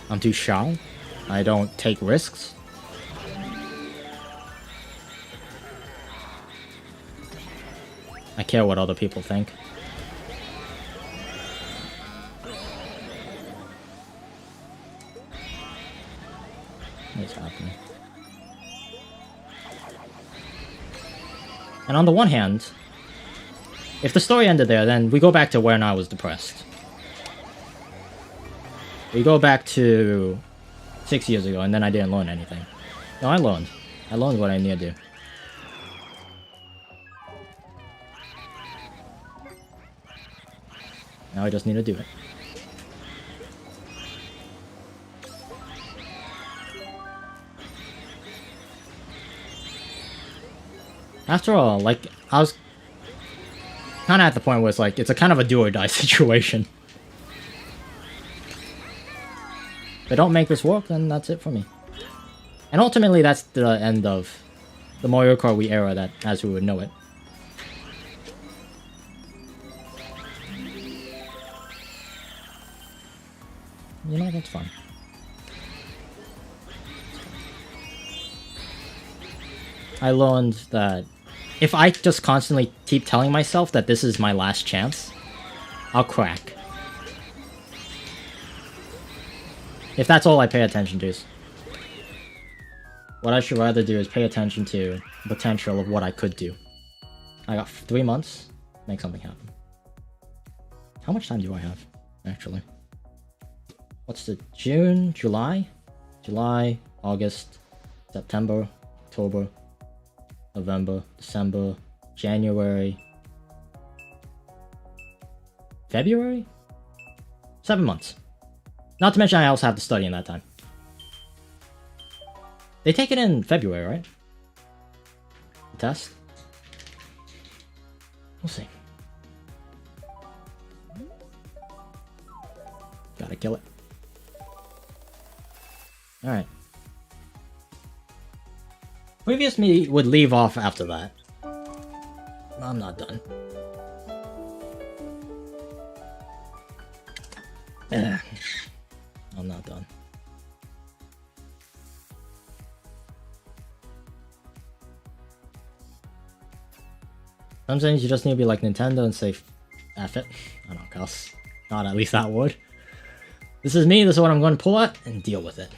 I'm too shy. I don't take risks. I care what other people think. What's happening? And on the one hand, if the story ended there, then we go back to when I was depressed. We go back to 6 years ago, and then I didn't learn anything. No, I learned. I learned what I need to do. Now I just need to do it. After all, like, I was kind of at the point where it's like, it's a kind of a do or die situation. If I don't make this work, then that's it for me. And ultimately, that's the end of the Mario Kart Wii era that, as we would know it. You know, that's fun. I learned that if I just constantly keep telling myself that this is my last chance, I'll crack. If that's all I pay attention to. What I should rather do is pay attention to the potential of what I could do. I got 3 months, make something happen. How much time do I have, actually? What's the June, July? July, August, September, October, November, December, January, February? 7 months. Not to mention I also have to study in that time. They take it in February, right? The test? We'll see. Gotta kill it. Alright. Previous me would leave off after that. I'm not done. I'm not done. Sometimes you just need to be like Nintendo and say, F it. I don't cuss. Not at least that word. This is me, this is what I'm going to pull at, and deal with it.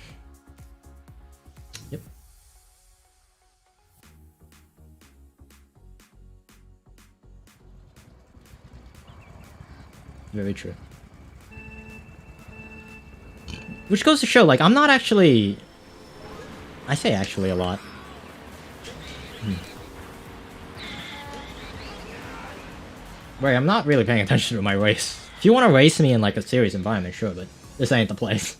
Yep. Very true. Which goes to show, like, I'm not actually... I say actually a lot. Right, I'm not really paying attention to my race. If you want to race me in, like, a serious environment, sure, but this ain't the place.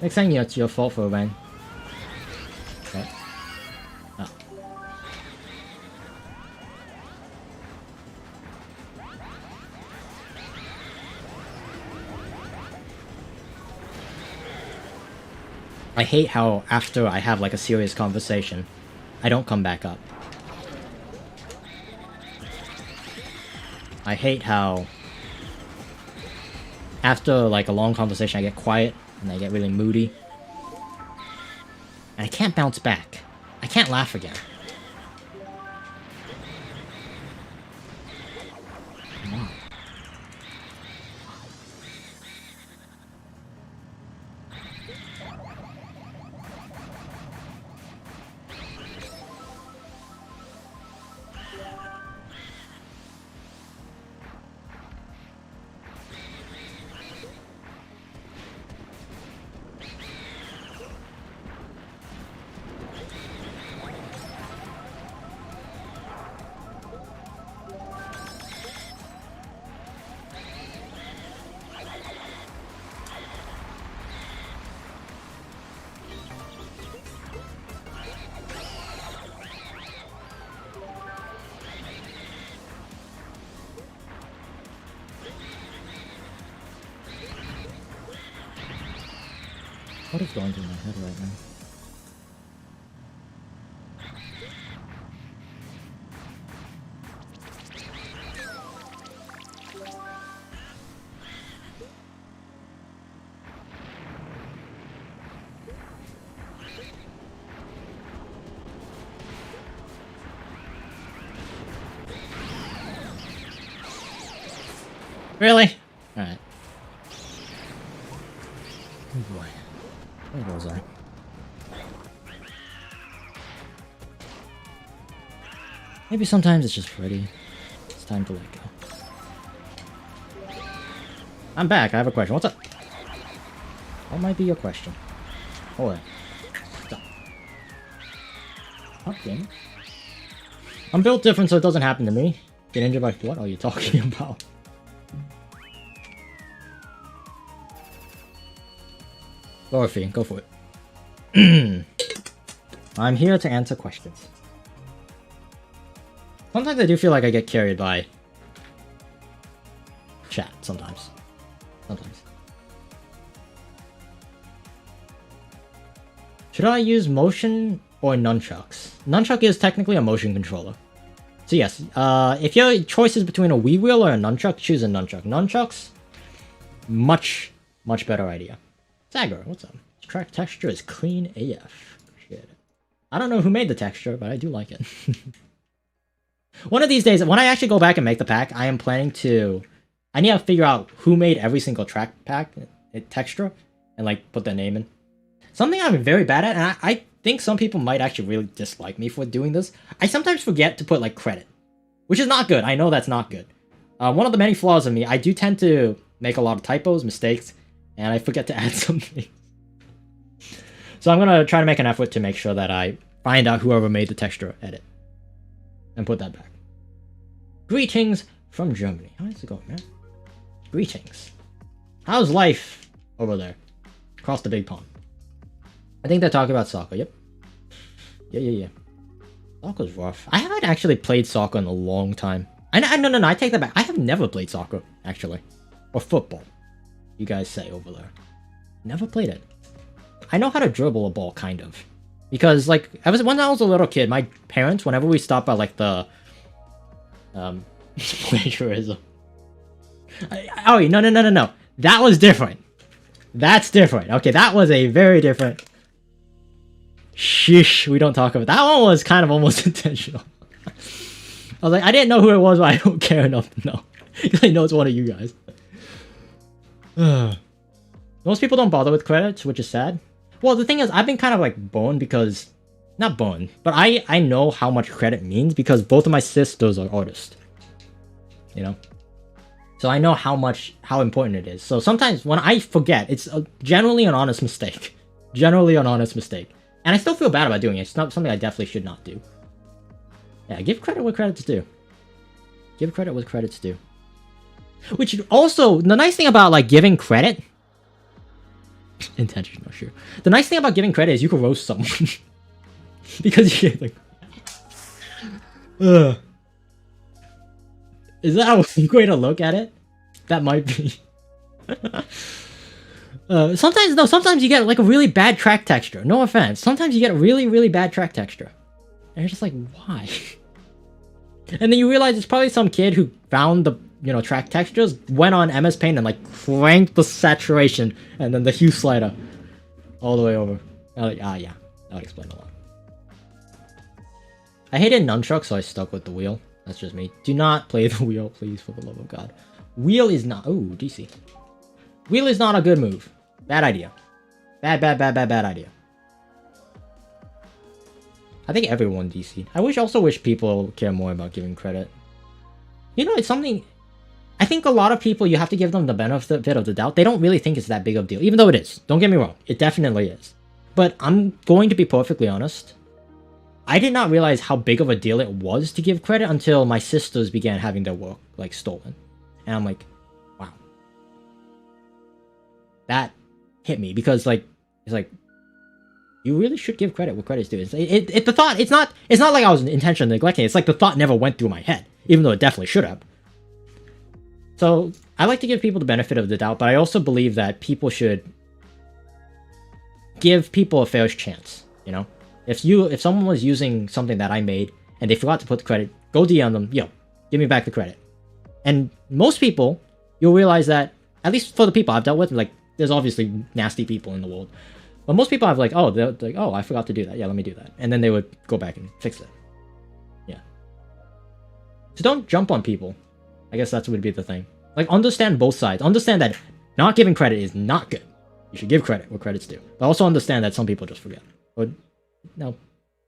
Next time, it's your fault for a bang. Okay. Oh. I hate how after I have like a serious conversation, I don't come back up. I hate how after like a long conversation I get quiet and I get really moody. And I can't bounce back. I can't laugh again. What is going through my head right now? Really? Alright. Oh boy. Where was I? Maybe sometimes it's just pretty. It's time to let go. I'm back. I have a question. What's up? What might be your question? Hold on. Stop. Okay. I'm built different so it doesn't happen to me. Get injured by what are you talking about? Dorothy, go for it. I'm here to answer questions. Sometimes I do feel like I get carried by chat, sometimes. Should I use motion or nunchucks? Nunchuck is technically a motion controller. So yes, if your choice is between a Wii wheel or a nunchuck, choose a nunchuck. Nunchucks, much better idea. Sagger, what's up? Track texture is clean AF. Shit. I don't know who made the texture, but I do like it. One of these days, when I actually go back and make the pack, I am planning to... I need to figure out who made every single track pack texture and like put their name in. Something I'm very bad at, and I think some people might actually really dislike me for doing this. I sometimes forget to put like credit, which is not good. I know that's not good. One of the many flaws of me, I do tend to make a lot of typos, mistakes, and I forget to add something. So I'm gonna try to make an effort to make sure that I find out whoever made the texture edit and put that back. Greetings from Germany. How's it going, man? Greetings. How's life over there? Across the big pond. I think they're talking about soccer, yep. Yeah. Soccer's rough. I haven't actually played soccer in a long time. No, I take that back. I have never played soccer, actually. Or football, you guys say over there. Never played it. I know how to dribble a ball, kind of. Because, like, when I was a little kid, my parents, whenever we stopped by, like, the... plagiarism. Oh, no. That was different. That's different. Okay, that was a very different... Sheesh, we don't talk about that one. Was kind of almost intentional. I was like, I didn't know who it was, but I don't care enough to know. Because I know it's one of you guys. Most people don't bother with credits, which is sad. Well, the thing is, I've been kind of like boned because... Not boned, but I know how much credit means because both of my sisters are artists. You know? So I know how important it is. So sometimes when I forget, it's generally an honest mistake. Generally an honest mistake. And I still feel bad about doing it. It's not something I definitely should not do. Yeah, give credit where credit's due. Give credit where credit's due. Which also, the nice thing about like giving credit... Intentional, sure. The nice thing about giving credit is you can roast someone. Because you get like... Is that a way to look at it? That might be. Sometimes you get like a really bad track texture. No offense. Sometimes you get a really bad track texture. And you're just like, why? And then you realize it's probably some kid who found the, track textures, went on MS Paint and like cranked the saturation and then the hue slider all the way over. Like, yeah. That would explain a lot. I hated nunchucks, so I stuck with the wheel. That's just me. Do not play the wheel, please, for the love of God. Wheel is not... Ooh, DC. Wheel is not a good move. Bad idea. Bad idea. I think everyone DC. I also wish people care more about giving credit. It's something... I think a lot of people, you have to give them the benefit of the doubt. They don't really think it's that big of a deal, even though it is. Don't get me wrong. It definitely is. But I'm going to be perfectly honest. I did not realize how big of a deal it was to give credit until my sisters began having their work, like, stolen. And I'm like, wow. That hit me, because, like, it's like, you really should give credit where credit's due. It's not like I was intentionally neglecting it. It's like the thought never went through my head, even though it definitely should have. So, I like to give people the benefit of the doubt, but I also believe that people should give people a fair chance, If someone was using something that I made and they forgot to put the credit, go DM them, give me back the credit. And most people, you'll realize that, at least for the people I've dealt with, like, there's obviously nasty people in the world. But most people have like, they're like, I forgot to do that. Yeah, let me do that. And then they would go back and fix it. Yeah. So don't jump on people. I guess that would be the thing. Like, understand both sides. Understand that not giving credit is not good. You should give credit where credit's due. But also understand that some people just forget. But, no,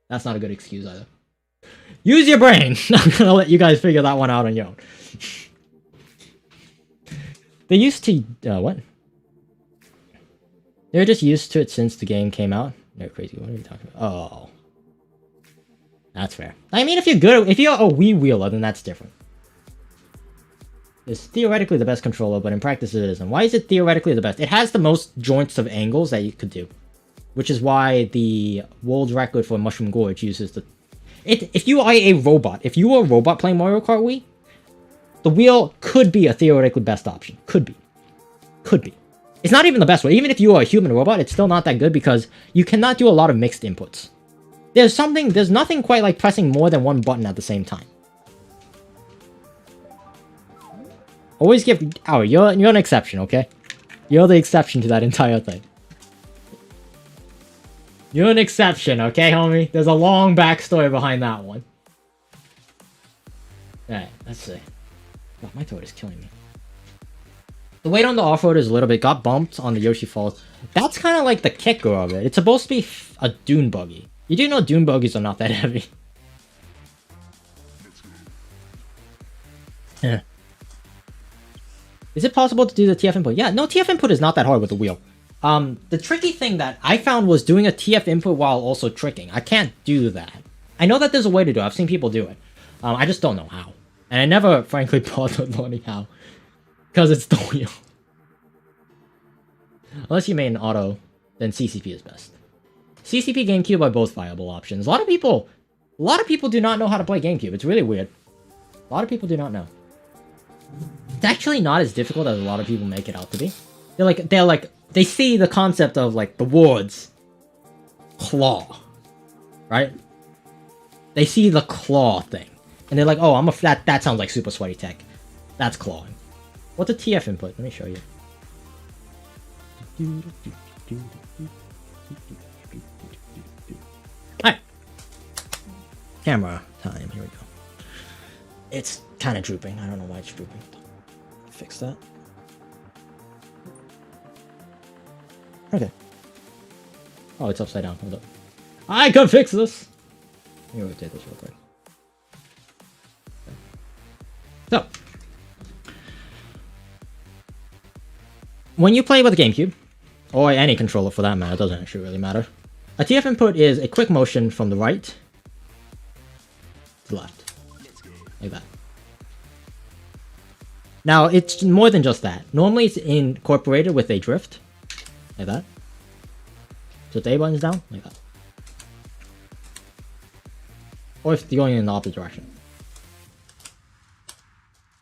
that's not a good excuse either. Use your brain! I'm gonna let you guys figure that one out on your own. They used to... what? They're just used to it since the game came out. They're crazy. What are you talking about? Oh. That's fair. I mean, if you're a Wii wheeler, then that's different. It's theoretically the best controller, but in practice it isn't. Why is it theoretically the best? It has the most joints of angles that you could do. Which is why the world record for Mushroom Gorge uses the... If you are a robot, if you were a robot playing Mario Kart Wii, the wheel could be a theoretically best option. Could be. Could be. It's not even the best way. Even if you are a human robot, it's still not that good because you cannot do a lot of mixed inputs. There's nothing quite like pressing more than one button at the same time. Always give... Oh, you're an exception, okay? You're the exception to that entire thing. You're an exception, okay, homie? There's a long backstory behind that one. Alright, let's see. Oh, my throat is killing me. The weight on the off-road is a little bit... Got bumped on the Yoshi Falls. That's kind of like the kicker of it. It's supposed to be a dune buggy. You do know dune buggies are not that heavy. Yeah. Is it possible to do the TF input? Yeah, no, TF input is not that hard with the wheel. The tricky thing that I found was doing a TF input while also tricking. I can't do that. I know that there's a way to do it. I've seen people do it. I just don't know how. And I never, frankly, bothered learning how. Because it's the wheel. Unless you made an auto, then CCP is best. CCP, GameCube are both viable options. A lot of people do not know how to play GameCube. It's really weird. A lot of people do not know. It's actually not as difficult as a lot of people make it out to be. They see the concept of like the words claw, right? They see the claw thing, and they're like, "Oh, that sounds like super sweaty tech. That's clawing." What's a TF input? Let me show you. Alright. Camera time. Here we go. It's kind of drooping. I don't know why it's drooping. Fix that. Okay. Oh, it's upside down. Hold up. I can fix this! Let me rotate this real quick. So. When you play with a GameCube, or any controller for that matter, it doesn't actually really matter. A TF input is a quick motion from the right to the left. Like that. Now, it's more than just that. Normally, it's incorporated with a drift. Like that. So the A button's down, like that. Or if you're going in the opposite direction.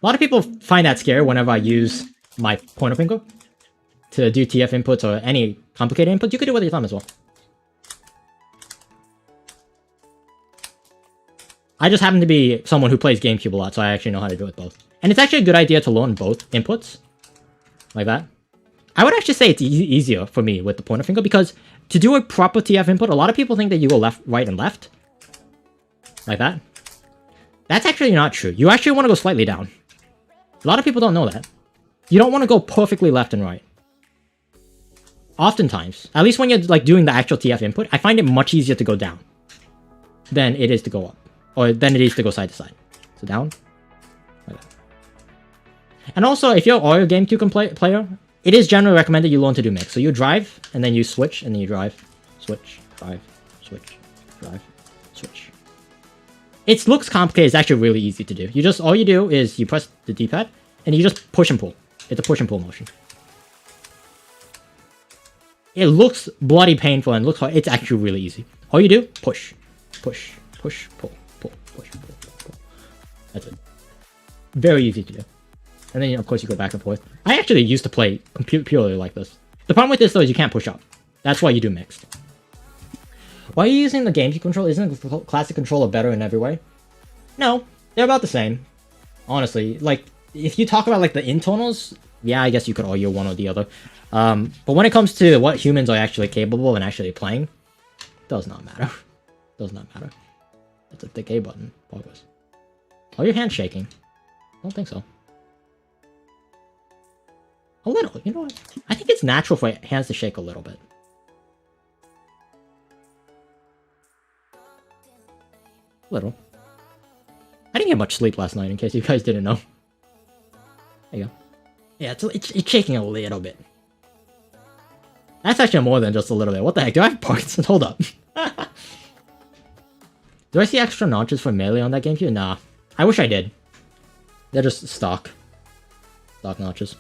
A lot of people find that scary whenever I use my pointer finger to do TF inputs or any complicated inputs. You could do it with your thumb as well. I just happen to be someone who plays GameCube a lot, so I actually know how to do it both. And it's actually a good idea to learn both inputs. Like that. I would actually say it's easier for me with the pointer finger, because to do a proper TF input, a lot of people think that you go left, right, and left. Like that. That's actually not true. You actually want to go slightly down. A lot of people don't know that. You don't want to go perfectly left and right. Oftentimes, at least when you're like doing the actual TF input, I find it much easier to go down than it is to go up. Or than it is to go side to side. So down. Like that. And also, if you're a GameCube player, it is generally recommended you learn to do mix. So you drive, and then you switch, and then you drive, switch, drive, switch, drive, switch. It looks complicated. It's actually really easy to do. All you do is you press the D-pad, and you just push and pull. It's a push and pull motion. It looks bloody painful and looks hard. It's actually really easy. All you do, push, push, push, pull, pull, push, pull, pull. That's it. Very easy to do. And then, of course, you go back and forth. I actually used to play purely like this. The problem with this, though, is you can't push up. That's why you do mixed. Why are you using the GameCube controller? Isn't the classic controller better in every way? No, they're about the same. Honestly, like, if you talk about, like, the internals, yeah, I guess you could argue one or the other. But when it comes to what humans are actually capable of and actually playing, it does not matter. Does not matter. That's a thick A button. Progress. Are your hands shaking? I don't think so. A little, you know what? I think it's natural for hands to shake a little bit. A little. I didn't get much sleep last night, in case you guys didn't know. There you go. Yeah, it's shaking a little bit. That's actually more than just a little bit. What the heck? Do I have Parkinson's? Hold up. Do I see extra notches for melee on that GameCube? Nah. I wish I did. They're just stock. Stock notches.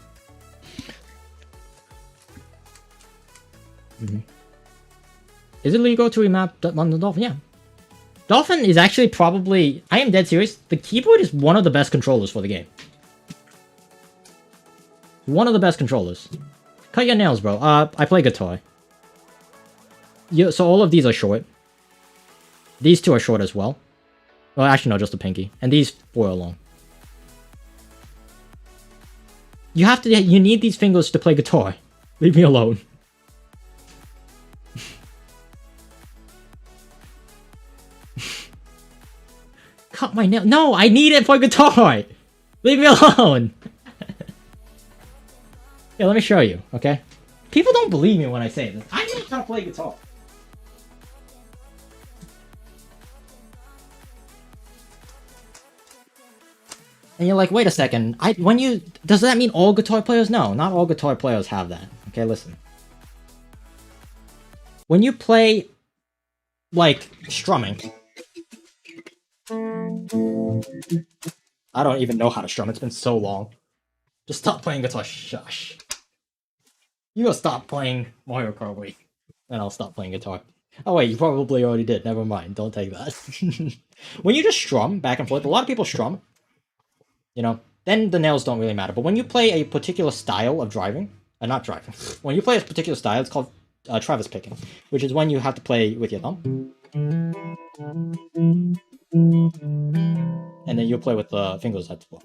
Is it legal to remap London Dolphin? Yeah. Dolphin is actually probably... I am dead serious. The keyboard is one of the best controllers for the game. One of the best controllers. Cut your nails, bro. I play guitar. Yeah, so all of these are short. These two are short as well. Well, actually, no, just the pinky. And these four are long. You need these fingers to play guitar. Leave me alone. Cut my nail. No, I need it for guitar. Leave me alone. Yeah, let me show you, okay? People don't believe me when I say this. I know how to play guitar. And you're like, wait a second. Does that mean all guitar players? No, not all guitar players have that. Okay, listen. When you play, like, strumming. I don't even know how to strum. It's been so long. Just stop playing guitar. Shush. You go stop playing Mario Kart Wii, and I'll stop playing guitar. Oh wait, you probably already did. Never mind. Don't take that. When you just strum back and forth, a lot of people strum. You know, then the nails don't really matter. But when you play a particular style of driving, not driving, when you play a particular style, it's called Travis picking, which is when you have to play with your thumb. And then you'll play with the fingers at the floor.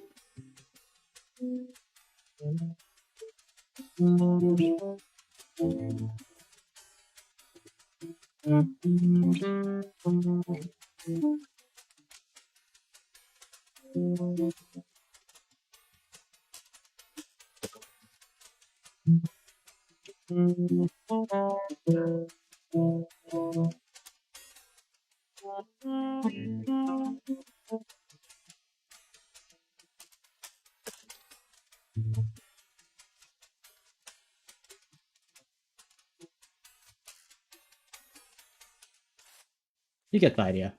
You get the idea.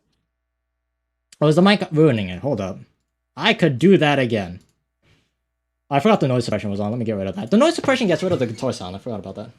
Oh, is the mic ruining it? Hold up. I could do that again. I forgot the noise suppression was on. Let me get rid of that. The noise suppression gets rid of the guitar sound. I forgot about that.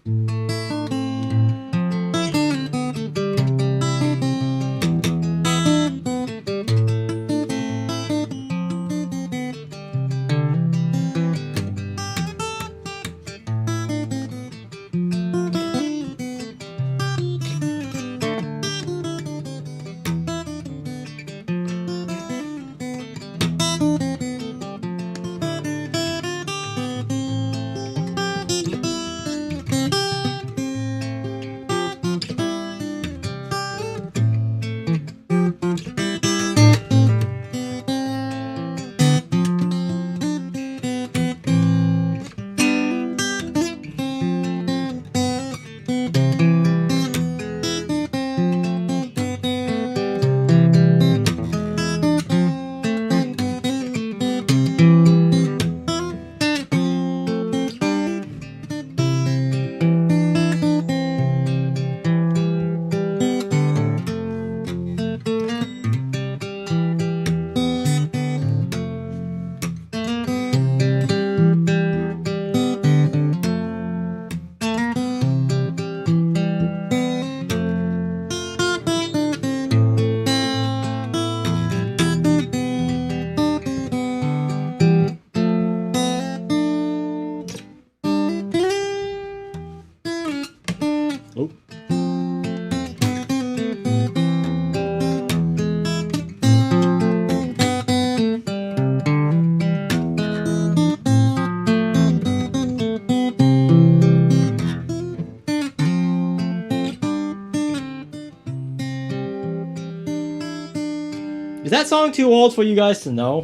Is that song too old for you guys to know?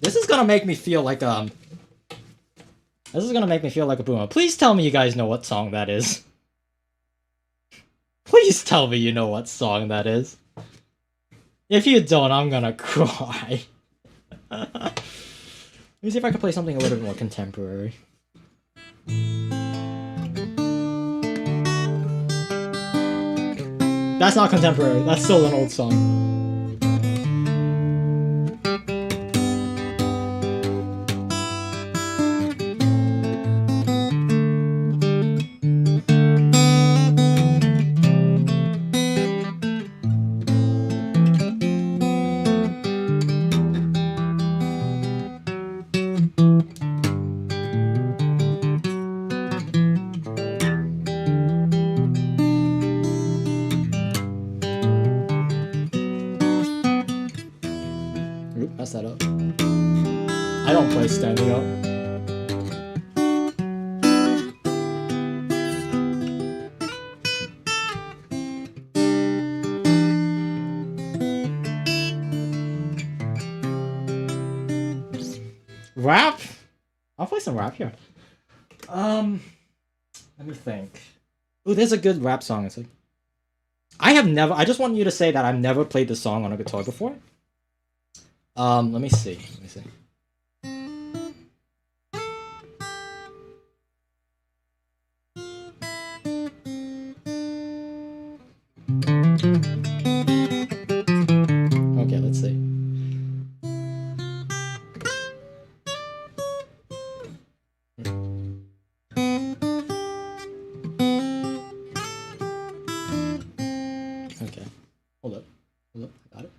This is gonna make me feel like This is gonna make me feel like a boomer. Please tell me you guys know what song that is. Please tell me you know what song that is. If you don't, I'm gonna cry. Let me see if I can play something a little bit more contemporary. That's not contemporary, that's still an old song. Oop, messed that up. I don't play standing up. Rap? I'll play some rap here. Let me think. Ooh, there's a good rap song. It's like I just want you to say that I've never played this song on a guitar before. Let me see. Okay, let's see. Okay, hold up, I got it.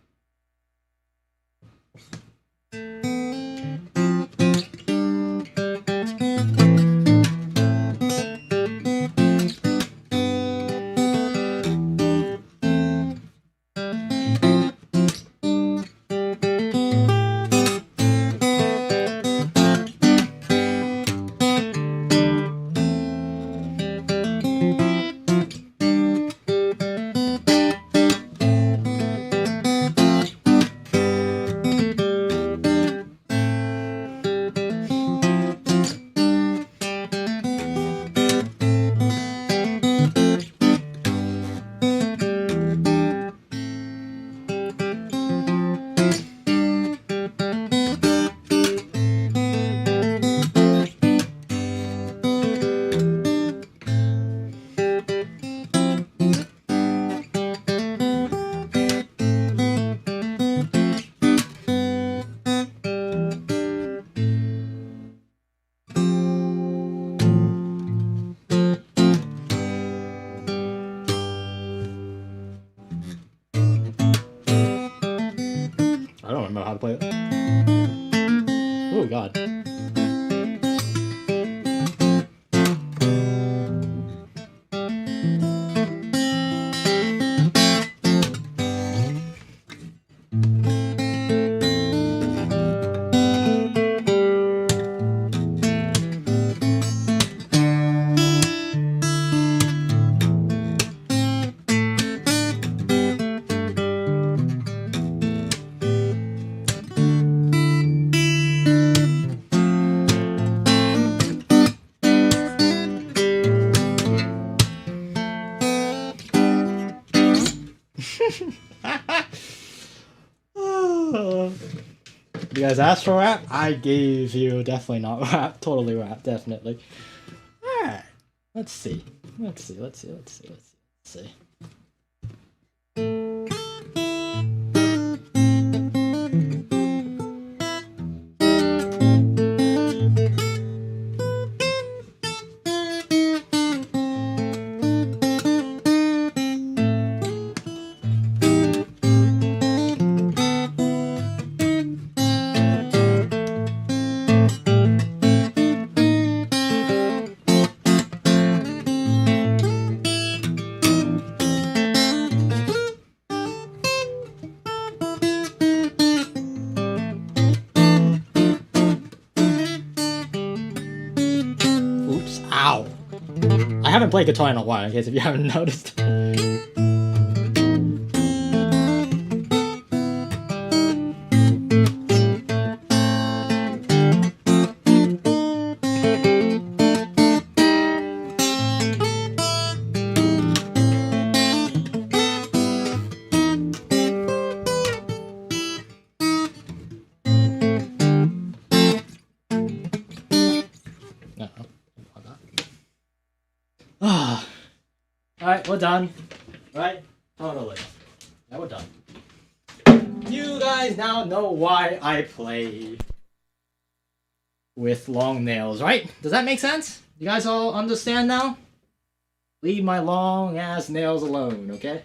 I don't remember how to play it. Oh god. You guys asked for rap? I gave you definitely not rap, totally rap, definitely. Alright, let's see. Oops, ow. I haven't played guitar in a while, in case if you haven't noticed. Alright, we're done. Right? Totally. Now we're done. You guys now know why I play with long nails, right? Does that make sense? You guys all understand now? Leave my long ass nails alone, okay?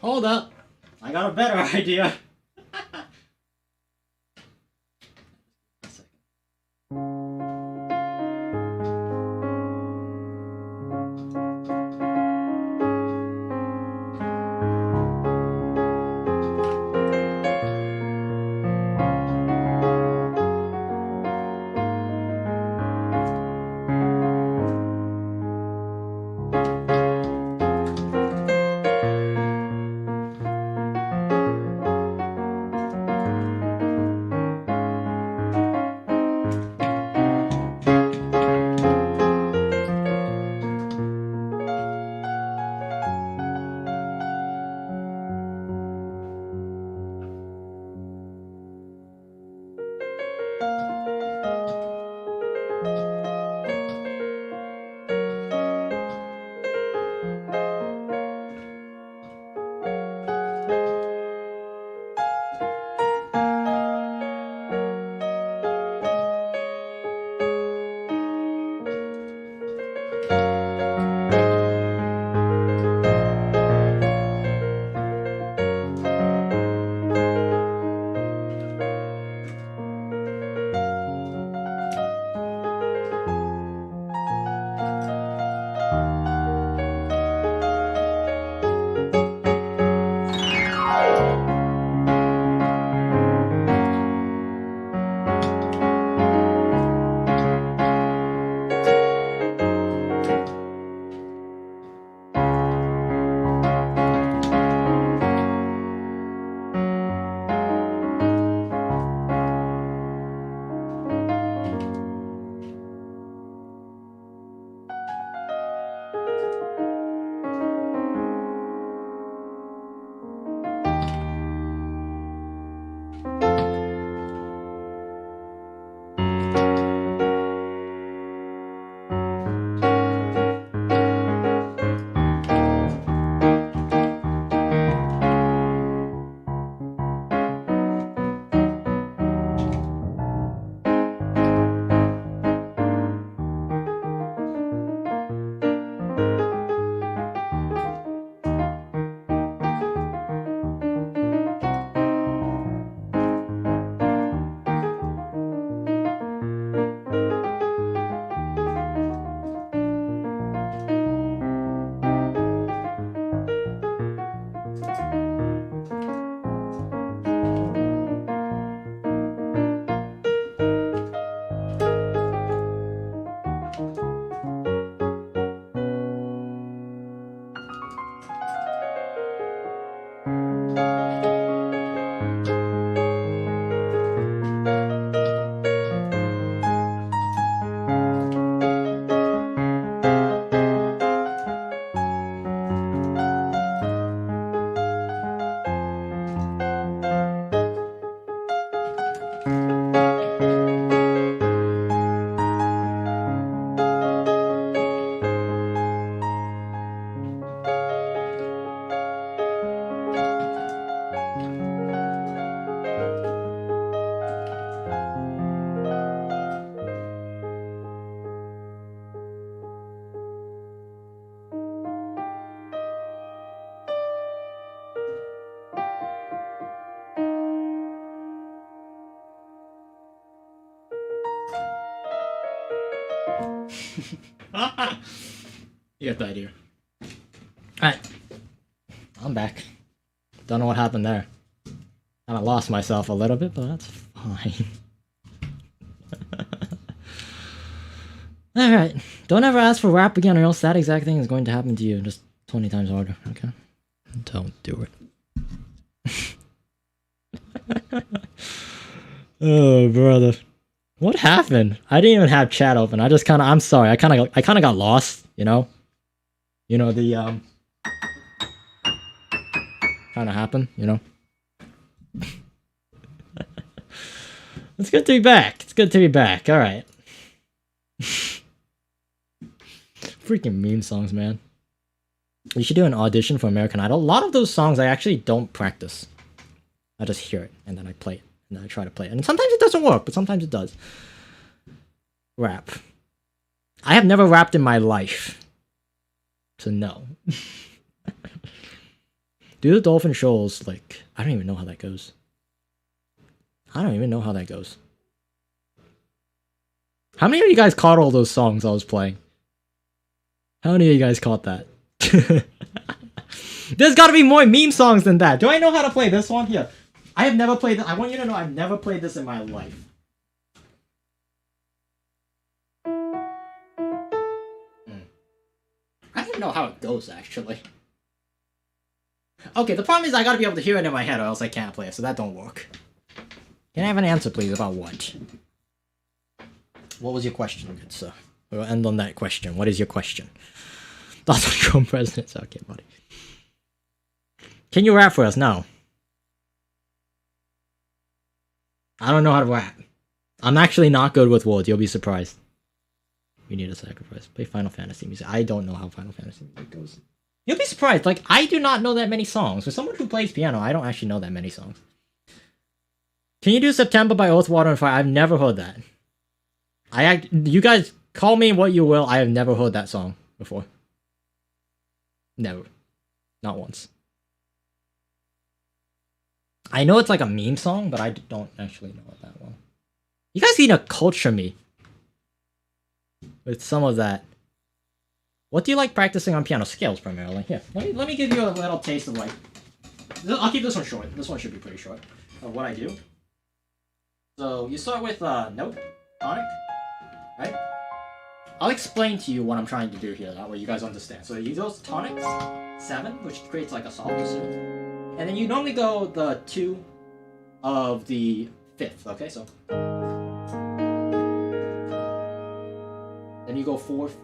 Hold up. I got a better idea. You get the idea. Alright. I'm back. Don't know what happened there. Kinda lost myself a little bit, but that's fine. Alright. Don't ever ask for rap again or else that exact thing is going to happen to you. Just 20 times harder, okay? Don't do it. Oh, brother. What happened? I didn't even have chat open. I just kinda, I'm sorry. I kinda got lost, you know? You know, the, kinda happened, you know? It's good to be back. It's good to be back. Alright. Freaking meme songs, man. You should do an audition for American Idol. A lot of those songs I actually don't practice. I just hear it, and then I play it. And then I try to play it. And sometimes it doesn't work, but sometimes it does. Rap. I have never rapped in my life. So no. Do the dolphin shoals, like, I don't even know how that goes. I don't even know how that goes. How many of you guys caught all those songs I was playing? How many of you guys caught that? There's gotta be more meme songs than that. Do I know how to play this one? Here. I have never played this. I want you to know I've never played this in my life. I don't even know how it goes, actually. Okay, the problem is I gotta be able to hear it in my head or else I can't play it, so that don't work. Can I have an answer, please, about what? What was your question, good sir? We'll end on that question. What is your question? Donald Trump president. Okay, buddy. Can you rap for us? No. I don't know how to rap. I'm actually not good with words. You'll be surprised. We need a sacrifice. Play Final Fantasy music. I don't know how Final Fantasy music goes. You'll be surprised. Like, I do not know that many songs. For someone who plays piano, I don't actually know that many songs. Can you do September by Earth, Water, and Fire? I've never heard that. You guys call me what you will. I have never heard that song before. Never. Not once. I know it's like a meme song, but I don't actually know it that well. You guys need to culture me with some of that. What do you like practicing on piano? Scales primarily. Here, let me give you a little taste of like. I'll keep this one short. This one should be pretty short. Of what I do. So you start with note, tonic, right? I'll explain to you what I'm trying to do here. That way you guys understand. So you go tonics, 7, which creates like a softer suit. And then you normally go the 2 of the 5th, okay? So then you go 4th.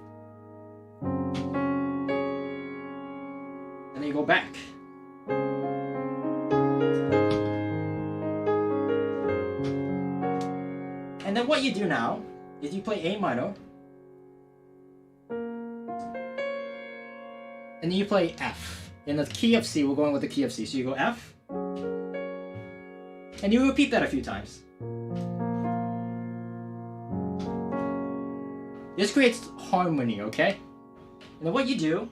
And then you go back. And then what you do now is you play A minor. And then you play F. In the key of C, we're going with the key of C. So you go F. And you repeat that a few times. This creates harmony, okay? And then what you do,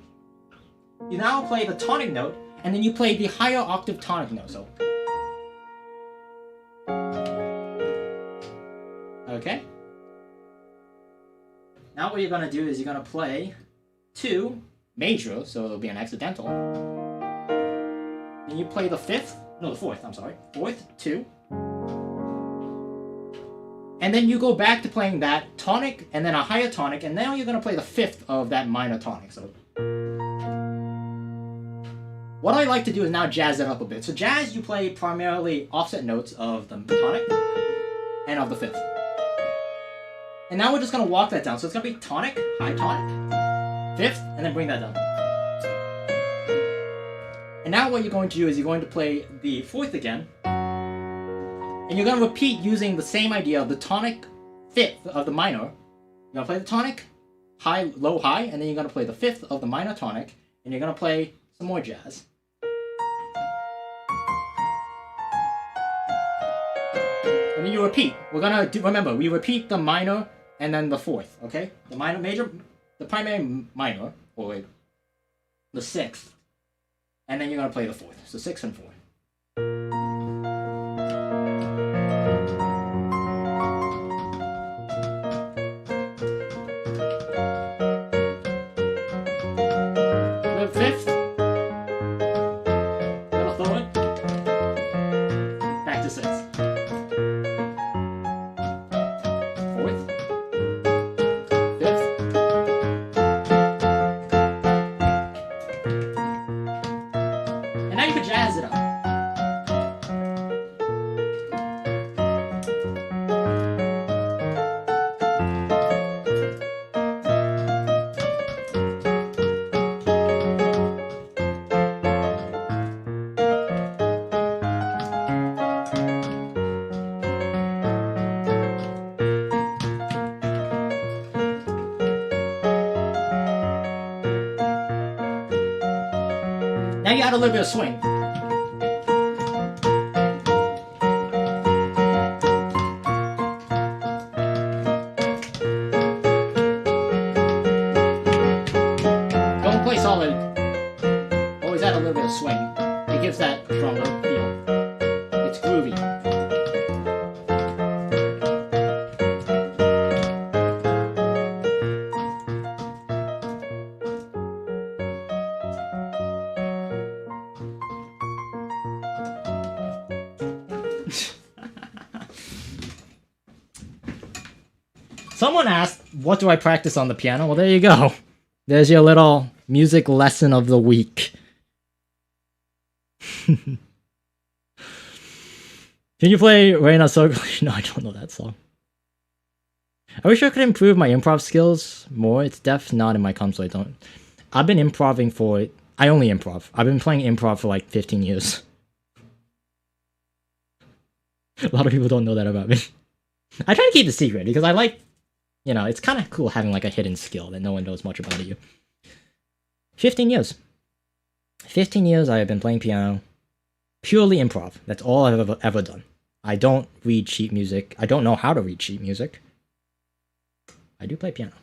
you now play the tonic note, and then you play the higher octave tonic note. So, okay? Now what you're gonna do is you're gonna play 2 major, so it'll be an accidental. Then you play the 5th, no, the 4th, I'm sorry. 4th, 2. And then you go back to playing that tonic, and then a higher tonic, and now you're gonna play the 5th of that minor tonic, so. What I like to do is now jazz it up a bit. So jazz, you play primarily offset notes of the tonic, and of the 5th. And now we're just gonna walk that down, so it's gonna be tonic, high tonic, 5th, and then bring that down. And now what you're going to do is you're going to play the 4th again. And you're going to repeat using the same idea of the tonic 5th of the minor. You're going to play the tonic, high, low, high, and then you're going to play the 5th of the minor tonic, and you're going to play some more jazz. And then you repeat. We're going to do, remember, we repeat the minor and then the 4th, okay? The minor, major, the primary minor, or the 6th. And then you're going to play the 4th. So 6 and 4. Now you can jazz it up. Now you add a little bit of swing. Don't play solid. Always add a little bit of swing. It gives that stronger feel. It's groovy. Someone asked, what do I practice on the piano? Well, there you go. There's your little music lesson of the week. Can you play Reina Circle? No, I don't know that song. I wish I could improve my improv skills more. It's not in my console. I've been improving for... I only improv. I've been playing improv for like 15 years. A lot of people don't know that about me. I try to keep it secret because I like... You know, it's kind of cool having like a hidden skill that no one knows much about you. 15 years. 15 years I have been playing piano. Purely improv. That's all I've ever done. I don't read sheet music. I don't know how to read sheet music. I do play piano.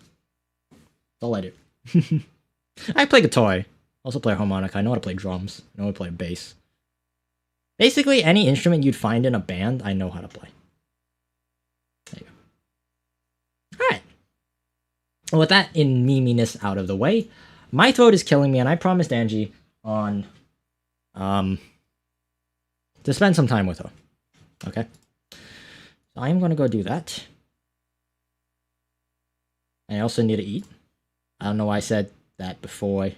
That's all I do. I play guitar. I also play harmonica. I know how to play drums. I know how to play bass. Basically, any instrument you'd find in a band, I know how to play. There you go. Alright. With that in meminess out of the way, my throat is killing me, and I promised Angie on to spend some time with her. Okay? So I'm gonna go do that. I also need to eat. I don't know why I said that before.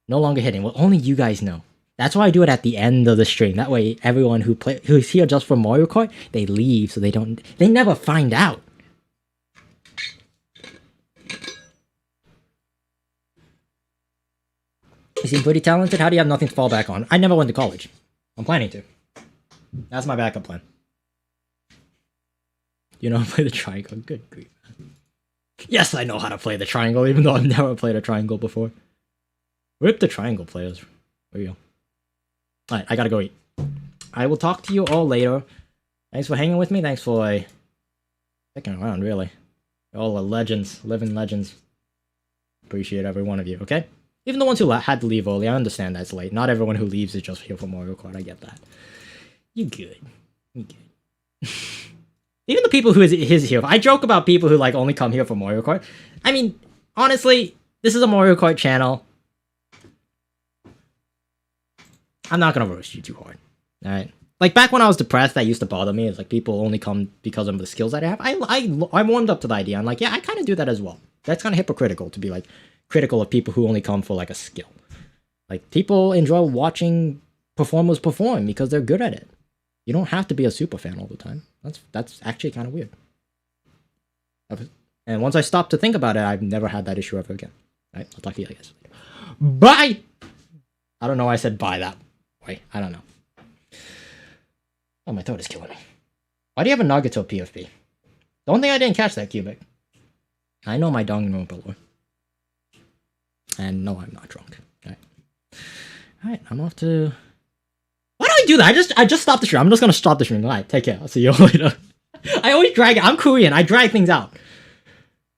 No longer hitting. Well, only you guys know. That's why I do it at the end of the stream. That way, everyone who's here just for Mario Kart, they leave, so they never find out. You seem pretty talented. How do you have nothing to fall back on? I never went to college. I'm planning to. That's my backup plan. You know how to play the triangle? Good grief. Yes, I know how to play the triangle, even though I've never played a triangle before. Rip the triangle players. There you go. Alright, I gotta go eat. I will talk to you all later. Thanks for hanging with me. Thanks for sticking around, really. You're all the legends, living legends. Appreciate every one of you, okay? Even the ones who had to leave early, I understand that's late. Not everyone who leaves is just here for Mario Kart, I get that. You good. You good. Even the people who is here. I joke about people who like only come here for Mario Kart. I mean, honestly, this is a Mario Kart channel. I'm not gonna roast you too hard. Alright? Like, back when I was depressed, that used to bother me. It's like, people only come because of the skills that I have. I warmed up to the idea. I'm like, yeah, I kind of do that as well. That's kind of hypocritical to be, like, critical of people who only come for, like, a skill. Like, people enjoy watching performers perform because they're good at it. You don't have to be a super fan all the time. That's actually kind of weird. And once I stopped to think about it, I've never had that issue ever again. Alright, I'll talk to you guys later. Bye! I don't know why I said bye that way. I don't know. Oh, my throat is killing me. Why do you have a Nagato PFP? Don't think I didn't catch that, Cubic. I know my Danganronpa lore. And no, I'm not drunk. Alright, I'm off to... Why do I do that? I just stopped the stream. I'm just gonna stop the stream. Alright, take care. I'll see you all later. I always drag it. I'm Korean. I drag things out.